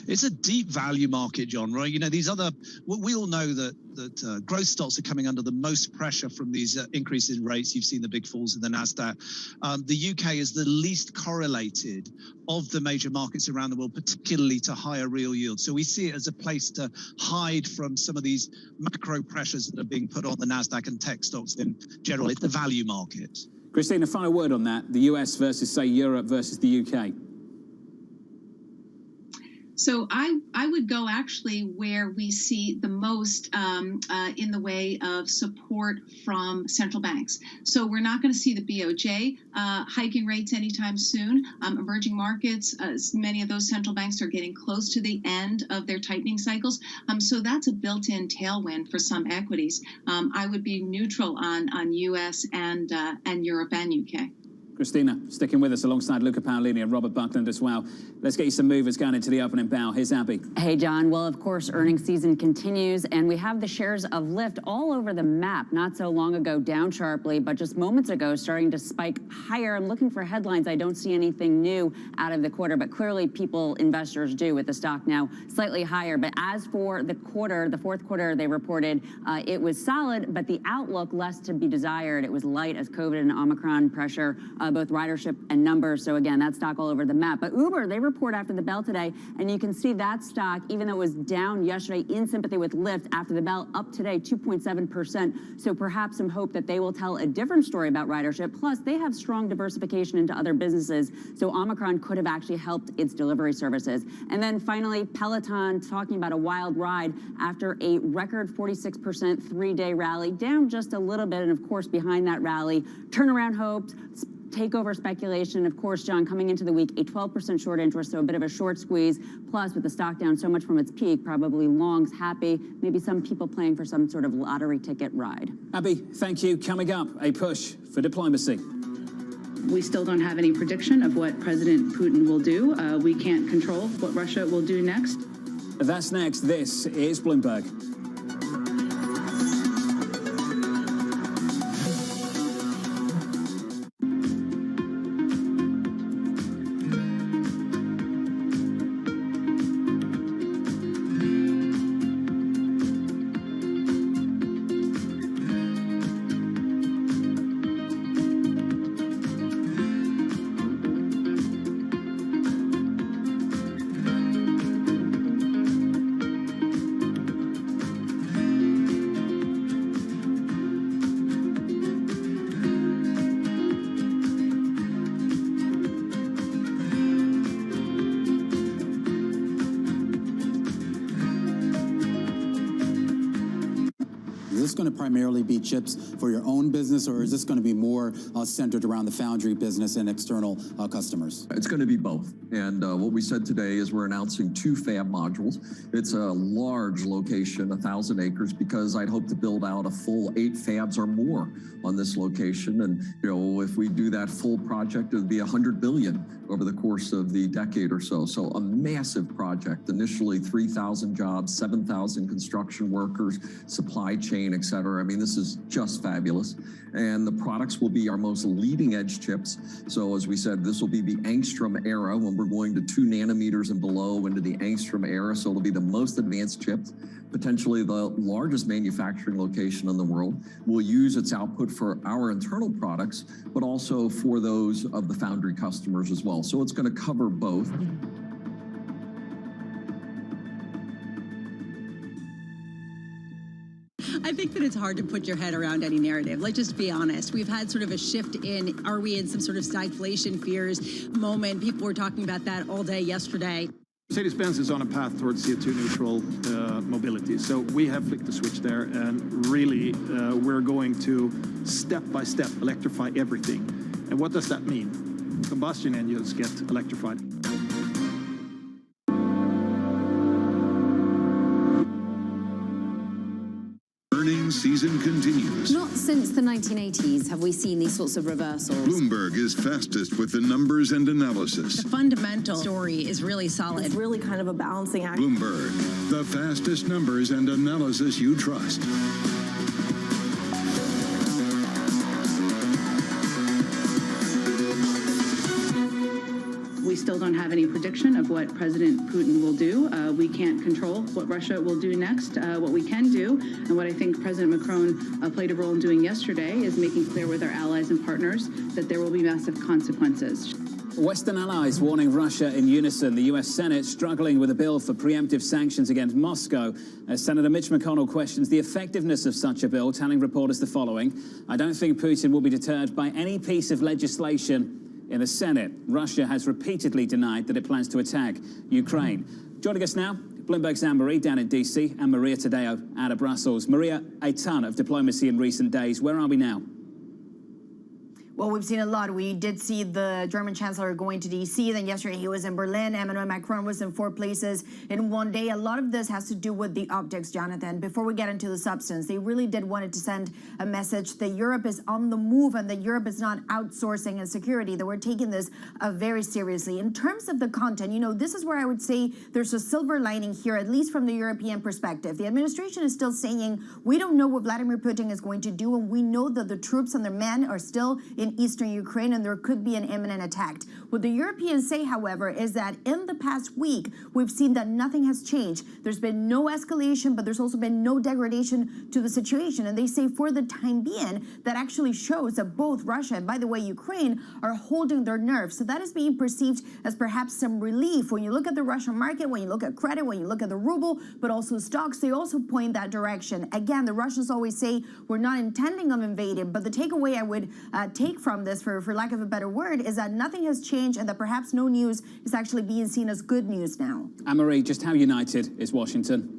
It's a deep value market, John, right? You know, these other, we all know that growth stocks are coming under the most pressure from these increases in rates. You've seen the big falls in the NASDAQ. The UK is the least correlated of the major markets around the world, particularly to higher real yields. So we see it as a place to hide from some of these macro pressures that are being put on the NASDAQ and tech stocks in general. It's the value market. Christine, a final word on that. The US versus, say, Europe versus the UK. So I would go actually where we see the most in the way of support from central banks. So we're not going to see the BOJ hiking rates anytime soon. Emerging markets, many of those central banks are getting close to the end of their tightening cycles. So that's a built-in tailwind for some equities. I would be neutral on US and Europe and UK. Christina, sticking with us alongside Luca Paolini and Robert Buckland as well. Let's get you some movers going into the opening bell. Here's Abby. Hey, John. Well, of course, earnings season continues, and we have the shares of Lyft all over the map. Not so long ago, down sharply, but just moments ago, starting to spike higher. I'm looking for headlines. I don't see anything new out of the quarter, but clearly investors do with the stock now slightly higher. But as for the quarter, the fourth quarter, they reported it was solid, but the outlook less to be desired. It was light as COVID and Omicron pressure both ridership and numbers. So again, that stock all over the map. But Uber, they report after the bell today, and you can see that stock, even though it was down yesterday in sympathy with Lyft after the bell, up today 2.7%. So perhaps some hope that they will tell a different story about ridership. Plus, they have strong diversification into other businesses. So Omicron could have actually helped its delivery services. And then finally, Peloton talking about a wild ride after a record 46% three-day rally, down just a little bit. And of course, behind that rally, turnaround hopes, takeover speculation. Of course, John, coming into the week, a 12% short interest, so a bit of a short squeeze. Plus, with the stock down so much from its peak, probably longs happy. Maybe some people playing for some sort of lottery ticket ride. Abby, thank you. Coming up, a push for diplomacy. We still don't have any prediction of what President Putin will do. We can't control what Russia will do next. That's next. This is Bloomberg. this going to primarily be chips for your own business, or is this going to be more centered around the foundry business and external customers? It's going to be both. And what we said today is we're announcing 2 fab modules. It's a large location, 1,000 acres, because I'd hope to build out a full 8 fabs or more on this location. And, you know, if we do that full project, it would be $100 billion over the course of the decade or so. So a massive project, initially 3,000 jobs, 7,000 construction workers, supply chain, et cetera. I mean, this is just fabulous. And the products will be our most leading edge chips. So as we said, this will be the angstrom era when we're going to 2 nanometers and below into the angstrom era. So it'll be the most advanced chips, potentially the largest manufacturing location in the world. We'll use its output for our internal products, but also for those of the foundry customers as well. So it's going to cover both. I think that it's hard to put your head around any narrative. Let's just be honest. We've had sort of a shift in, are we in some sort of stagflation fears moment? People were talking about that all day yesterday. Mercedes-Benz is on a path towards CO2 neutral mobility. So we have flicked the switch there, and really we're going to step by step electrify everything. And what does that mean? Combustion engines get electrified. Earnings season continues. Not since the 1980s have we seen these sorts of reversals. Bloomberg is fastest with the numbers and analysis. The fundamental story is really solid. It's really kind of a balancing act. Bloomberg, the fastest numbers and analysis you trust. We still don't have any prediction of what President Putin will do. We can't control what Russia will do next. What we can do, and what I think President Macron played a role in doing yesterday, is making clear with our allies and partners that there will be massive consequences. Western allies warning Russia in unison. The U.S. Senate struggling with a bill for preemptive sanctions against Moscow. As Senator Mitch McConnell questions the effectiveness of such a bill, telling reporters the following: I don't think Putin will be deterred by any piece of legislation in the Senate. Russia has repeatedly denied that it plans to attack Ukraine. Joining us now, Bloomberg's Anne-Marie down in D.C. and Maria Tadeo out of Brussels. Maria, a ton of diplomacy in recent days. Where are we now? Well, we've seen a lot. We did see the German Chancellor going to D.C. Then yesterday he was in Berlin. Emmanuel Macron was in 4 places in one day. A lot of this has to do with the optics, Jonathan. Before we get into the substance, they really did want to send a message that Europe is on the move and that Europe is not outsourcing its security, that we're taking this very seriously. In terms of the content, you know, this is where I would say there's a silver lining here, at least from the European perspective. The administration is still saying, we don't know what Vladimir Putin is going to do, and we know that the troops and their men are still in eastern Ukraine, and there could be an imminent attack. What the Europeans say, however, is that in the past week, we've seen that nothing has changed. There's been no escalation, but there's also been no degradation to the situation. And they say for the time being, that actually shows that both Russia and, by the way, Ukraine are holding their nerve. So that is being perceived as perhaps some relief. When you look at the Russian market, when you look at credit, when you look at the ruble, but also stocks, they also point that direction. Again, the Russians always say we're not intending on invading, but the takeaway I would take from this, for lack of a better word, is that nothing has changed and that perhaps no news is actually being seen as good news now. Anne-Marie, just how united is Washington?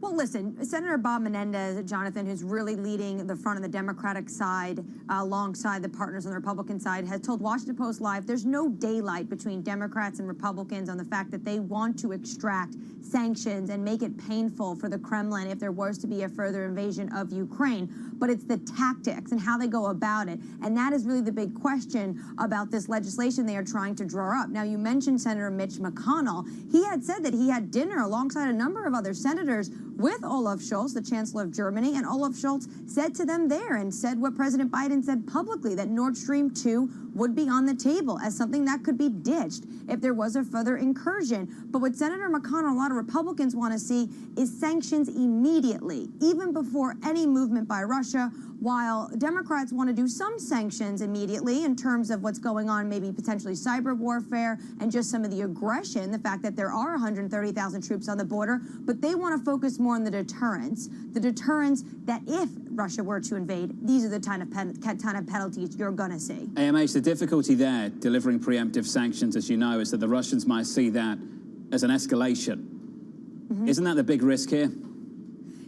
Well, listen, Senator Bob Menendez, Jonathan, who's really leading the front of the Democratic side alongside the partners on the Republican side, has told Washington Post Live there's no daylight between Democrats and Republicans on the fact that they want to extract sanctions and make it painful for the Kremlin if there was to be a further invasion of Ukraine. But it's the tactics and how they go about it. And that is really the big question about this legislation they are trying to draw up. Now, you mentioned Senator Mitch McConnell. He had said that he had dinner alongside a number of other senators with Olaf Scholz, the Chancellor of Germany, and Olaf Scholz said to them there and said what President Biden said publicly, that Nord Stream 2 would be on the table as something that could be ditched if there was a further incursion. But what Senator McConnell and a lot of Republicans want to see is sanctions immediately, even before any movement by Russia, while Democrats want to do some sanctions immediately in terms of what's going on, maybe potentially cyber warfare and just some of the aggression, the fact that there are 130,000 troops on the border, but they want to focus more on the deterrence that if Russia were to invade, these are the kind of penalties you're going to see. AMH, the difficulty there, delivering preemptive sanctions, as you know, is that the Russians might see that as an escalation. Isn't that the big risk here?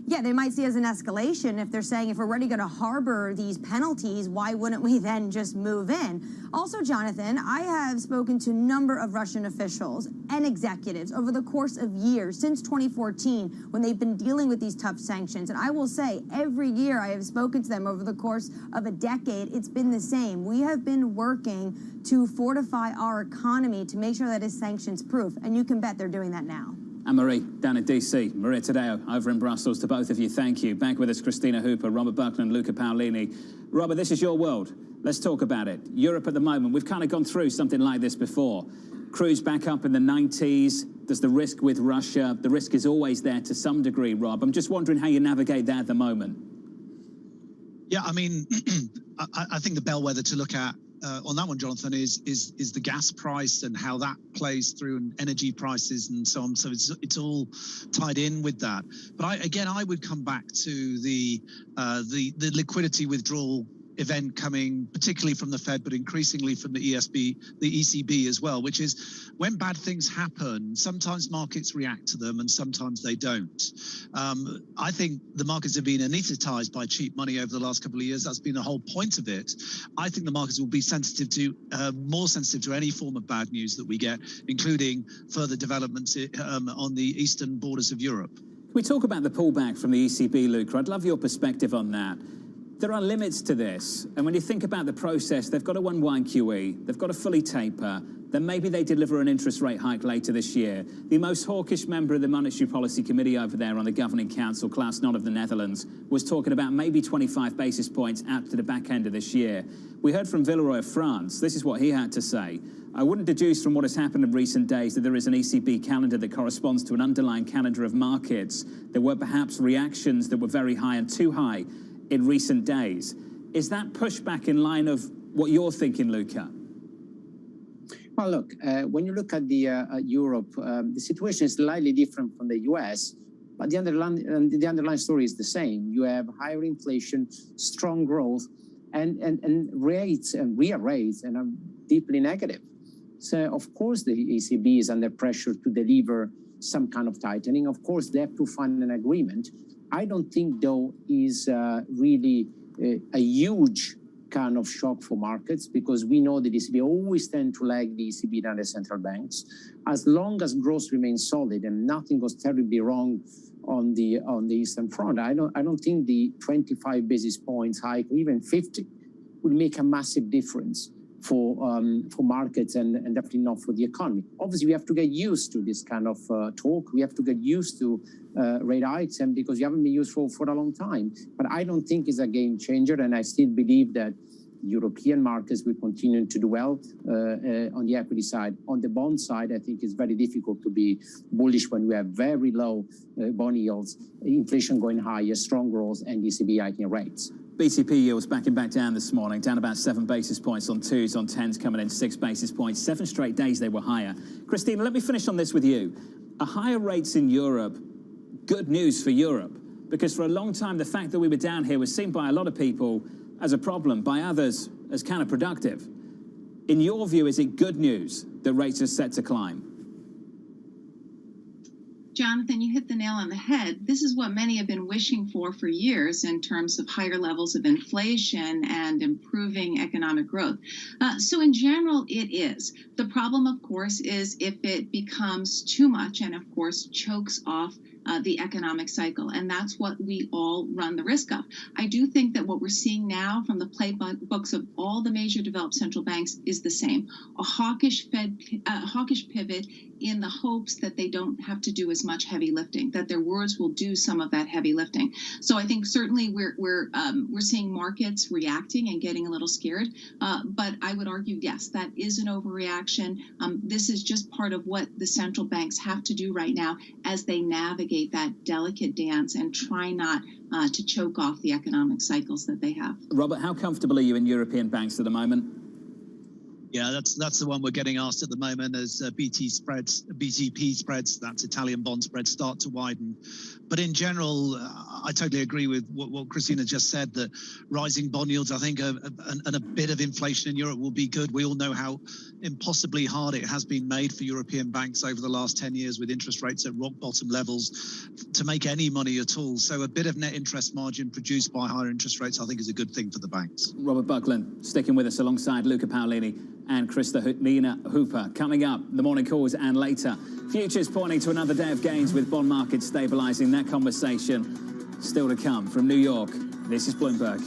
yeah, they might see it as an escalation if they're saying if we're already going to harbor these penalties, why wouldn't we then just move in? Also, Jonathan, I have spoken to a number of Russian officials and executives over the course of years, since 2014, when they've been dealing with these tough sanctions. And I will say, every year I have spoken to them over the course of a decade, it's been the same. We have been working to fortify our economy to make sure that it's sanctions-proof. And you can bet they're doing that now. And Marie, down in D.C., Maria Tadeo, over in Brussels, to both of you, thank you. Back with us, Christina Hooper, Robert Buckland, Luca Paolini. Robert, this is your world. Let's talk about it. Europe at the moment, we've kind of gone through something like this before. Cruise back up in the 90s. There's the risk with Russia. The risk is always there to some degree, Rob. I'm just wondering how you navigate that at the moment. Yeah, I mean, I think the bellwether to look at on that one, Jonathan, is the gas price and how that plays through, and energy prices and so on. So it's all tied in with that. But I would come back to the liquidity withdrawal event coming particularly from the Fed, but increasingly from the ECB as well, which is when bad things happen, sometimes markets react to them and sometimes they don't. I think the markets have been anesthetized by cheap money over the last couple of years. That's been the whole point of it. I think the markets will be sensitive to, more sensitive to any form of bad news that we get, including further developments on the eastern borders of Europe. Can we talk about the pullback from the ECB, Luca? I'd love your perspective on that. There are limits to this, and when you think about the process, they've got to unwind QE, they've got to fully taper, then maybe they deliver an interest rate hike later this year. The most hawkish member of the Monetary Policy Committee over there on the Governing Council, Klaus Knot of the Netherlands, was talking about maybe 25 basis points out to the back end of this year. We heard from Villeroy of France. This is what he had to say. I wouldn't deduce from what has happened in recent days that there is an ECB calendar that corresponds to an underlying calendar of markets. There were perhaps reactions that were very high and too high in recent days. Is that pushback in line of what you're thinking, Luca? Well, look, when you look at the Europe, the situation is slightly different from the US, but the underlying story is the same. You have higher inflation, strong growth, and rates and real rates and are deeply negative. So, of course, the ECB is under pressure to deliver some kind of tightening. Of course, they have to find an agreement. I don't think, though, is really a huge kind of shock for markets, because we know that the ECB always tend to lag the ECB than the central banks. As long as growth remains solid and nothing goes terribly wrong on the Eastern Front, I don't think the 25 basis points hike, or even 50, would make a massive difference for markets and definitely not for the economy. Obviously, we have to get used to this kind of talk. We have to get used to rate hikes, and because you haven't been used for a long time. But I don't think it's a game changer, and I still believe that European markets will continue to do well on the equity side. On the bond side, I think it's very difficult to be bullish when we have very low bond yields, inflation going higher, strong growth, and ECB hiking rates. BTP yields backing back down this morning, down about 7 basis points on 2s, on 10s coming in 6 basis points. 7 straight days they were higher. Christina, let me finish on this with you. Are higher rates in Europe good news for Europe? Because for a long time, the fact that we were down here was seen by a lot of people as a problem, by others as counterproductive. In your view, is it good news that rates are set to climb? Jonathan, you hit the nail on the head. This is what many have been wishing for years in terms of higher levels of inflation and improving economic growth. So in general, it is. The problem, of course, is if it becomes too much and, of course, chokes off the economic cycle, and that's what we all run the risk of. I do think that what we're seeing now from the playbooks of all the major developed central banks is the same: a hawkish pivot in the hopes that they don't have to do as much heavy lifting, that their words will do some of that heavy lifting. So I think certainly we're seeing markets reacting and getting a little scared, but I would argue, yes, that is an overreaction. This is just part of what the central banks have to do right now as they navigate that delicate dance and try not to choke off the economic cycles that they have. Robert, how comfortable are you in European banks at the moment? Yeah, that's the one we're getting asked at the moment as BTP spreads, that's Italian bond spreads, start to widen. But in general, I totally agree with what Christina just said, that rising bond yields, I think, and a bit of inflation in Europe will be good. We all know how impossibly hard it has been made for European banks over the last 10 years with interest rates at rock bottom levels to make any money at all. So a bit of net interest margin produced by higher interest rates, I think, is a good thing for the banks. Robert Buckland sticking with us alongside Luca Paolini and Christina Hooper. Coming up, the morning calls and later. Futures pointing to another day of gains with bond markets stabilising. That conversation still to come from New York. This is Bloomberg.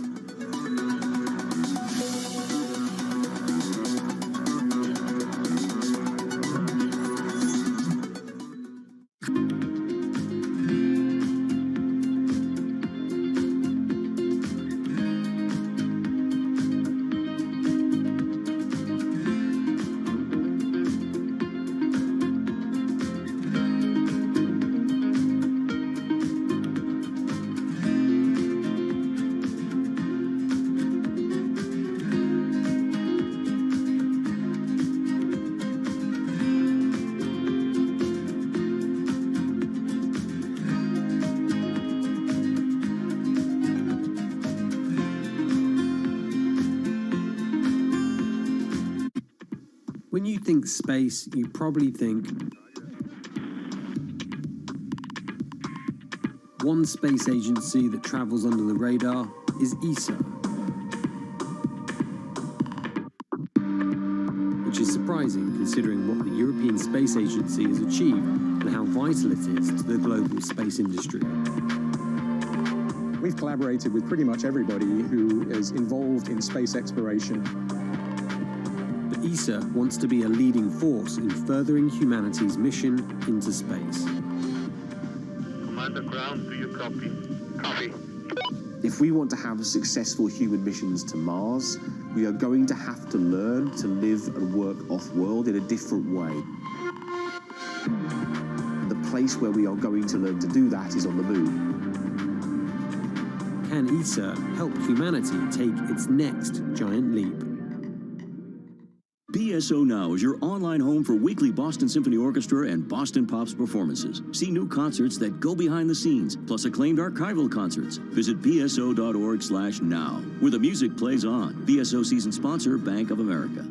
When you think space, you probably think one space agency that travels under the radar is ESA, which is surprising considering what the European Space Agency has achieved and how vital it is to the global space industry. We've collaborated with pretty much everybody who is involved in space exploration. ESA wants to be a leading force in furthering humanity's mission into space. Commander Ground, do you copy? Copy. If we want to have successful human missions to Mars, we are going to have to learn to live and work off-world in a different way. The place where we are going to learn to do that is on the moon. Can ESA help humanity take its next giant leap? BSO Now is your online home for weekly Boston Symphony Orchestra and Boston Pops performances. See new concerts that go behind the scenes, plus acclaimed archival concerts. Visit bso.org/now, where the music plays on. BSO season sponsor, Bank of America.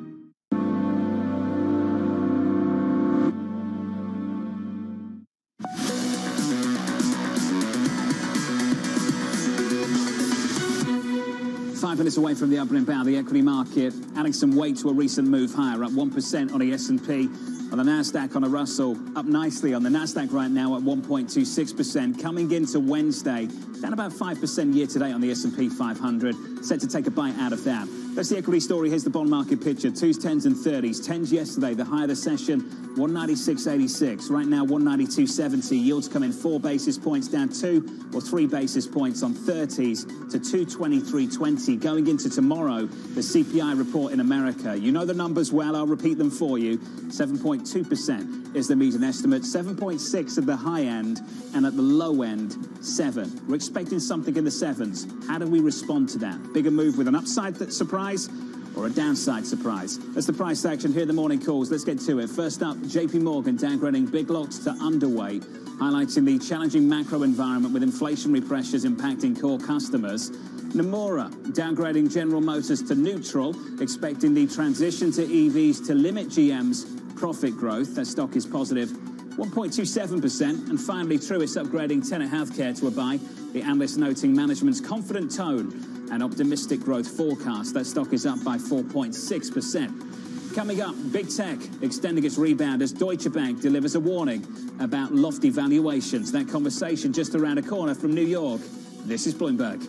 Minutes away from the opening bow, the equity market adding some weight to a recent move higher, up 1% on the S&P. On the Nasdaq, on a Russell, up nicely on the Nasdaq right now at 1.26%. Coming into Wednesday, down about 5% year to date on the S&P 500. Set to take a bite out of that. That's the equity story. Here's the bond market picture. 2s, 10s and 30s. 10s yesterday, the high of the session, 196.86. Right now, 192.70. Yields come in 4 basis points, down 2 or 3 basis points on 30s to 223.20. Going into tomorrow, the CPI report in America. You know the numbers well. I'll repeat them for you. 7.2% is the median estimate. 7.6 at the high end, and at the low end, 7. We're expecting something in the 7s. How do we respond to that? Bigger move with an upside surprise or a downside surprise? That's the price action here in the morning calls. Let's get to it. First up, JP Morgan downgrading big lots to underweight, highlighting the challenging macro environment with inflationary pressures impacting core customers. Nomura downgrading General Motors to neutral, expecting the transition to EVs to limit GM's profit growth. That stock is positive 1.27%. And finally, Truist upgrading Tenet Healthcare to a buy. The analyst noting management's confident tone and optimistic growth forecast. That stock is up by 4.6%. Coming up, big tech extending its rebound as Deutsche Bank delivers a warning about lofty valuations. That conversation just around a corner from New York. This is Bloomberg.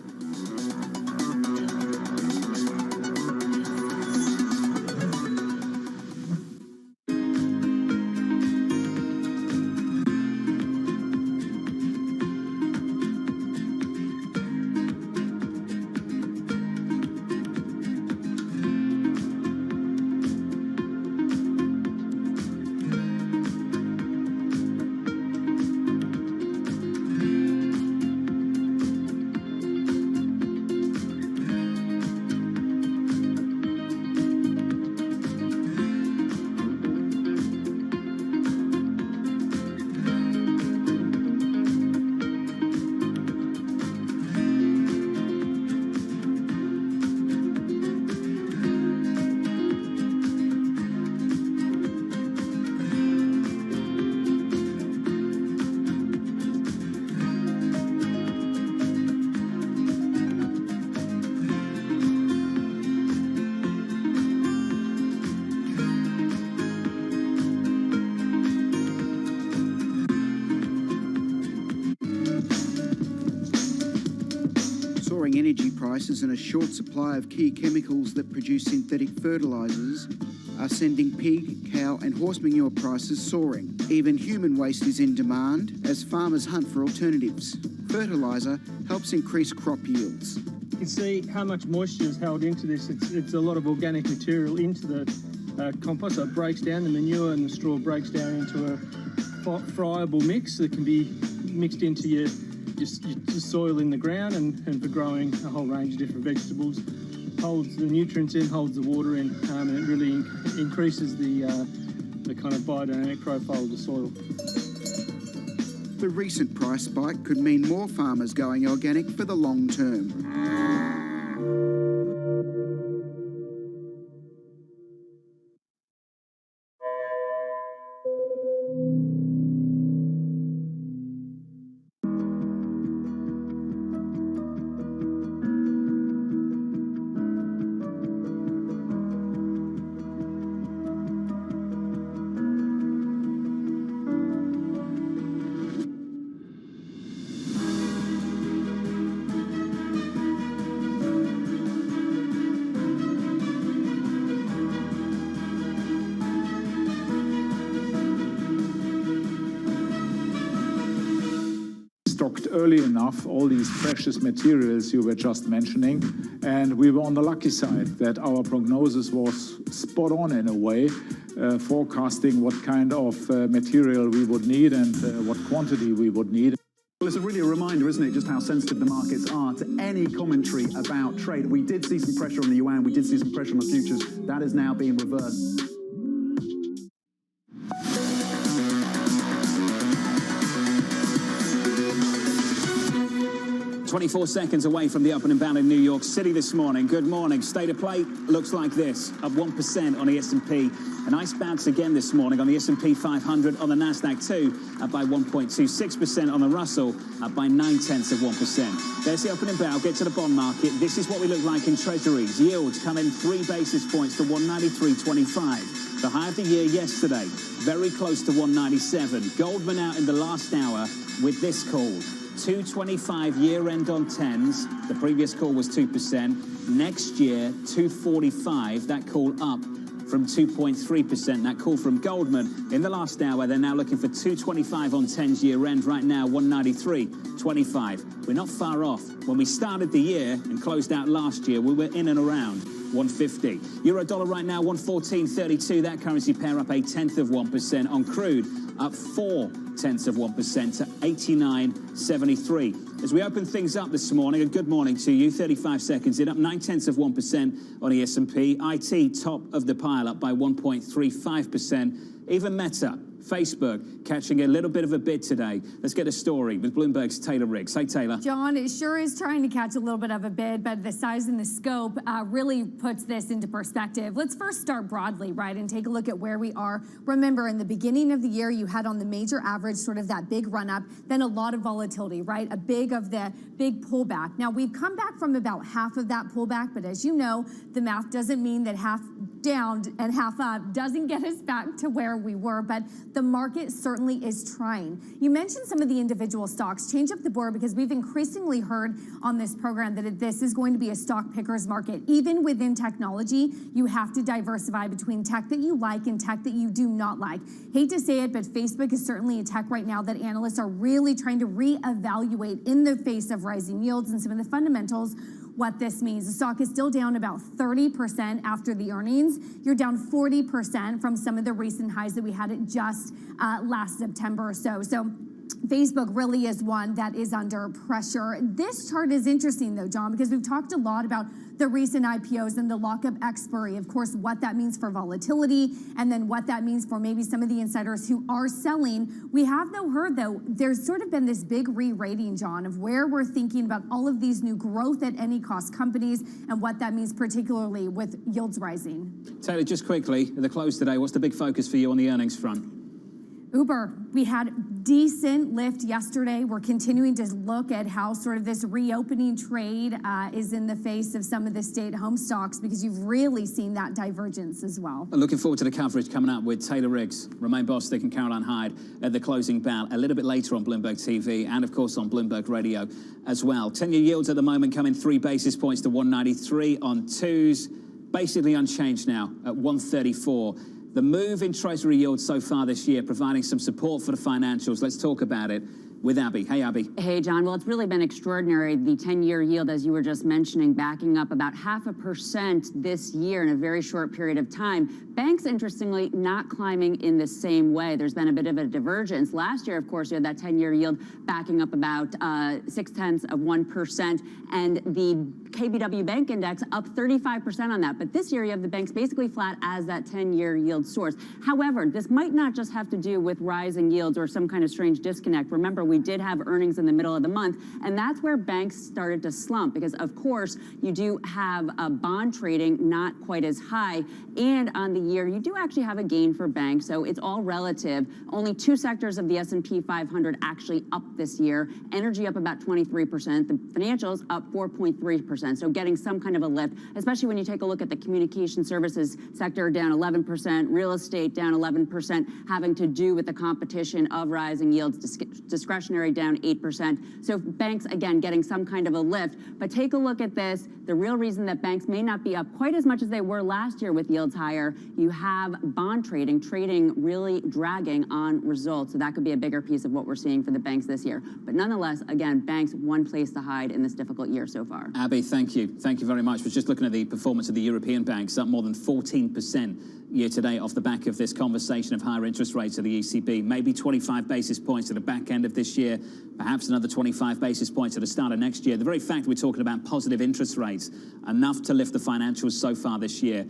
soaring energy prices and a short supply of key chemicals that produce synthetic fertilisers are sending pig, cow and horse manure prices soaring. Even human waste is in demand as farmers hunt for alternatives. Fertiliser helps increase crop yields. You can see how much moisture is held into this. It's a lot of organic material into the compost, so it breaks down, the manure and the straw breaks down into a friable mix that can be mixed into your soil in the ground and for growing a whole range of different vegetables. Holds the nutrients in, holds the water in, and it really increases the kind of biodynamic profile of the soil. The recent price spike could mean more farmers going organic for the long term. stocked early enough all these precious materials you were just mentioning, and we were on the lucky side that our prognosis was spot on in a way, forecasting what kind of material we would need and what quantity we would need. Well, it's really a reminder, isn't it, just how sensitive the markets are to any commentary about trade. We did see some pressure on the yuan, we did see some pressure on the futures. That is now being reversed. 24 seconds away from the opening bell in New York City this morning. Good morning. State of play looks like this, up 1% on the S&P. A nice bounce again this morning on the S&P 500, on the Nasdaq too, up by 1.26%, on the Russell, up by 0.9%. There's the opening bell. Get to the bond market. This is what we look like in treasuries. Yields come in 3 basis points to 193.25. The high of the year yesterday, very close to 197. Goldman out in the last hour with this call. 225 year-end on 10s. The previous call was 2%. Next year, 245. That call up from 2.3%. That call from Goldman in the last hour. They're now looking for 225 on 10s year-end. Right now, 193.25. We're not far off. When we started the year and closed out last year, we were in and around 150. Euro dollar right now 114.32. That currency pair up 0.1% on crude, up 0.4% to 89.73. As we open things up this morning, a good morning to you. 35 seconds in, up 0.9% on the S&P. IT top of the pile, up by 1.35%. Even Meta, Facebook, catching a little bit of a bid today. Let's get a story with Bloomberg's Taylor Riggs. Hey, Taylor. John, it sure is trying to catch a little bit of a bid, but the size and the scope really puts this into perspective. Let's first start broadly, right, and take a look at where we are. Remember, in the beginning of the year, you had on the major average sort of that big run up, then a lot of volatility, right? A big pullback. Now, we've come back from about half of that pullback, but as you know, the math doesn't mean that half down and half up doesn't get us back to where we were, but the market certainly is trying. You mentioned some of the individual stocks. Change up the board, because we've increasingly heard on this program that this is going to be a stock picker's market. Even within technology, you have to diversify between tech that you like and tech that you do not like. Hate to say it, but Facebook is certainly a tech right now that analysts are really trying to reevaluate in the face of rising yields and some of the fundamentals. What this means. The stock is still down about 30% after the earnings. You're down 40% from some of the recent highs that we had at just last September or so. So Facebook really is one that is under pressure. This chart is interesting, though, John, because we've talked a lot about the recent IPOs and the lockup expiry, of course, what that means for volatility, and then what that means for maybe some of the insiders who are selling. We have, heard, there's sort of been this big re-rating, John, of where we're thinking about all of these new growth at any cost companies and what that means, particularly with yields rising. Taylor, just quickly, at the close today, what's the big focus for you on the earnings front? Uber, we had decent lift yesterday. We're continuing to look at how sort of this reopening trade is in the face of some of the stay-at-home stocks, because you've really seen that divergence as well. Looking forward to the coverage coming up with Taylor Riggs, Romain Bostic and Caroline Hyde at the closing bell a little bit later on Bloomberg TV and, of course, on Bloomberg Radio as well. 10-year yields at the moment coming 3 basis points to 193 on twos, basically unchanged now at 134. The move in Treasury yields so far this year providing some support for the financials. Let's talk about it with Abby. Hey, Abby. Hey, John. Well, it's really been extraordinary. The 10-year yield, as you were just mentioning, backing up about 0.5% this year in a very short period of time. Banks, interestingly, not climbing in the same way. There's been a bit of a divergence. Last year, of course, you had that 10-year yield backing up about 0.6%, and the KBW Bank Index up 35% on that. But this year, you have the banks basically flat as that 10-year yield source. However, this might not just have to do with rising yields or some kind of strange disconnect. Remember, we did have earnings in the middle of the month, and that's where banks started to slump because, of course, you do have bond trading not quite as high, and on the year, you do actually have a gain for banks, so it's all relative. Only 2 sectors of the S&P 500 actually up this year. Energy up about 23%, the financials up 4.3%, so getting some kind of a lift, especially when you take a look at the communication services sector down 11%, real estate down 11%, having to do with the competition of rising yields, discretionary down 8%. So banks, again, getting some kind of a lift. But take a look at this. The real reason that banks may not be up quite as much as they were last year with yields higher, you have bond trading really dragging on results. So that could be a bigger piece of what we're seeing for the banks this year. But nonetheless, again, banks, one place to hide in this difficult year so far. Abby, thank you. Thank you very much. We're just looking at the performance of the European banks, up more than 14% year to date off the back of this conversation of higher interest rates of the ECB. Maybe 25 basis points at the back end of this year, perhaps another 25 basis points at the start of next year. The very fact we're talking about positive interest rates, enough to lift the financials so far this year.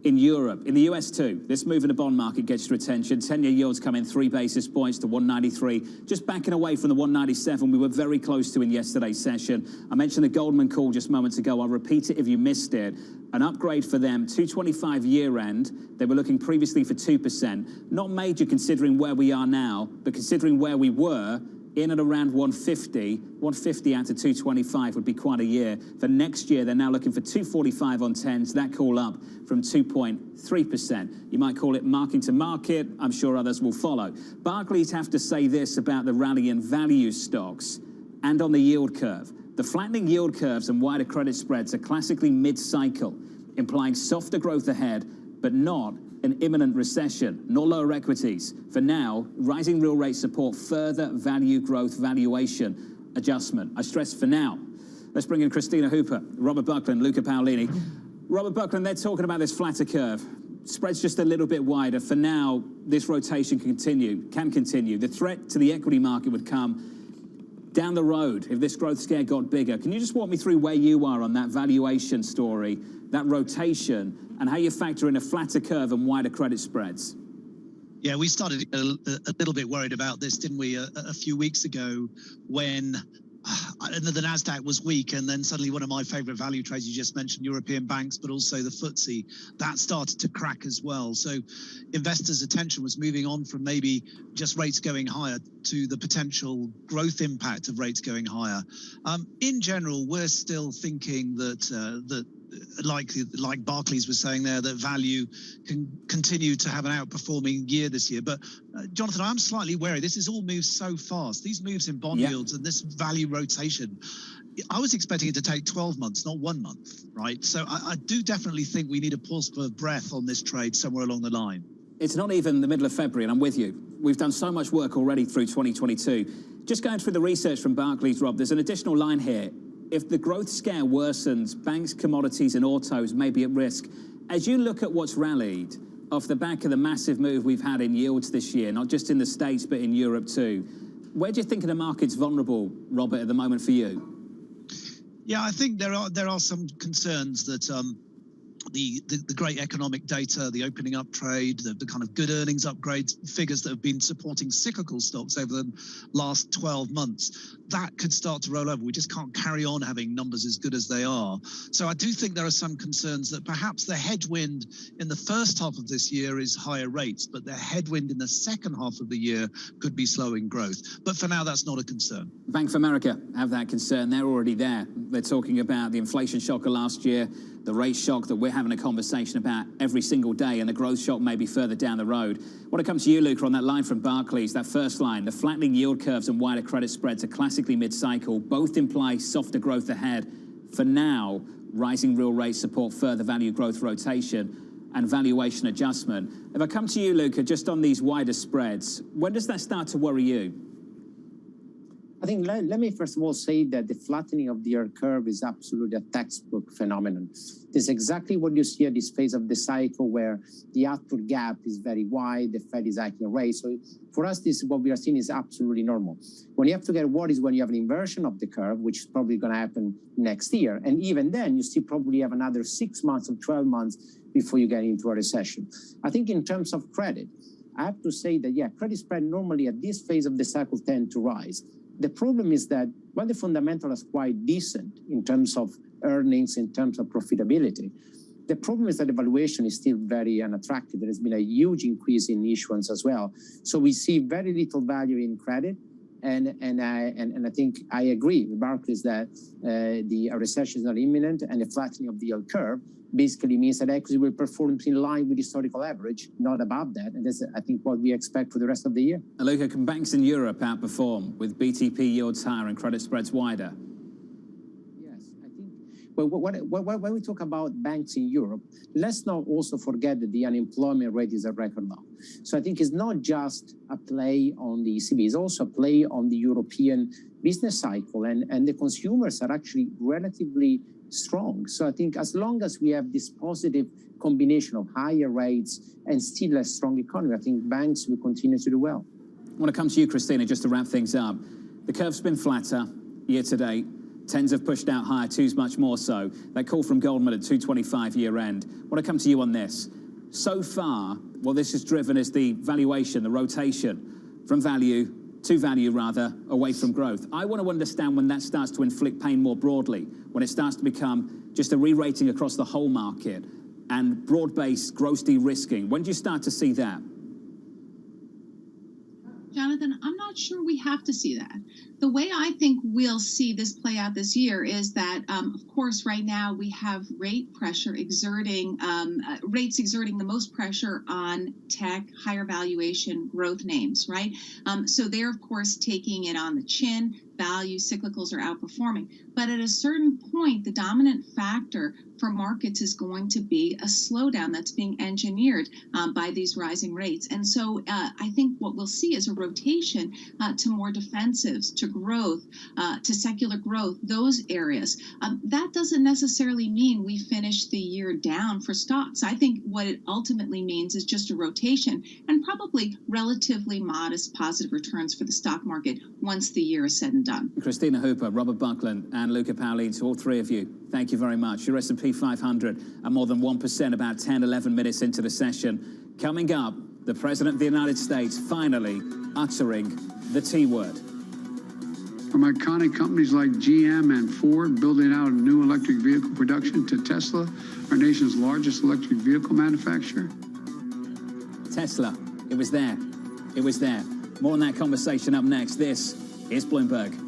In Europe, in the US too, this move in the bond market gets your attention. 10-year yields come in 3 basis points to 193, just backing away from the 197 we were very close to in yesterday's session. I mentioned the Goldman call just moments ago. I'll repeat it if you missed it. An upgrade for them, 225 year end. They were looking previously for 2%. Not major considering where we are now, but considering where we were, in and around 150 out to 225 would be quite a year. For next year, they're now looking for 245 on 10s. That call up from 2.3%. You might call it marking to market. I'm sure others will follow. Barclays have to say this about the rally in value stocks and on the yield curve. The flattening yield curves and wider credit spreads are classically mid-cycle, implying softer growth ahead, but not an imminent recession, nor lower equities. For now, rising real rates support further value growth valuation adjustment. I stress for now. Let's bring in Christina Hooper, Robert Buckland, Luca Paolini. Robert Buckland, they're talking about this flatter curve. Spread's just a little bit wider. For now, this rotation can continue. The threat to the equity market would come down the road if this growth scare got bigger. Can you just walk me through where you are on that valuation story, that rotation, and how you factor in a flatter curve and wider credit spreads? Yeah, we started a little bit worried about this, didn't we, a few weeks ago when the NASDAQ was weak, and then suddenly one of my favorite value trades, you just mentioned European banks, but also the FTSE, that started to crack as well. So investors' attention was moving on from maybe just rates going higher to the potential growth impact of rates going higher. In general, we're still thinking that like Barclays was saying there, that value can continue to have an outperforming year this year. But Jonathan, I'm slightly wary. This has all moved so fast. These moves in bond yields and this value rotation, I was expecting it to take 12 months, not 1 month, right? So I do definitely think we need a pause for breath on this trade somewhere along the line. It's not even the middle of February, and I'm with you. We've done so much work already through 2022. Just going through the research from Barclays, Rob, there's an additional line here. If the growth scare worsens, banks, commodities and autos may be at risk. As you look at what's rallied off the back of the massive move we've had in yields this year, not just in the States but in Europe too, where do you think the market's vulnerable, Robert, at the moment for you? Yeah, I think there are some concerns that the great economic data, the opening up trade, the kind of good earnings upgrade figures that have been supporting cyclical stocks over the last 12 months, that could start to roll over. We just can't carry on having numbers as good as they are. So I do think there are some concerns that perhaps the headwind in the first half of this year is higher rates, but the headwind in the second half of the year could be slowing growth. But for now, that's not a concern. Bank of America have that concern. They're already there. They're talking about the inflation shock of last year, the rate shock that we're having a conversation about every single day, and the growth shock maybe further down the road. When it comes to you, Luca, on that line from Barclays, that first line, the flattening yield curves and wider credit spreads are classically mid-cycle. Both imply softer growth ahead. For now, rising real rates support further value growth rotation and valuation adjustment. If I come to you, Luca, just on these wider spreads, when does that start to worry you? I think let me first of all say that the flattening of the yield curve is absolutely a textbook phenomenon. It's exactly what you see at this phase of the cycle where the output gap is very wide, the Fed is hiking rates. So for us, this what we are seeing is absolutely normal. When you have to get worried is when you have an inversion of the curve, which is probably going to happen next year. And even then, you still probably have another 6 months or 12 months before you get into a recession. I think in terms of credit, I have to say that, yeah, credit spread normally at this phase of the cycle tend to rise. The problem is that while the fundamental is quite decent in terms of earnings, in terms of profitability, the problem is that the valuation is still very unattractive. There has been a huge increase in issuance as well. So we see very little value in credit. And I think I agree with Barclays that the recession is not imminent, and the flattening of the yield curve basically means that equity will perform in line with historical average, not above that. And that's, I think, what we expect for the rest of the year. Luca, can banks in Europe outperform with BTP yields higher and credit spreads wider? Well, when we talk about banks in Europe, let's not also forget that the unemployment rate is at record low. So I think it's not just a play on the ECB, it's also a play on the European business cycle, and the consumers are actually relatively strong. So I think as long as we have this positive combination of higher rates and still a strong economy, I think banks will continue to do well. I want to come to you, Christina, just to wrap things up. The curve's been flatter year to date. Tens have pushed out higher, twos much more so. That call from Goldman at 225 year end. I want to come to you on this. So far, what this has driven is the valuation, the rotation from value to value, rather, away from growth. I want to understand when that starts to inflict pain more broadly, when it starts to become just a re-rating across the whole market and broad-based gross de-risking. When do you start to see that? Jonathan, I'm not sure we have to see that. The way I think we'll see this play out this year is that, of course, right now we have rate pressure exerting, rates exerting the most pressure on tech, higher valuation growth names, right? So they're, of course, taking it on the chin. Value cyclicals are outperforming. But at a certain point, the dominant factor for markets is going to be a slowdown that's being engineered by these rising rates. And so I think what we'll see is a rotation to more defensives, to growth, to secular growth, those areas. That doesn't necessarily mean we finish the year down for stocks. I think what it ultimately means is just a rotation and probably relatively modest positive returns for the stock market once the year is said and done. Christina Hooper, Robert Buckland, and Luca Paolini, to all three of you, thank you very much. Your S&P 500 at more than 1% about 10, 11 minutes into the session. Coming up, the President of the United States finally uttering the T word. From iconic companies like GM and Ford building out new electric vehicle production to Tesla, our nation's largest electric vehicle manufacturer. Tesla, it was there. It was there. More on that conversation up next. This is Bloomberg.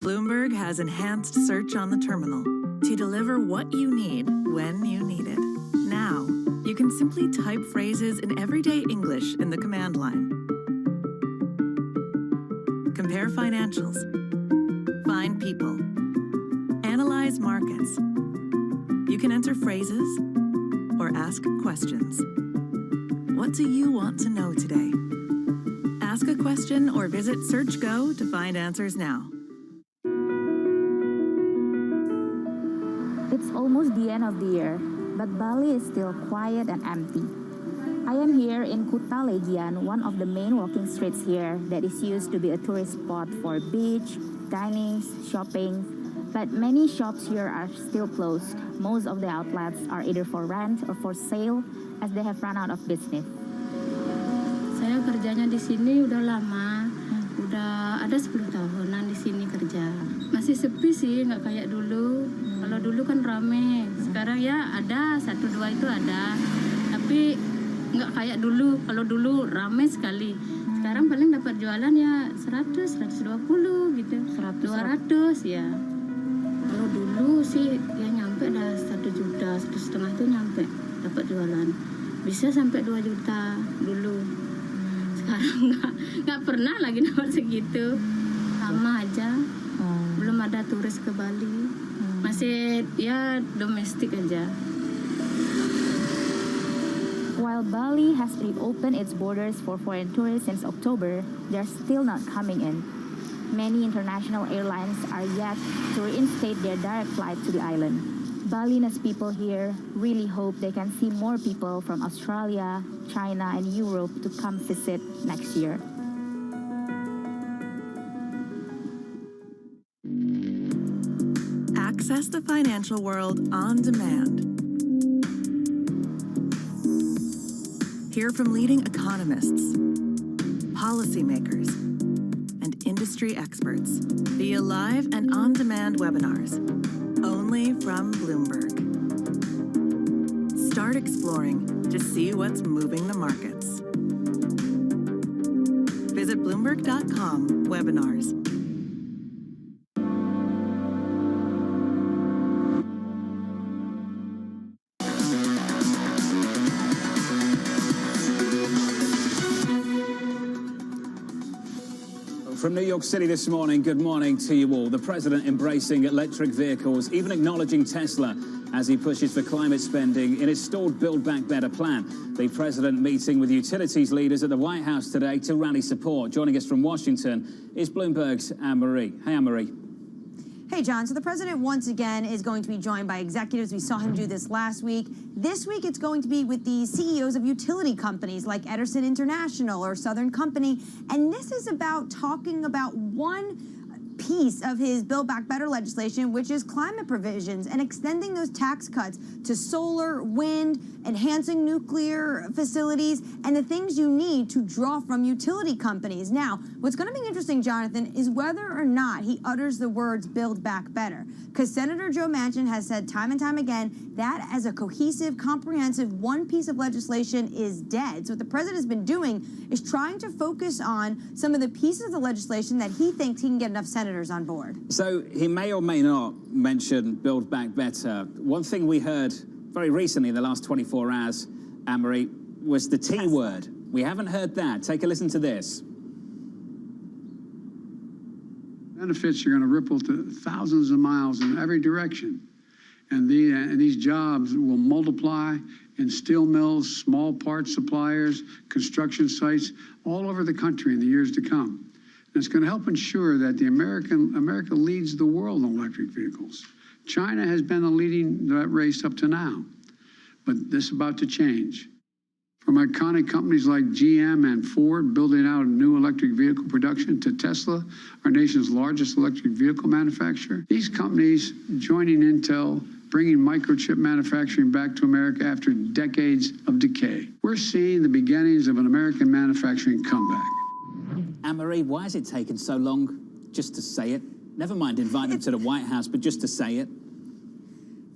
Bloomberg has enhanced search on the terminal to deliver what you need when you need it. Now, You can simply type phrases in everyday English in the command line. Compare financials. Find people. Analyze markets. You can enter phrases or ask questions. What do you want to know today? Ask a question or visit SearchGo to find answers now. It's almost the end of the year, but Bali is still quiet and empty. I am here in Kuta Legian, one of the main walking streets here that is used to be a tourist spot for beach, dining, shopping, but many shops here are still closed. Most of the outlets are either for rent or for sale as they have run out of business. Saya kerjanya di sini udah lama, udah ada 10 tahunan di sini kerja. Masih sepi sih, nggak kayak dulu. Kalau dulu kan rame, sekarang ya ada 1-2 itu ada, tapi nggak kayak dulu. Kalau dulu rame sekali. Sekarang paling dapat jualan ya 100, 120 gitu, 200 ya. Kalau dulu sih ya nyampe dah 1 juta, 1,5 tuh nyampe dapat jualan. Bisa sampai 2 juta dulu. Sekarang nggak pernah lagi dapat segitu. Sama aja. Belum ada turis ke Bali. Masih ya domestik aja. While Bali has reopened its borders for foreign tourists since October, they're still not coming in. Many international airlines are yet to reinstate their direct flight to the island. Balinese people here really hope they can see more people from Australia, China, and Europe to come visit next year. Access the financial world on demand. Hear from leading economists, policymakers, and industry experts via live and on-demand webinars, only from Bloomberg. Start exploring to see what's moving the markets. Visit Bloomberg.com/webinars. From New York City this morning, good morning to you all. The president embracing electric vehicles, even acknowledging Tesla as he pushes for climate spending in his stalled Build Back Better plan. The president meeting with utilities leaders at the White House today to rally support. Joining us from Washington is Bloomberg's Anne-Marie. Hey, Anne-Marie. Hey, John. So the president once again is going to be joined by executives. We saw him do this last week. This week, it's going to be with the CEOs of utility companies like Edison International or Southern Company. And this is about talking about one piece of his Build Back Better legislation, which is climate provisions and extending those tax cuts to solar, wind, enhancing nuclear facilities, and the things you need to draw from utility companies. Now, what's going to be interesting, Jonathan, is whether or not he utters the words Build Back Better, because Senator Joe Manchin has said time and time again that as a cohesive, comprehensive, one piece of legislation is dead. So what the president has been doing is trying to focus on some of the pieces of the legislation that he thinks he can get enough senators on board. So he may or may not mention Build Back Better. One thing we heard very recently in the last 24 hours, Anne-Marie, was the T word. We haven't heard that. Take a listen to this. Benefits are going to ripple to thousands of miles in every direction. And these jobs will multiply in steel mills, small parts suppliers, construction sites all over the country in the years to come. And it's going to help ensure that America leads the world in electric vehicles. China has been leading that race up to now, but this is about to change. From iconic companies like GM and Ford building out new electric vehicle production to Tesla, our nation's largest electric vehicle manufacturer, these companies joining Intel, bringing microchip manufacturing back to America after decades of decay. We're seeing the beginnings of an American manufacturing comeback. Anne-Marie, why has it taken so long just to say it? Never mind invite them to the White House, but just to say it.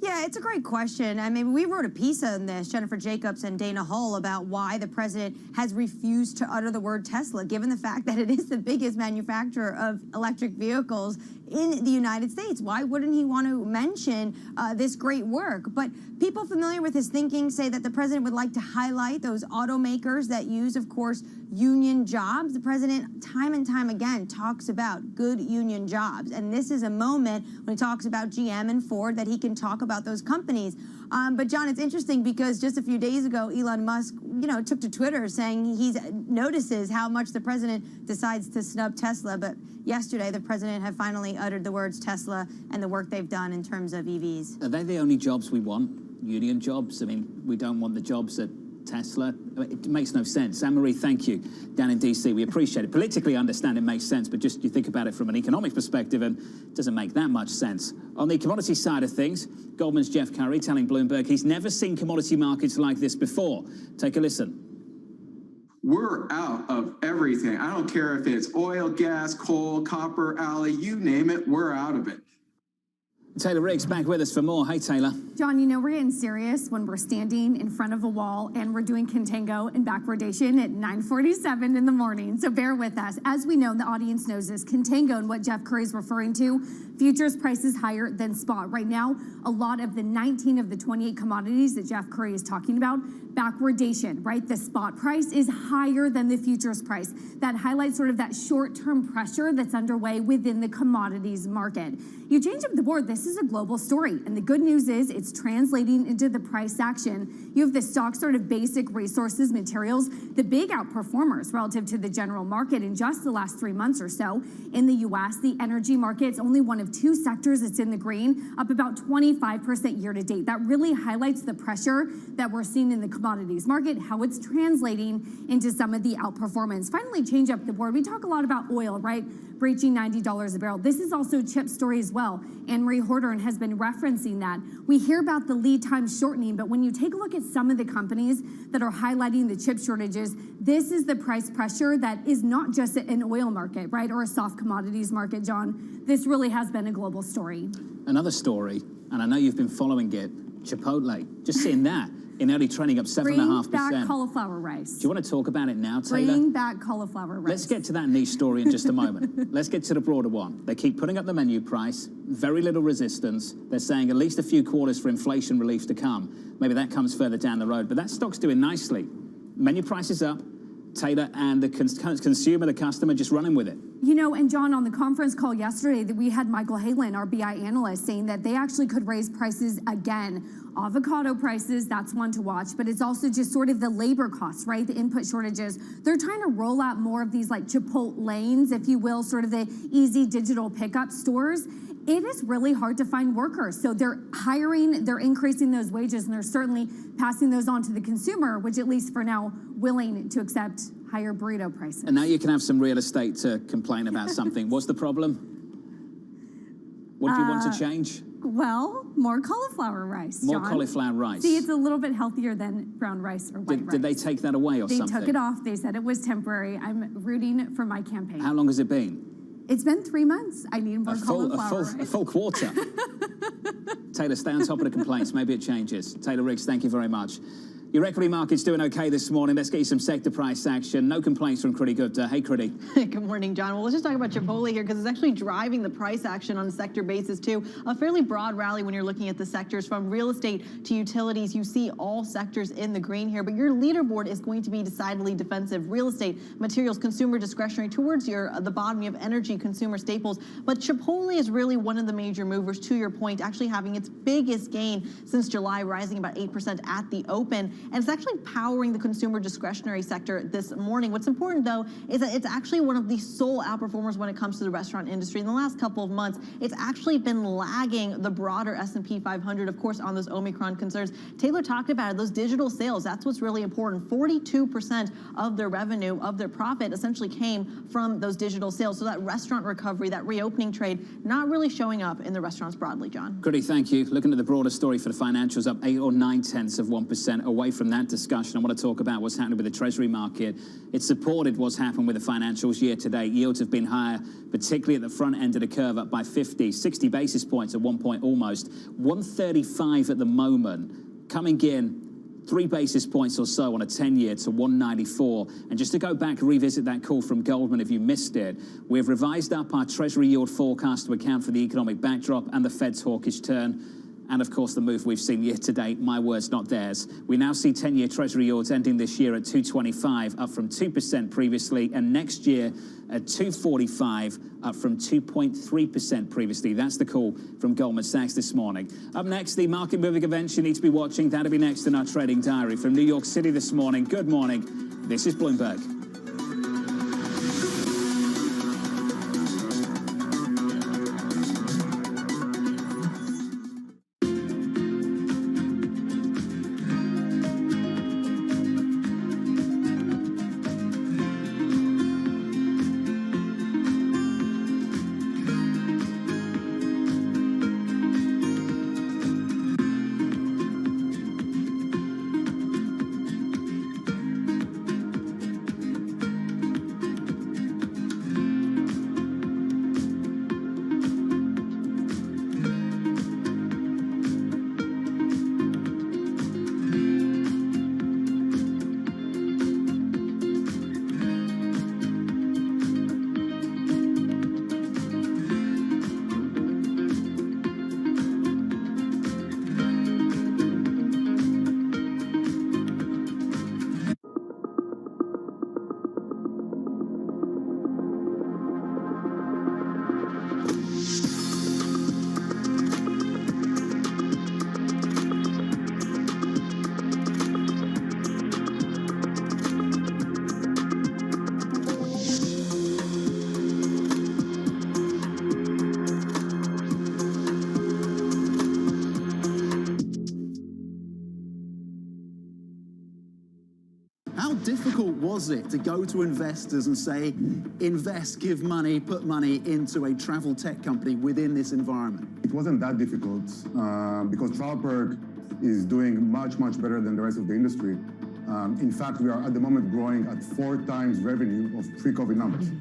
Yeah, it's a great question. I mean, we wrote a piece on this, Jennifer Jacobs and Dana Hull, about why the president has refused to utter the word Tesla, given the fact that it is the biggest manufacturer of electric vehicles in the United States. Why wouldn't he want to mention this great work? But people familiar with his thinking say that the president would like to highlight those automakers that use, of course, union jobs. The president, time and time again, talks about good union jobs. And this is a moment when he talks about GM and Ford that he can talk about those companies. But John, it's interesting because just a few days ago, Elon Musk, took to Twitter saying he notices how much the president decides to snub Tesla. But yesterday, the president had finally uttered the words Tesla and the work they've done in terms of EVs. Are they the only jobs we want? Union jobs? I mean, we don't want the jobs at Tesla. It makes no sense. Anne-Marie, thank you. Down in DC, we appreciate it. Politically, I understand it makes sense, but just you think about it from an economic perspective and it doesn't make that much sense. On the commodity side of things, Goldman's Jeff Currie telling Bloomberg he's never seen commodity markets like this before. Take a listen. We're out of everything. I don't care if it's oil, gas, coal, copper, alloy, you name it, we're out of it. Taylor Riggs back with us for more. Hey, Taylor. John, we're getting serious when we're standing in front of a wall and we're doing contango and backwardation at 9:47 in the morning. So bear with us. As we know, and the audience knows this, contango and what Jeff Currie is referring to, futures prices higher than spot. Right now, a lot of the 19 of the 28 commodities that Jeff Currie is talking about, backwardation, right? The spot price is higher than the futures price. That highlights sort of that short-term pressure that's underway within the commodities market. You change up the board, this is a global story. And the good news is it's translating into the price action. You have the stock sort of basic resources, materials, the big outperformers relative to the general market in just the last 3 months or so. In the U.S., the energy market's only one of 2 sectors that's in the green, up about 25% year to date. That really highlights the pressure that we're seeing in the commodities market, how it's translating into some of the outperformance. Finally, change up the board. We talk a lot about oil, right? Breaching $90 a barrel. This is also a chip story as well. Anne-Marie Horton has been referencing that. We hear about the lead time shortening, but when you take a look at some of the companies that are highlighting the chip shortages, this is the price pressure that is not just an oil market, right? Or a soft commodities market, John. This really has been a global story. Another story, and I know you've been following it, Chipotle. Just seeing that. In early trading up 7.5%. Bring back cauliflower rice. Do you want to talk about it now, Taylor? Bring back cauliflower rice. Let's get to that niche story in just a moment. Let's get to the broader one. They keep putting up the menu price, very little resistance. They're saying at least a few quarters for inflation relief to come. Maybe that comes further down the road, but that stock's doing nicely. Menu price is up, Taylor, and the consumer, the customer, just running with it. And John, on the conference call yesterday, that we had Michael Halen, our BI analyst, saying that they actually could raise prices again. Avocado prices, that's one to watch, but it's also just sort of the labor costs, right? The input shortages. They're trying to roll out more of these like Chipotle lanes, if you will, sort of the easy digital pickup stores. It is really hard to find workers. So they're hiring, they're increasing those wages, and they're certainly passing those on to the consumer, which at least for now, willing to accept higher burrito prices. And now you can have some real estate to complain about something. What's the problem? What do you want to change? Well, more cauliflower rice, John. More cauliflower rice. See, it's a little bit healthier than brown rice or white rice. Did they take that away or something? They took it off. They said it was temporary. I'm rooting for my campaign. How long has it been? It's been 3 months. I need more cauliflower rice. A full quarter. Taylor, stay on top of the complaints. Maybe it changes. Taylor Riggs, thank you very much. Your equity market's doing okay this morning. Let's get you some sector price action. No complaints from Kriti Gupta. Hey, Kriti. Good morning, John. Well, let's just talk about Chipotle here because it's actually driving the price action on a sector basis, too. A fairly broad rally when you're looking at the sectors from real estate to utilities. You see all sectors in the green here, but your leaderboard is going to be decidedly defensive. Real estate, materials, consumer discretionary towards the bottom. You have energy, consumer staples. But Chipotle is really one of the major movers, to your point, actually having its biggest gain since July, rising about 8% at the open. And it's actually powering the consumer discretionary sector this morning. What's important, though, is that it's actually one of the sole outperformers when it comes to the restaurant industry. In the last couple of months, it's actually been lagging the broader S&P 500, of course, on those Omicron concerns. Taylor talked about it, those digital sales. That's what's really important. 42% of their revenue, of their profit, essentially came from those digital sales. So that restaurant recovery, that reopening trade, not really showing up in the restaurants broadly, John. Kriti, thank you. Looking at the broader story for the financials, up 8 or 9/10% away from that discussion. I want to talk about what's happening with the Treasury market. It's supported what's happened with the financials year to date. Yields have been higher, particularly at the front end of the curve, up by 50, 60 basis points at one point almost. 135 at the moment. Coming in 3 basis points or so on a 10-year to 194. And just to go back, revisit that call from Goldman if you missed it, we've revised up our Treasury yield forecast to account for the economic backdrop and the Fed's hawkish turn. And, of course, the move we've seen year to date, my words, not theirs. We now see 10-year Treasury yields ending this year at 2.25, up from 2% previously, and next year at 2.45, up from 2.3% previously. That's the call from Goldman Sachs this morning. Up next, the market-moving events you need to be watching. That'll be next in our trading diary. From New York City this morning, good morning. This is Bloomberg. How difficult was it to go to investors and say, invest, give money, put money into a travel tech company within this environment? It wasn't that difficult because TravelPerk is doing much, much better than the rest of the industry. In fact, we are at the moment growing at 4 times revenue of pre-COVID numbers.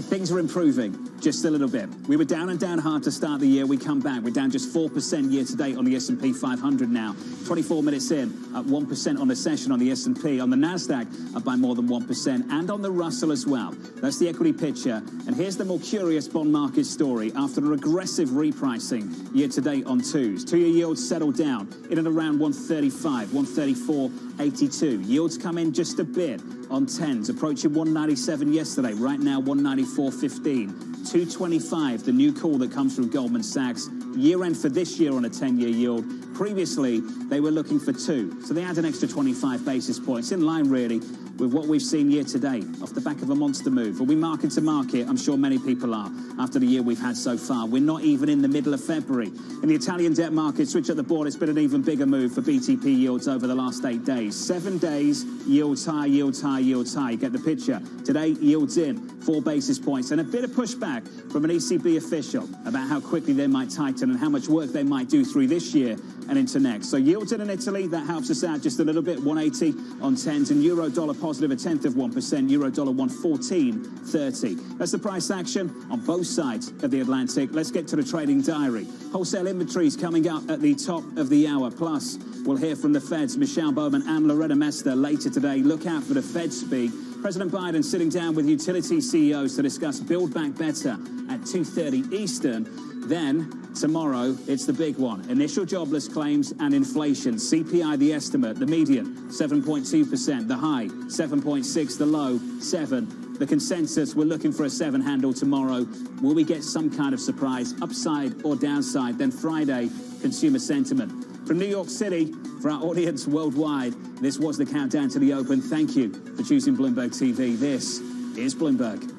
Things are improving just a little bit. We were down and down hard to start the year. We come back. We're down just 4% year to date on the S&P 500 now. 24 minutes in, up 1% on the session on the S&P. On the NASDAQ, up by more than 1%. And on the Russell as well. That's the equity picture. And here's the more curious bond market story. After an aggressive repricing year to date on twos, 2-year yields settled down in and around 135, 134.82. Yields come in just a bit on 10s, approaching 197 yesterday. Right now, 194.15. 225, the new call that comes from Goldman Sachs. Year end for this year on a 10-year yield. Previously, they were looking for 2. So they add an extra 25 basis points, in line really with what we've seen year to date, off the back of a monster move. Are we market to market? I'm sure many people are, after the year we've had so far. We're not even in the middle of February. In the Italian debt market, switch at the board, it's been an even bigger move for BTP yields over the last 8 days. 7 days, yields high, yields high, yields high. You get the picture. Today, yields in 4 basis points, and a bit of pushback from an ECB official about how quickly they might tighten and how much work they might do through this year and into next. So yields in Italy, that helps us out just a little bit. 180 on 10s, and euro dollar positive, a 1/10 of 1%. Euro dollar 114.30. That's the price action on both sides of the Atlantic. Let's get to the trading diary. Wholesale inventories coming up at the top of the hour. Plus, we'll hear from the Feds, Michelle Bowman and Loretta Mester later today. Look out for the Fed speak. President Biden sitting down with utility CEOs to discuss Build Back Better at 2:30 Eastern. Then, tomorrow, it's the big one. Initial jobless claims and inflation. CPI, the estimate, the median, 7.2%. The high, 7.6. The low, 7. The consensus, we're looking for a 7 handle tomorrow. Will we get some kind of surprise, upside or downside? Then Friday, consumer sentiment. From New York City, for our audience worldwide, this was the countdown to the open. Thank you for choosing Bloomberg TV. This is Bloomberg.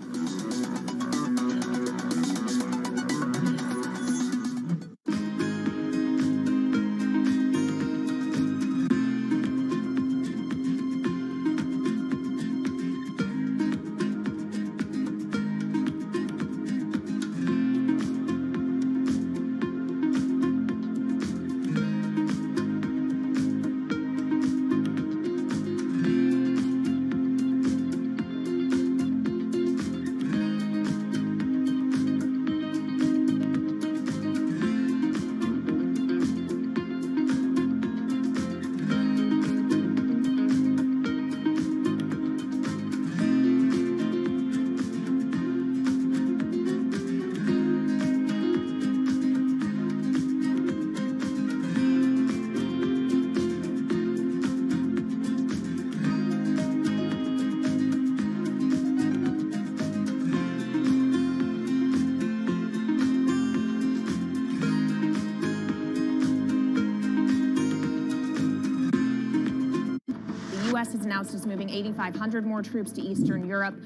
U.S. has announced it's moving 8,500 more troops to Eastern Europe.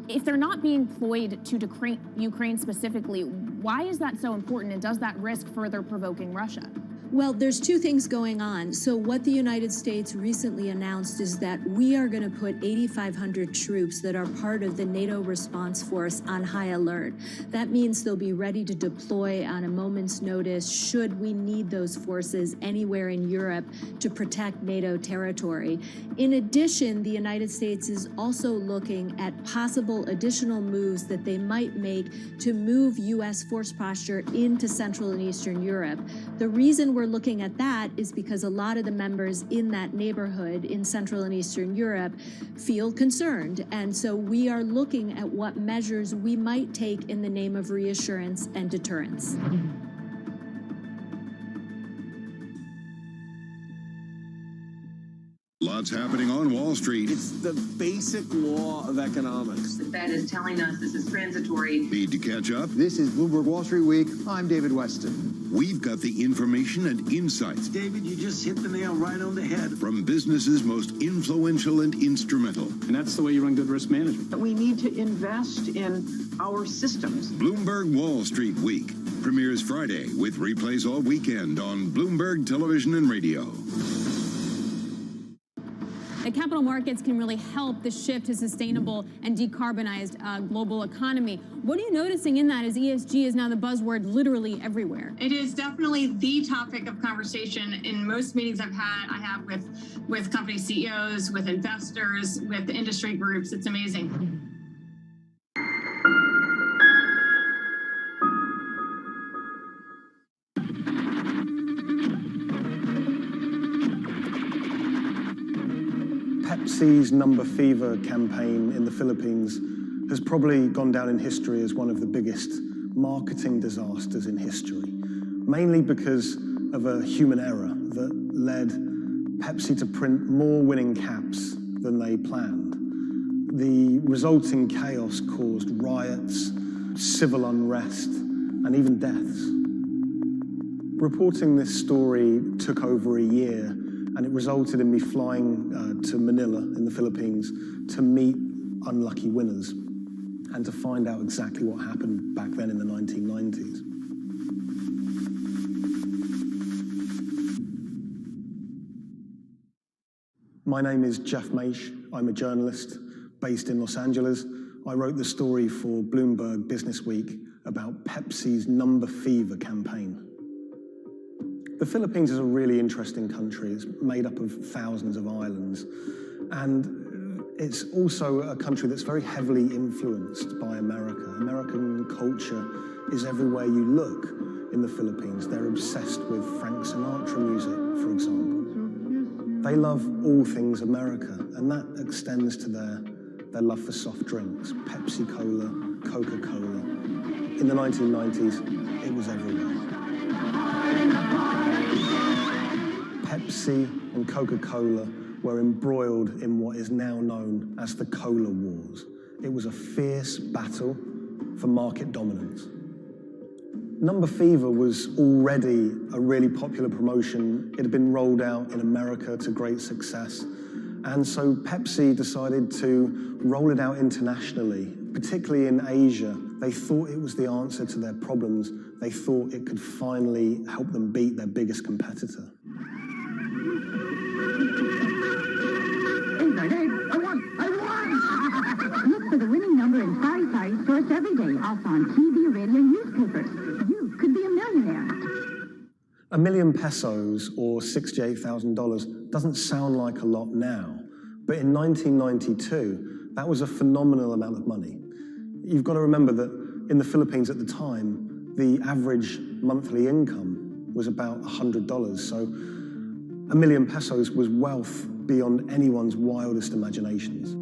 If they're not being deployed to Ukraine specifically, why is that so important, and does that risk further provoking Russia? Well, there's two things going on. So what the United States recently announced is that we are going to put 8,500 troops that are part of the NATO response force on high alert. That means they'll be ready to deploy on a moment's notice should we need those forces anywhere in Europe to protect NATO territory. In addition, the United States is also looking at possible additional moves that they might make to move U.S. force posture into Central and Eastern Europe. The reason we're looking at that is because a lot of the members in that neighborhood in Central and Eastern Europe feel concerned. And so we are looking at what measures we might take in the name of reassurance and deterrence. Lots happening on Wall Street. It's the basic law of economics. The Fed is telling us this is transitory. Need to catch up? This is Bloomberg Wall Street Week. I'm David Weston. We've got the information and insights. David, you just hit the nail right on the head. From businesses most influential and instrumental. And that's the way you run good risk management. We need to invest in our systems. Bloomberg Wall Street Week premieres Friday with replays all weekend on Bloomberg Television and Radio. The capital markets can really help the shift to sustainable and decarbonized global economy. What are you noticing in that as ESG is now the buzzword literally everywhere? It is definitely the topic of conversation in most meetings I have with company CEOs, with investors, with industry groups. It's amazing. Pepsi's Number Fever campaign in the Philippines has probably gone down in history as one of the biggest marketing disasters in history, mainly because of a human error that led Pepsi to print more winning caps than they planned. The resulting chaos caused riots, civil unrest, and even deaths. Reporting this story took over a year, and it resulted in me flying to Manila in the Philippines to meet unlucky winners and to find out exactly what happened back then in the 1990s. My name is Jeff Maish. I'm a journalist based in Los Angeles. I wrote the story for Bloomberg Business Week about Pepsi's Number Fever campaign. The Philippines is a really interesting country. It's made up of thousands of islands. And it's also a country that's very heavily influenced by America. American culture is everywhere you look in the Philippines. They're obsessed with Frank Sinatra music, for example. They love all things America, and that extends to their love for soft drinks, Pepsi Cola, Coca-Cola. In the 1990s, it was everywhere. Pepsi and Coca-Cola were embroiled in what is now known as the Cola Wars. It was a fierce battle for market dominance. Number Fever was already a really popular promotion. It had been rolled out in America to great success. And so Pepsi decided to roll it out internationally, particularly in Asia. They thought it was the answer to their problems. They thought it could finally help them beat their biggest competitor. Look for the winning number in sari stores every day, also on TV, radio, and newspapers. You could be a millionaire. $1 million pesos, or $68,000, doesn't sound like a lot now, but in 1992, that was a phenomenal amount of money. You've got to remember that in the Philippines at the time, the average monthly income was about $100, so $1 million pesos was wealth beyond anyone's wildest imaginations.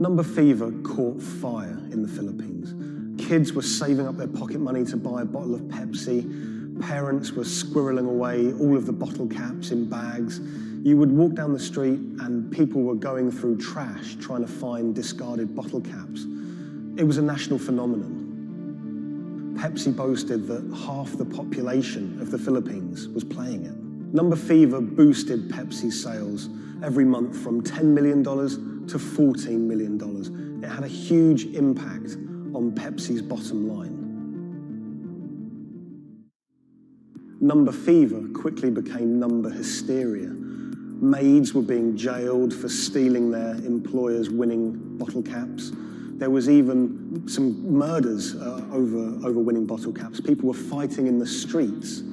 Number Fever caught fire in the Philippines. Kids were saving up their pocket money to buy a bottle of Pepsi. Parents were squirreling away all of the bottle caps in bags. You would walk down the street and people were going through trash trying to find discarded bottle caps. It was a national phenomenon. Pepsi boasted that half the population of the Philippines was playing it. Number fever boosted Pepsi's sales every month from $10 million to $14 million. It had a huge impact on Pepsi's bottom line. Number fever quickly became number hysteria. Maids were being jailed for stealing their employers' winning bottle caps. There was even some murders over winning bottle caps. People were fighting in the streets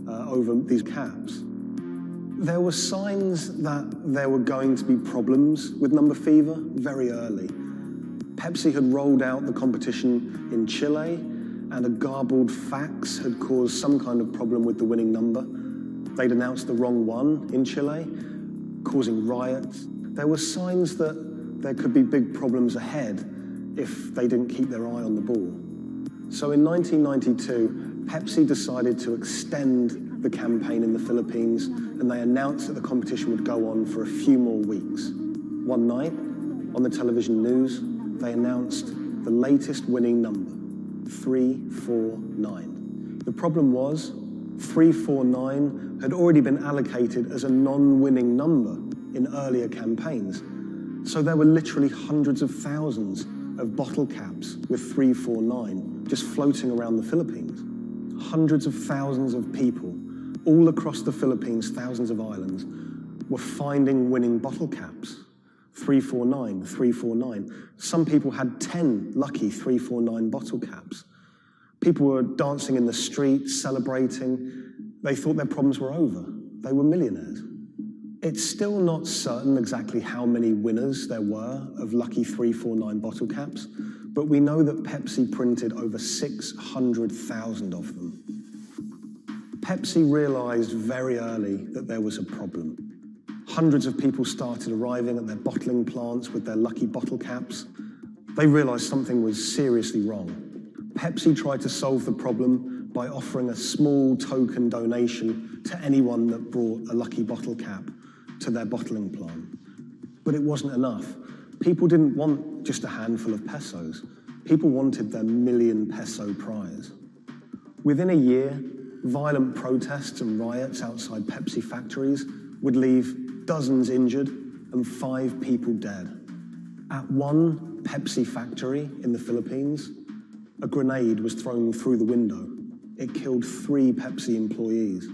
over these caps. There were signs that there were going to be problems with number fever very early. Pepsi had rolled out the competition in Chile, and a garbled fax had caused some kind of problem with the winning number. They'd announced the wrong one in Chile, causing riots. There were signs that there could be big problems ahead if they didn't keep their eye on the ball. So in 1992, Pepsi decided to extend the campaign in the Philippines, and they announced that the competition would go on for a few more weeks. One night, on the television news, they announced the latest winning number, 349. The problem was, 349 had already been allocated as a non-winning number in earlier campaigns. So there were literally hundreds of thousands of bottle caps with 349 just floating around the Philippines. Hundreds of thousands of people all across the Philippines, thousands of islands, were finding winning bottle caps. 349, 349. Some people had 10 lucky 349 bottle caps. People were dancing in the streets, celebrating. They thought their problems were over. They were millionaires. It's still not certain exactly how many winners there were of lucky 349 bottle caps, but we know that Pepsi printed over 600,000 of them. Pepsi realized very early that there was a problem. Hundreds of people started arriving at their bottling plants with their lucky bottle caps. They realized something was seriously wrong. Pepsi tried to solve the problem by offering a small token donation to anyone that brought a lucky bottle cap to their bottling plant. But it wasn't enough. People didn't want just a handful of pesos. People wanted their million-peso prize. Within a year, violent protests and riots outside Pepsi factories would leave dozens injured and 5 people dead. At one Pepsi factory in the Philippines, a grenade was thrown through the window. It killed 3 Pepsi employees.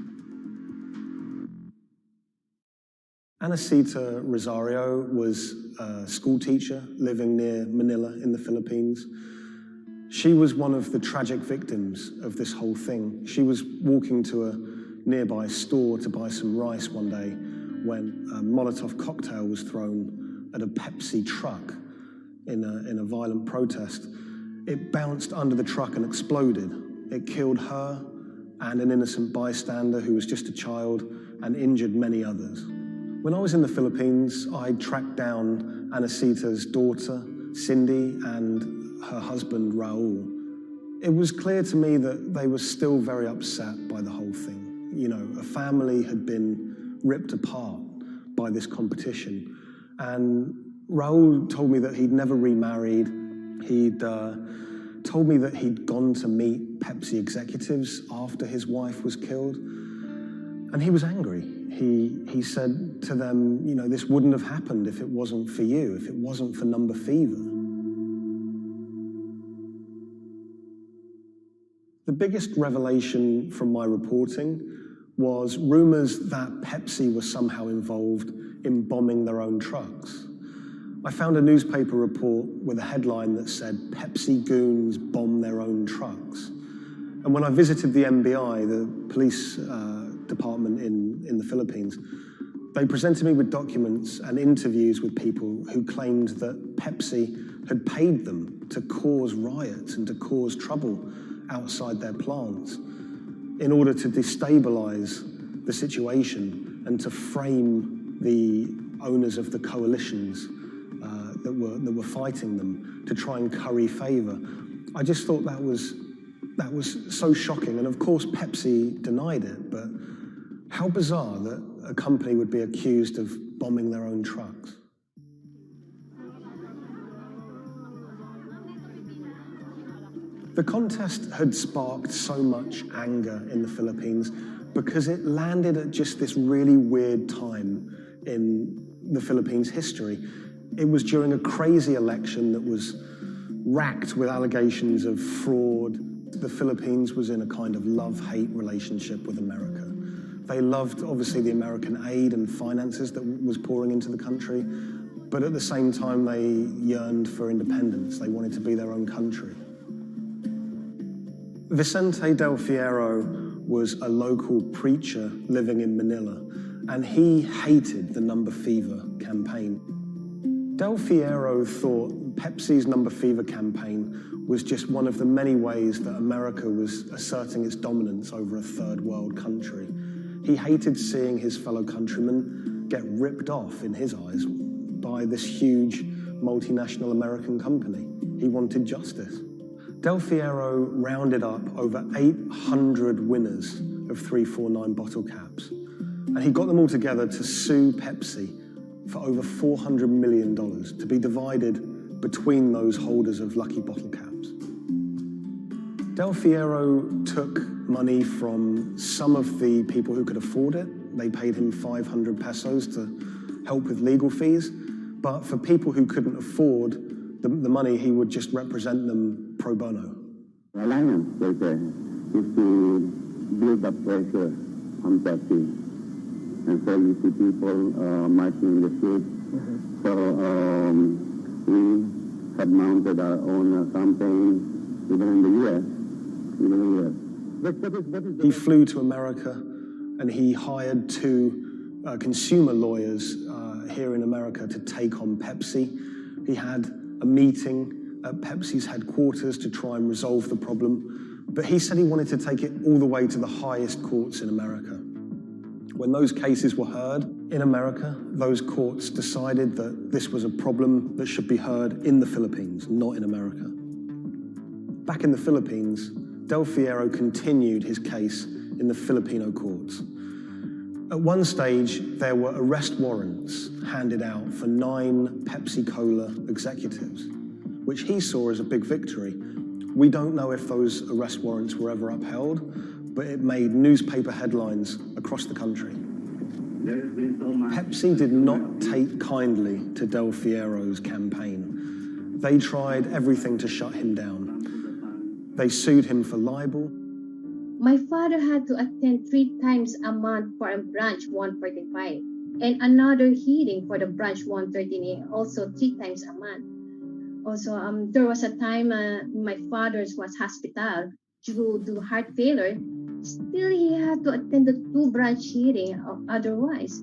Anacita Rosario was a school teacher living near Manila in the Philippines. She was one of the tragic victims of this whole thing. She was walking to a nearby store to buy some rice one day when a Molotov cocktail was thrown at a Pepsi truck in a violent protest. It bounced under the truck and exploded. It killed her and an innocent bystander who was just a child and injured many others. When I was in the Philippines, I tracked down Anacita's daughter, Cindy, and her husband, Raul. It was clear to me that they were still very upset by the whole thing. You know, a family had been ripped apart by this competition. And Raul told me that he'd never remarried. He'd told me that he'd gone to meet Pepsi executives after his wife was killed. And he was angry. He said to them, you know, this wouldn't have happened if it wasn't for you, if it wasn't for number fever. The biggest revelation from my reporting was rumors that Pepsi was somehow involved in bombing their own trucks. I found a newspaper report with a headline that said, "Pepsi goons bomb their own trucks." And when I visited the MBI, the police department in the Philippines, they presented me with documents and interviews with people who claimed that Pepsi had paid them to cause riots and to cause trouble outside their plants in order to destabilize the situation and to frame the owners of the coalitions that were fighting them to try and curry favor. I just thought that was so shocking. And of course, Pepsi denied it, but how bizarre that a company would be accused of bombing their own trucks. The contest had sparked so much anger in the Philippines because it landed at just this really weird time in the Philippines' history. It was during a crazy election that was racked with allegations of fraud. The Philippines was in a kind of love-hate relationship with America. They loved, obviously, the American aid and finances that was pouring into the country, but at the same time, they yearned for independence. They wanted to be their own country. Vicente Del Fierro was a local preacher living in Manila, and he hated the Number Fever campaign. Del Fierro thought Pepsi's Number Fever campaign was just one of the many ways that America was asserting its dominance over a third world country. He hated seeing his fellow countrymen get ripped off, in his eyes, by this huge multinational American company. He wanted justice. Del Fierro rounded up over 800 winners of 349 bottle caps, and he got them all together to sue Pepsi for over $400 million to be divided between those holders of lucky bottle caps. Del Fierro took money from some of the people who could afford it. They paid him 500 pesos to help with legal fees. But for people who couldn't afford the money, he would just represent them pro bono. The alliance is to build up pressure on Pepsi. And so you see people marching in the streets. So we have mounted our own campaign, even in the U.S. He flew to America and he hired two consumer lawyers here in America to take on Pepsi. He had a meeting at Pepsi's headquarters to try and resolve the problem, but he said he wanted to take it all the way to the highest courts in America. When those cases were heard in America, those courts decided that this was a problem that should be heard in the Philippines, not in America. Back in the Philippines, Del Fierro continued his case in the Filipino courts. At one stage, there were arrest warrants handed out for 9 Pepsi-Cola executives, which he saw as a big victory. We don't know if those arrest warrants were ever upheld, but it made newspaper headlines across the country. Pepsi did not take kindly to Del Fierro's campaign. They tried everything to shut him down. They sued him for libel. My father had to attend 3 times a month for a branch 145 and another hearing for the branch 113, also 3 times a month. Also, there was a time my father was hospital due to heart failure. Still, he had to attend the 2 branch hearing. Otherwise,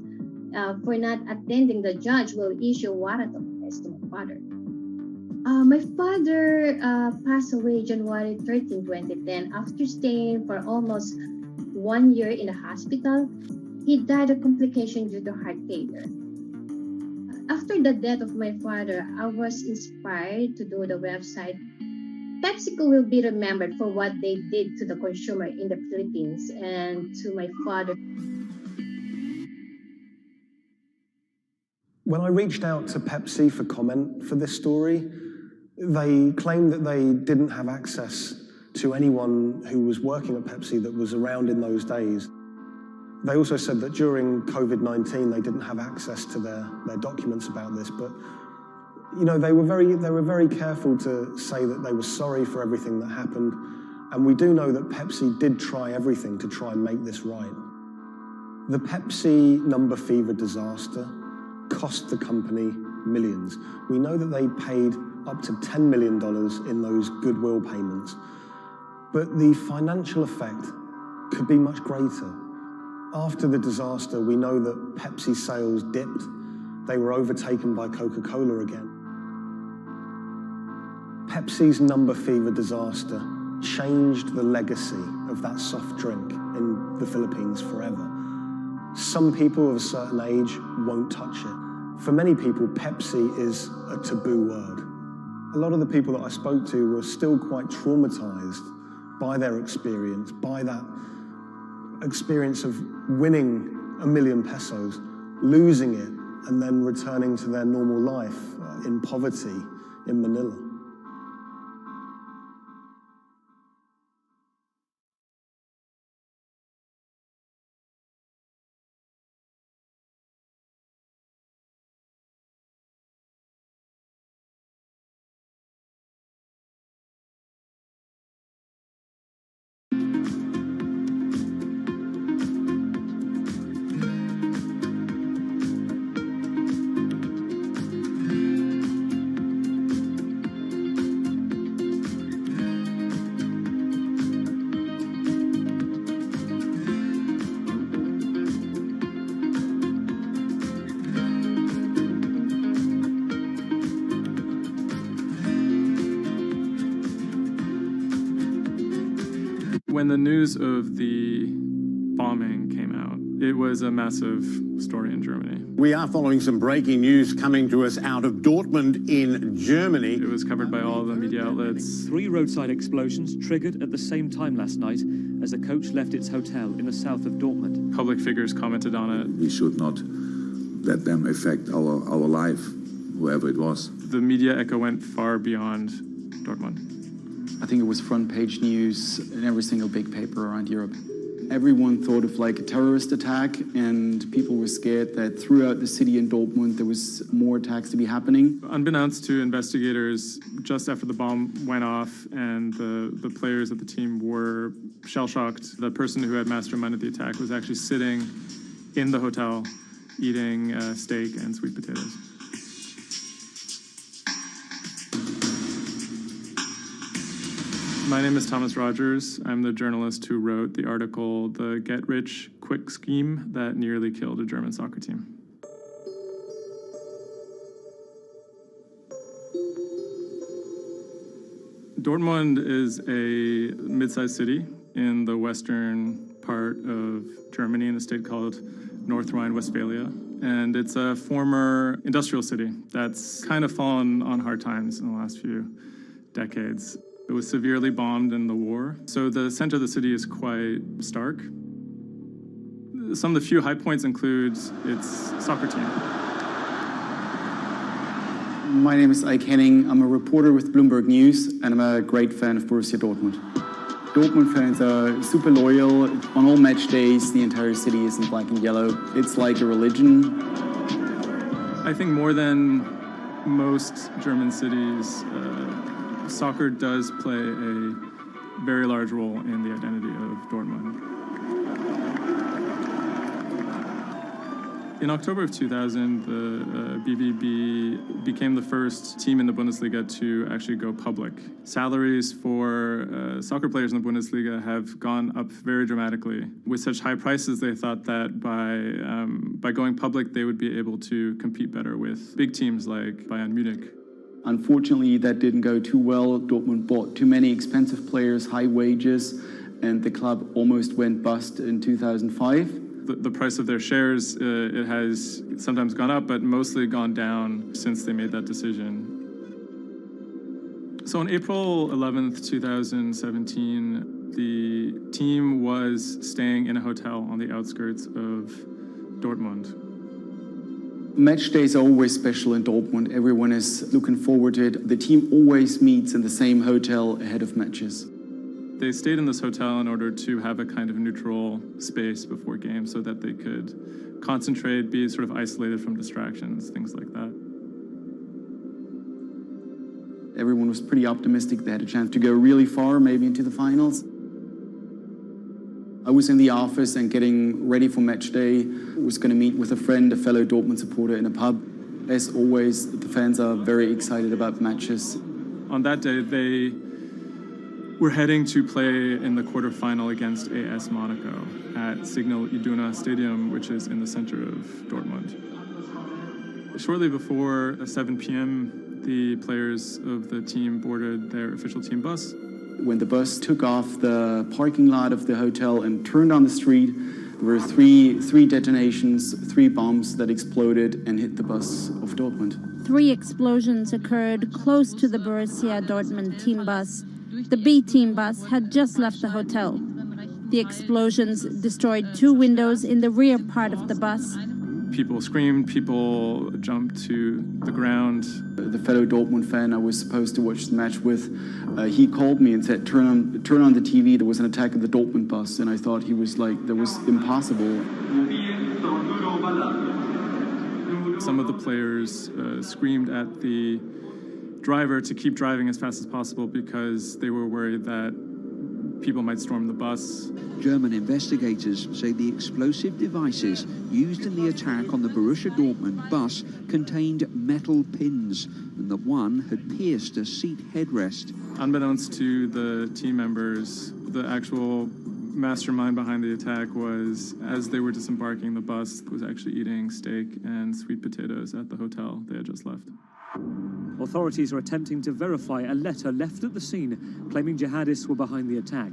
for not attending, the judge will issue a warrant of arrest to my father. My father passed away January 13, 2010. After staying for almost 1 year in the hospital, he died of complications due to heart failure. After the death of my father, I was inspired to do the website. PepsiCo will be remembered for what they did to the consumer in the Philippines and to my father. When I reached out to Pepsi for comment for this story, they claimed that they didn't have access to anyone who was working at Pepsi that was around in those days. They also said that during COVID-19, they didn't have access to their documents about this, but you know, they were very careful to say that they were sorry for everything that happened, and we do know that Pepsi did try everything to try and make this right. The Pepsi Number Fever disaster cost the company millions. We know that they paid up to $10 million in those goodwill payments, but the financial effect could be much greater. After the disaster, we know that Pepsi sales dipped. They were overtaken by Coca-Cola again. Pepsi's Number Fever disaster changed the legacy of that soft drink in the Philippines forever. Some people of a certain age won't touch it. For many people, Pepsi is a taboo word. A lot of the people that I spoke to were still quite traumatized by their experience, by that experience of winning 1 million pesos, losing it, and then returning to their normal life in poverty in Manila. When the news of the bombing came out, it was a massive story in Germany. We are following some breaking news coming to us out of Dortmund in Germany. It was covered by all the media outlets. 3 roadside explosions triggered at the same time last night as the coach left its hotel in the south of Dortmund. Public figures commented on it. We should not let them affect our life, whoever it was. The media echo went far beyond Dortmund. I think it was front page news in every single big paper around Europe. Everyone thought of like a terrorist attack, and people were scared that throughout the city in Dortmund there was more attacks to be happening. Unbeknownst to investigators, just after the bomb went off and the players of the team were shell-shocked, the person who had masterminded the attack was actually sitting in the hotel eating steak and sweet potatoes. My name is Thomas Rogers. I'm the journalist who wrote the article, The Get-Rich-Quick Scheme That Nearly Killed a German Soccer Team. Dortmund is a mid-sized city in the western part of Germany in a state called North Rhine-Westphalia. And it's a former industrial city that's kind of fallen on hard times in the last few decades. It was severely bombed in the war, so the center of the city is quite stark. Some of the few high points include its soccer team. My name is Ike Henning. I'm a reporter with Bloomberg News, and I'm a great fan of Borussia Dortmund. Dortmund fans are super loyal. On all match days, the entire city is in black and yellow. It's like a religion. I think more than most German cities, soccer does play a very large role in the identity of Dortmund. In October of 2000, the BVB became the first team in the Bundesliga to actually go public. Salaries for soccer players in the Bundesliga have gone up very dramatically. With such high prices, they thought that by going public, they would be able to compete better with big teams like Bayern Munich. Unfortunately, that didn't go too well. Dortmund bought too many expensive players, high wages, and the club almost went bust in 2005. The price of their shares, it has sometimes gone up, but mostly gone down since they made that decision. So on April 11th, 2017, the team was staying in a hotel on the outskirts of Dortmund. Match days are always special in Dortmund. Everyone is looking forward to it. The team always meets in the same hotel ahead of matches. They stayed in this hotel in order to have a kind of neutral space before games so that they could concentrate, be sort of isolated from distractions, things like that. Everyone was pretty optimistic they had a chance to go really far, maybe into the finals. I was in the office and getting ready for match day. I was going to meet with a friend, a fellow Dortmund supporter, in a pub. As always, the fans are very excited about matches. On that day, they were heading to play in the quarterfinal against AS Monaco at Signal Iduna Stadium, which is in the center of Dortmund. Shortly before 7 p.m., the players of the team boarded their official team bus. When the bus took off the parking lot of the hotel and turned on the street, there were three detonations, 3 bombs that exploded and hit the bus of Dortmund. 3 explosions occurred close to the Borussia Dortmund team bus. The B team bus had just left the hotel. The explosions destroyed 2 windows in the rear part of the bus. People screamed, people jumped to the ground. The fellow Dortmund fan I was supposed to watch the match with, he called me and said, turn on the TV, there was an attack on the Dortmund bus. And I thought he was like, that was impossible. Some of the players screamed at the driver to keep driving as fast as possible because they were worried that people might storm the bus. German investigators say the explosive devices used in the attack on the Borussia Dortmund bus contained metal pins, and that one had pierced a seat headrest. Unbeknownst to the team members, the actual mastermind behind the attack was, as they were disembarking the bus, was actually eating steak and sweet potatoes at the hotel they had just left. Authorities are attempting to verify a letter left at the scene claiming jihadists were behind the attack.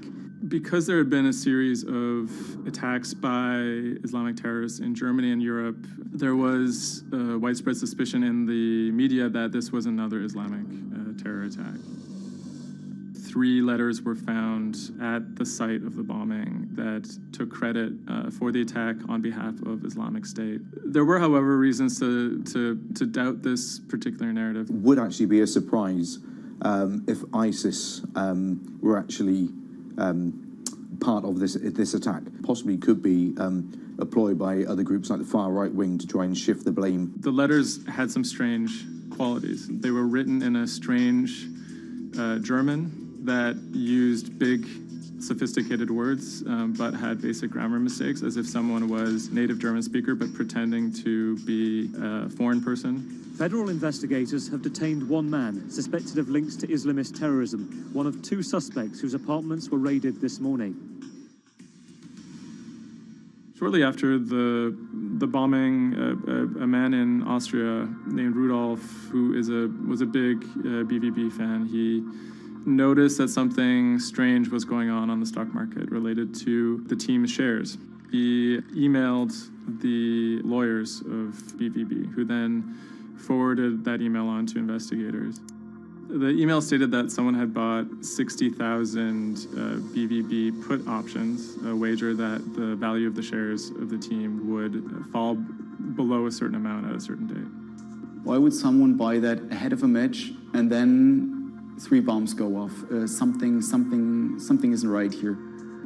Because there had been a series of attacks by Islamic terrorists in Germany and Europe, there was widespread suspicion in the media that this was another Islamic terror attack. 3 letters were found at the site of the bombing that took credit for the attack on behalf of Islamic State. There were, however, reasons to doubt this particular narrative. Would actually be a surprise if ISIS were actually part of this attack. Possibly could be a ploy by other groups like the far right wing to try and shift the blame. The letters had some strange qualities. They were written in a strange German that used big, sophisticated words, but had basic grammar mistakes, as if someone was native German speaker but pretending to be a foreign person. Federal investigators have detained 1 man suspected of links to Islamist terrorism, one of 2 suspects whose apartments were raided this morning. Shortly after the bombing, a man in Austria named Rudolf, who was a big BVB fan, he noticed that something strange was going on the stock market related to the team's shares. He emailed the lawyers of BVB, who then forwarded that email on to investigators. The email stated that someone had bought 60,000 BVB put options, a wager that the value of the shares of the team would fall below a certain amount at a certain date. Why would someone buy that ahead of a match and then 3 bombs go off? Something isn't right here.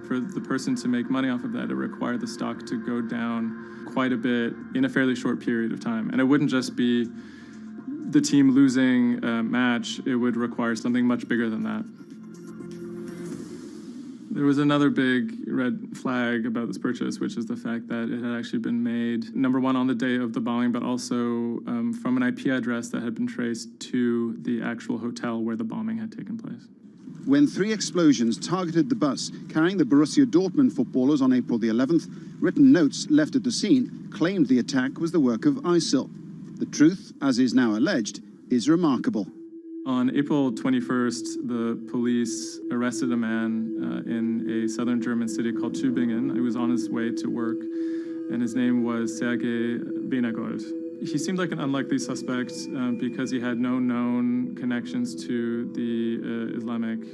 For the person to make money off of that, it required the stock to go down quite a bit in a fairly short period of time. And it wouldn't just be the team losing a match, it would require something much bigger than that. There was another big red flag about this purchase, which is the fact that it had actually been made, number one, on the day of the bombing, but also from an IP address that had been traced to the actual hotel where the bombing had taken place. When 3 explosions targeted the bus carrying the Borussia Dortmund footballers on April the 11th, written notes left at the scene claimed the attack was the work of ISIL. The truth, as is now alleged, is remarkable. On April 21st, the police arrested a man in a southern German city called Tübingen. He was on his way to work, and his name was Sergei Venegold. He seemed like an unlikely suspect because he had no known connections to the Islamic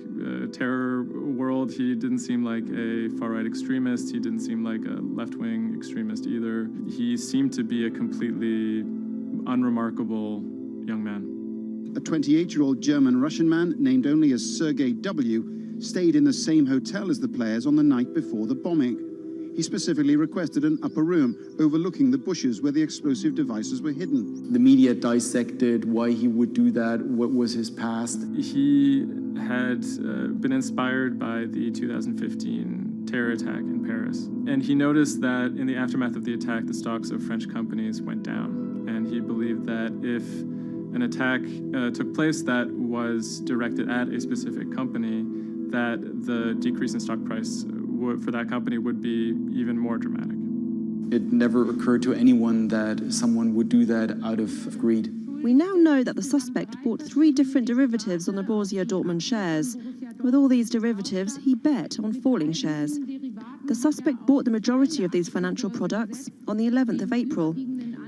terror world. He didn't seem like a far-right extremist. He didn't seem like a left-wing extremist either. He seemed to be a completely unremarkable young man. A 28-year-old German-Russian man, named only as Sergei W., stayed in the same hotel as the players on the night before the bombing. He specifically requested an upper room overlooking the bushes where the explosive devices were hidden. The media dissected why he would do that, what was his past. He had been inspired by the 2015 terror attack in Paris. And he noticed that in the aftermath of the attack, the stocks of French companies went down. And he believed that if an attack took place that was directed at a specific company, that the decrease in stock price for that company would be even more dramatic. It never occurred to anyone that someone would do that out of greed. We now know that the suspect bought 3 different derivatives on the Borussia Dortmund shares. With all these derivatives, he bet on falling shares. The suspect bought the majority of these financial products on the 11th of April,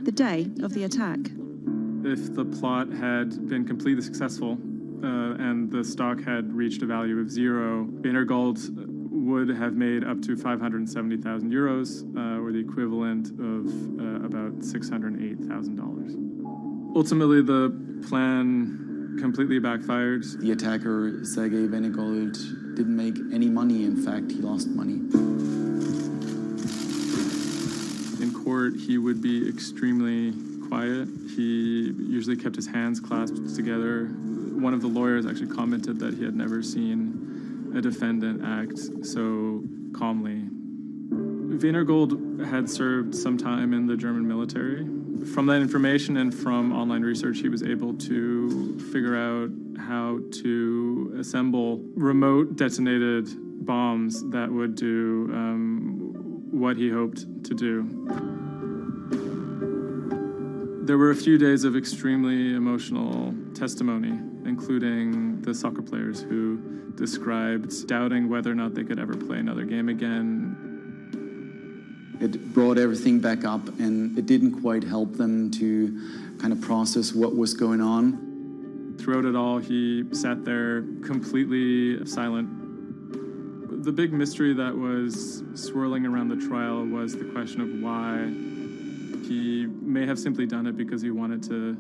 the day of the attack. If the plot had been completely successful and the stock had reached a value of 0, Venegold would have made up to 570,000 euros, or the equivalent of about $608,000. Ultimately, the plan completely backfired. The attacker, Sergei Venegold, didn't make any money. In fact, he lost money. In court, he would be extremely quiet. He usually kept his hands clasped together. One of the lawyers actually commented that he had never seen a defendant act so calmly. Venegold had served some time in the German military. From that information and from online research, he was able to figure out how to assemble remote detonated bombs that would do what he hoped to do. There were a few days of extremely emotional testimony, including the soccer players who described doubting whether or not they could ever play another game again. It brought everything back up, and it didn't quite help them to kind of process what was going on. Throughout it all, he sat there completely silent. The big mystery that was swirling around the trial was the question of why he may have simply done it because he wanted to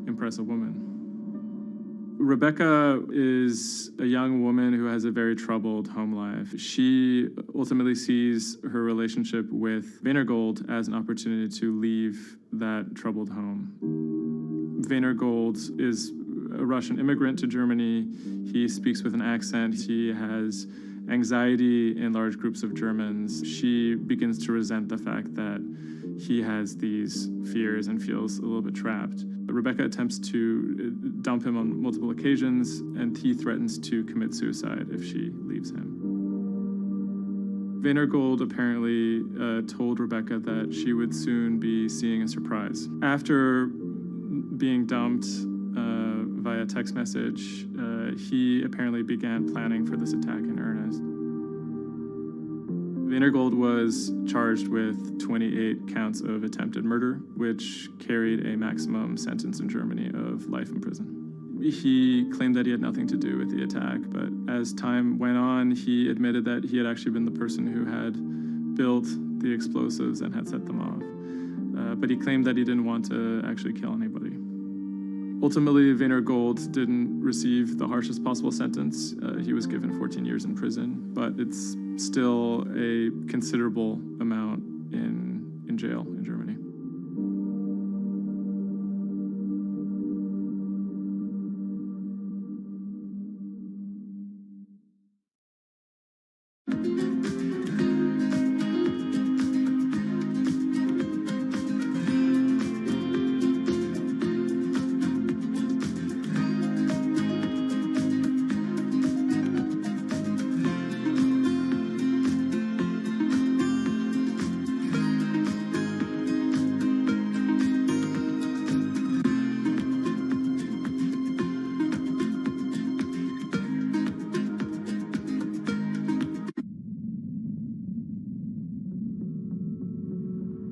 impress a woman. Rebecca is a young woman who has a very troubled home life. She ultimately sees her relationship with Weinergold as an opportunity to leave that troubled home. Weinergold is a Russian immigrant to Germany. He speaks with an accent. He has anxiety in large groups of Germans. She begins to resent the fact that he has these fears and feels a little bit trapped. Rebecca attempts to dump him on multiple occasions, and he threatens to commit suicide if she leaves him. Weinergold apparently told Rebecca that she would soon be seeing a surprise. After being dumped via text message, he apparently began planning for this attack in earnest. Weinergold was charged with 28 counts of attempted murder, which carried a maximum sentence in Germany of life in prison. He claimed that he had nothing to do with the attack, but as time went on, he admitted that he had actually been the person who had built the explosives and had set them off. But he claimed that he didn't want to actually kill anybody. Ultimately, Weinergold didn't receive the harshest possible sentence. He was given 14 years in prison, but it's still a considerable amount in jail in Germany.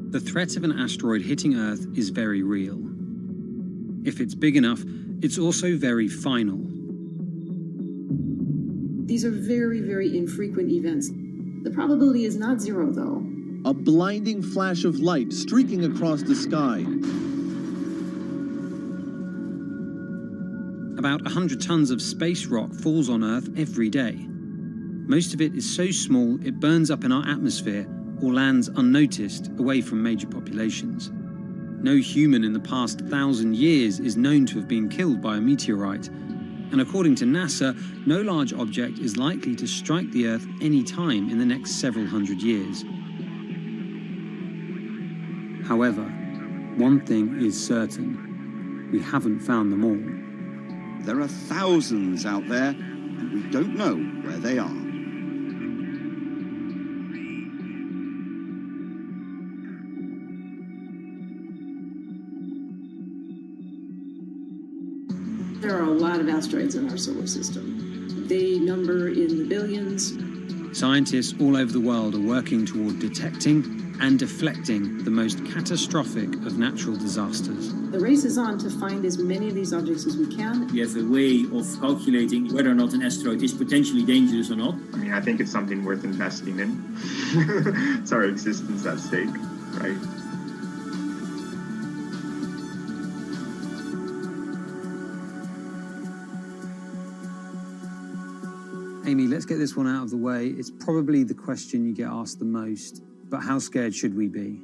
The threat of an asteroid hitting Earth is very real. If it's big enough, it's also very final. These are very, very infrequent events. The probability is not zero, though. A blinding flash of light streaking across the sky. About 100 tons of space rock falls on Earth every day. Most of it is so small it burns up in our atmosphere or lands unnoticed away from major populations. No human in the past 1,000 years is known to have been killed by a meteorite, and according to NASA, no large object is likely to strike the Earth any time in the next several hundred years. However, one thing is certain: we haven't found them all. There are thousands out there, and we don't know where they are. There are a lot of asteroids in our solar system. They number in the billions. Scientists all over the world are working toward detecting and deflecting the most catastrophic of natural disasters. The race is on to find as many of these objects as we can. We have a way of calculating whether or not an asteroid is potentially dangerous or not. I mean, I think it's something worth investing in. It's our existence at stake, right? Amy, let's get this one out of the way. It's probably the question you get asked the most, but how scared should we be?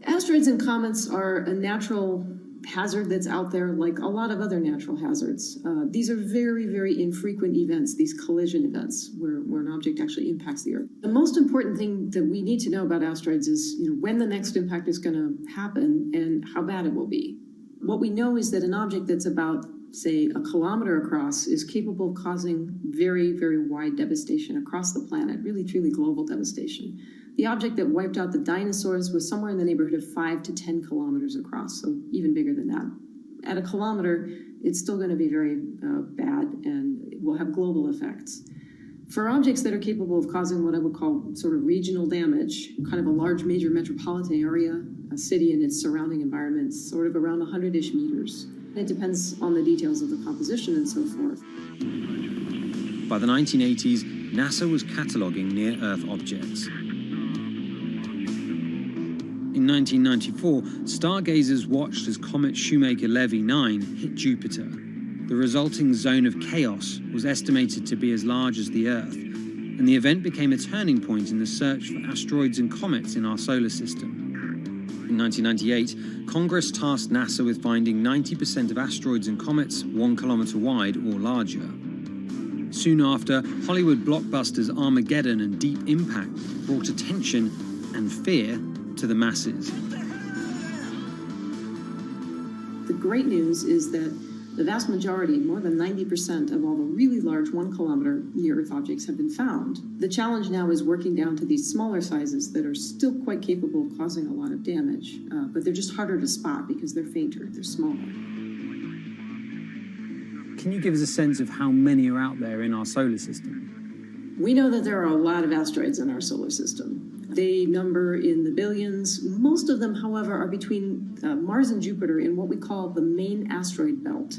Asteroids and comets are a natural hazard that's out there like a lot of other natural hazards. These are very, very infrequent events, these collision events, where an object actually impacts the Earth. The most important thing that we need to know about asteroids is when the next impact is going to happen and how bad it will be. What we know is that an object that's about, say, a kilometer across is capable of causing very, very wide devastation across the planet, really, truly global devastation. The object that wiped out the dinosaurs was somewhere in the neighborhood of 5 to 10 kilometers across, so even bigger than that. At a kilometer, it's still going to be very bad and will have global effects. For objects that are capable of causing what I would call sort of regional damage, kind of a large major metropolitan area, a city and its surrounding environments, sort of around 100-ish meters. It depends on the details of the composition and so forth. By the 1980s, NASA was cataloguing near-Earth objects. In 1994, stargazers watched as comet Shoemaker-Levy 9 hit Jupiter. The resulting zone of chaos was estimated to be as large as the Earth, and the event became a turning point in the search for asteroids and comets in our solar system. In 1998, Congress tasked NASA with finding 90% of asteroids and comets 1 kilometer wide or larger. Soon after, Hollywood blockbusters Armageddon and Deep Impact brought attention and fear to the masses. The great news is that the vast majority, more than 90% of all the really large 1 kilometer near-Earth objects have been found. The challenge now is working down to these smaller sizes that are still quite capable of causing a lot of damage, but they're just harder to spot because they're fainter, they're smaller. Can you give us a sense of how many are out there in our solar system? We know that there are a lot of asteroids in our solar system. They number in the billions. Most of them, however, are between Mars and Jupiter in what we call the main asteroid belt.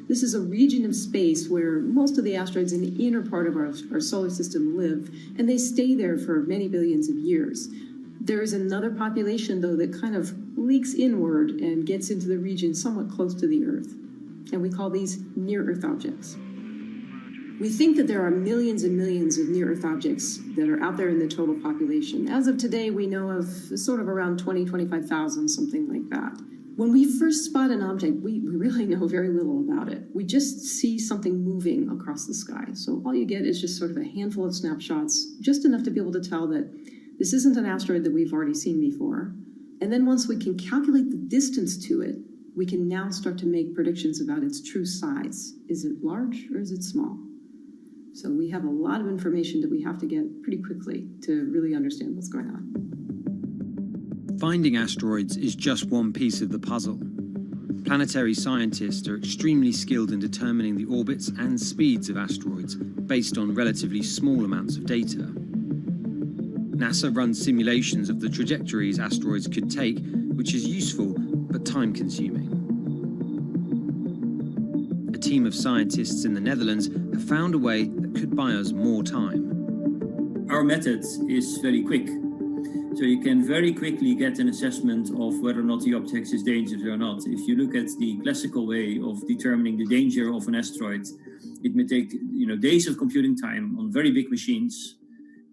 This is a region of space where most of the asteroids in the inner part of our solar system live, and they stay there for many billions of years. There is another population, though, that kind of leaks inward and gets into the region somewhat close to the Earth, and we call these near-Earth objects. We think that there are millions and millions of near-Earth objects that are out there in the total population. As of today, we know of sort of around 20, 25,000, something like that. When we first spot an object, we really know very little about it. We just see something moving across the sky. So all you get is just sort of a handful of snapshots, just enough to be able to tell that this isn't an asteroid that we've already seen before. And then once we can calculate the distance to it, we can now start to make predictions about its true size. Is it large or is it small? So we have a lot of information that we have to get pretty quickly to really understand what's going on. Finding asteroids is just one piece of the puzzle. Planetary scientists are extremely skilled in determining the orbits and speeds of asteroids based on relatively small amounts of data. NASA runs simulations of the trajectories asteroids could take, which is useful but time-consuming. A team of scientists in the Netherlands have found a way that could buy us more time. Our method is very quick. So you can very quickly get an assessment of whether or not the object is dangerous or not. If you look at the classical way of determining the danger of an asteroid, it may take days of computing time on very big machines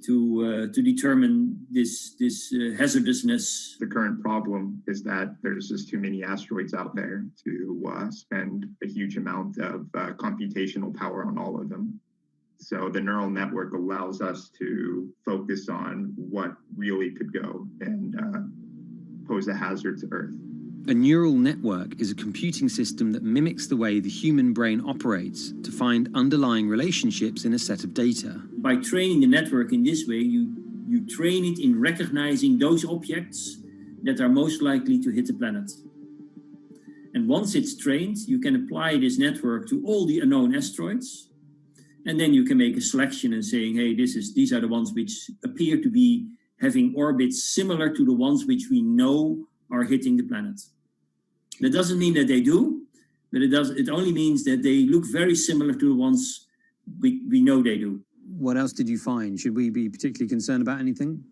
to determine this hazardousness. The current problem is that there's just too many asteroids out there to spend a huge amount of computational power on all of them. So the neural network allows us to focus on what really could go and pose a hazard to Earth. A neural network is a computing system that mimics the way the human brain operates to find underlying relationships in a set of data. By training the network in this way, you train it in recognizing those objects that are most likely to hit the planet. And once it's trained, you can apply this network to all the unknown asteroids. And then you can make a selection and saying, hey, these are the ones which appear to be having orbits similar to the ones which we know are hitting the planet. That doesn't mean that they do, but it only means that they look very similar to the ones we know they do. What else did you find? Should we be particularly concerned about anything?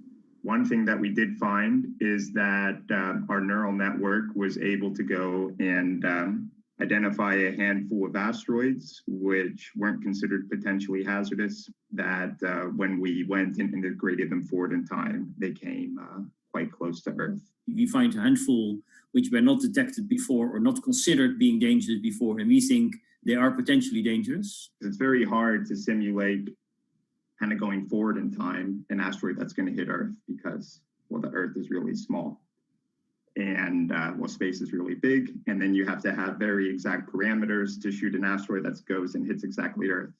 One thing that we did find is that our neural network was able to go and identify a handful of asteroids which weren't considered potentially hazardous, that when we went and integrated them forward in time, they came quite close to Earth. We find a handful which were not detected before or not considered being dangerous before, and we think they are potentially dangerous. It's very hard to simulate kind of going forward in time an asteroid that's going to hit Earth because, well, the Earth is really small. And space is really big, and then you have to have very exact parameters to shoot an asteroid that goes and hits exactly Earth.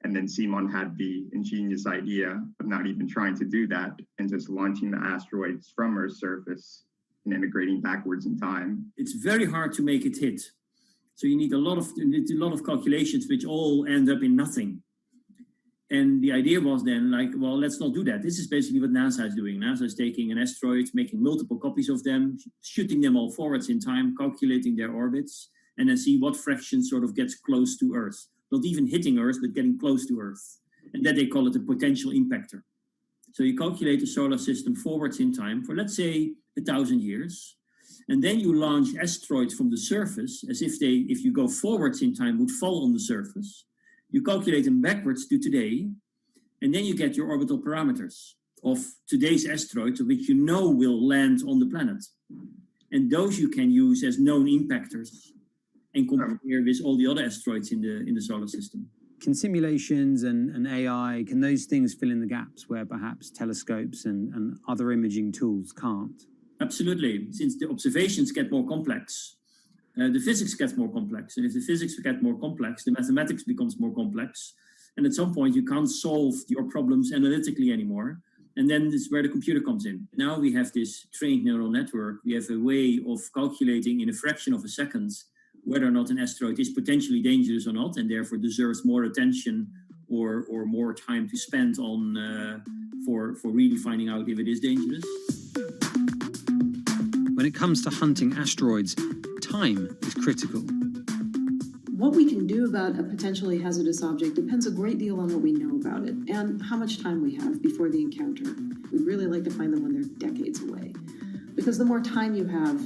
And then Simon had the ingenious idea of not even trying to do that and just launching the asteroids from Earth's surface and integrating backwards in time. It's very hard to make it hit. So you need a lot of calculations which all end up in nothing. And the idea was then like, well, let's not do that. This is basically what NASA is doing. NASA is taking an asteroid, making multiple copies of them, shooting them all forwards in time, calculating their orbits, and then see what fraction sort of gets close to Earth. Not even hitting Earth, but getting close to Earth. And that they call it a potential impactor. So you calculate the solar system forwards in time for, let's say, 1,000 years. And then you launch asteroids from the surface as if they, if you go forwards in time, would fall on the surface. You calculate them backwards to today, and then you get your orbital parameters of today's asteroids, which you know will land on the planet. And those you can use as known impactors and compare with all the other asteroids in the solar system. Can simulations and AI, can those things fill in the gaps where perhaps telescopes and other imaging tools can't? Absolutely. Since the observations get more complex, the physics gets more complex. And if the physics get more complex, the mathematics becomes more complex. And at some point, you can't solve your problems analytically anymore. And then this is where the computer comes in. Now we have this trained neural network. We have a way of calculating in a fraction of a second whether or not an asteroid is potentially dangerous or not, and therefore deserves more attention or more time to spend on for really finding out if it is dangerous. When it comes to hunting asteroids, time is critical. What we can do about a potentially hazardous object depends a great deal on what we know about it and how much time we have before the encounter. We'd really like to find them when they're decades away, because the more time you have,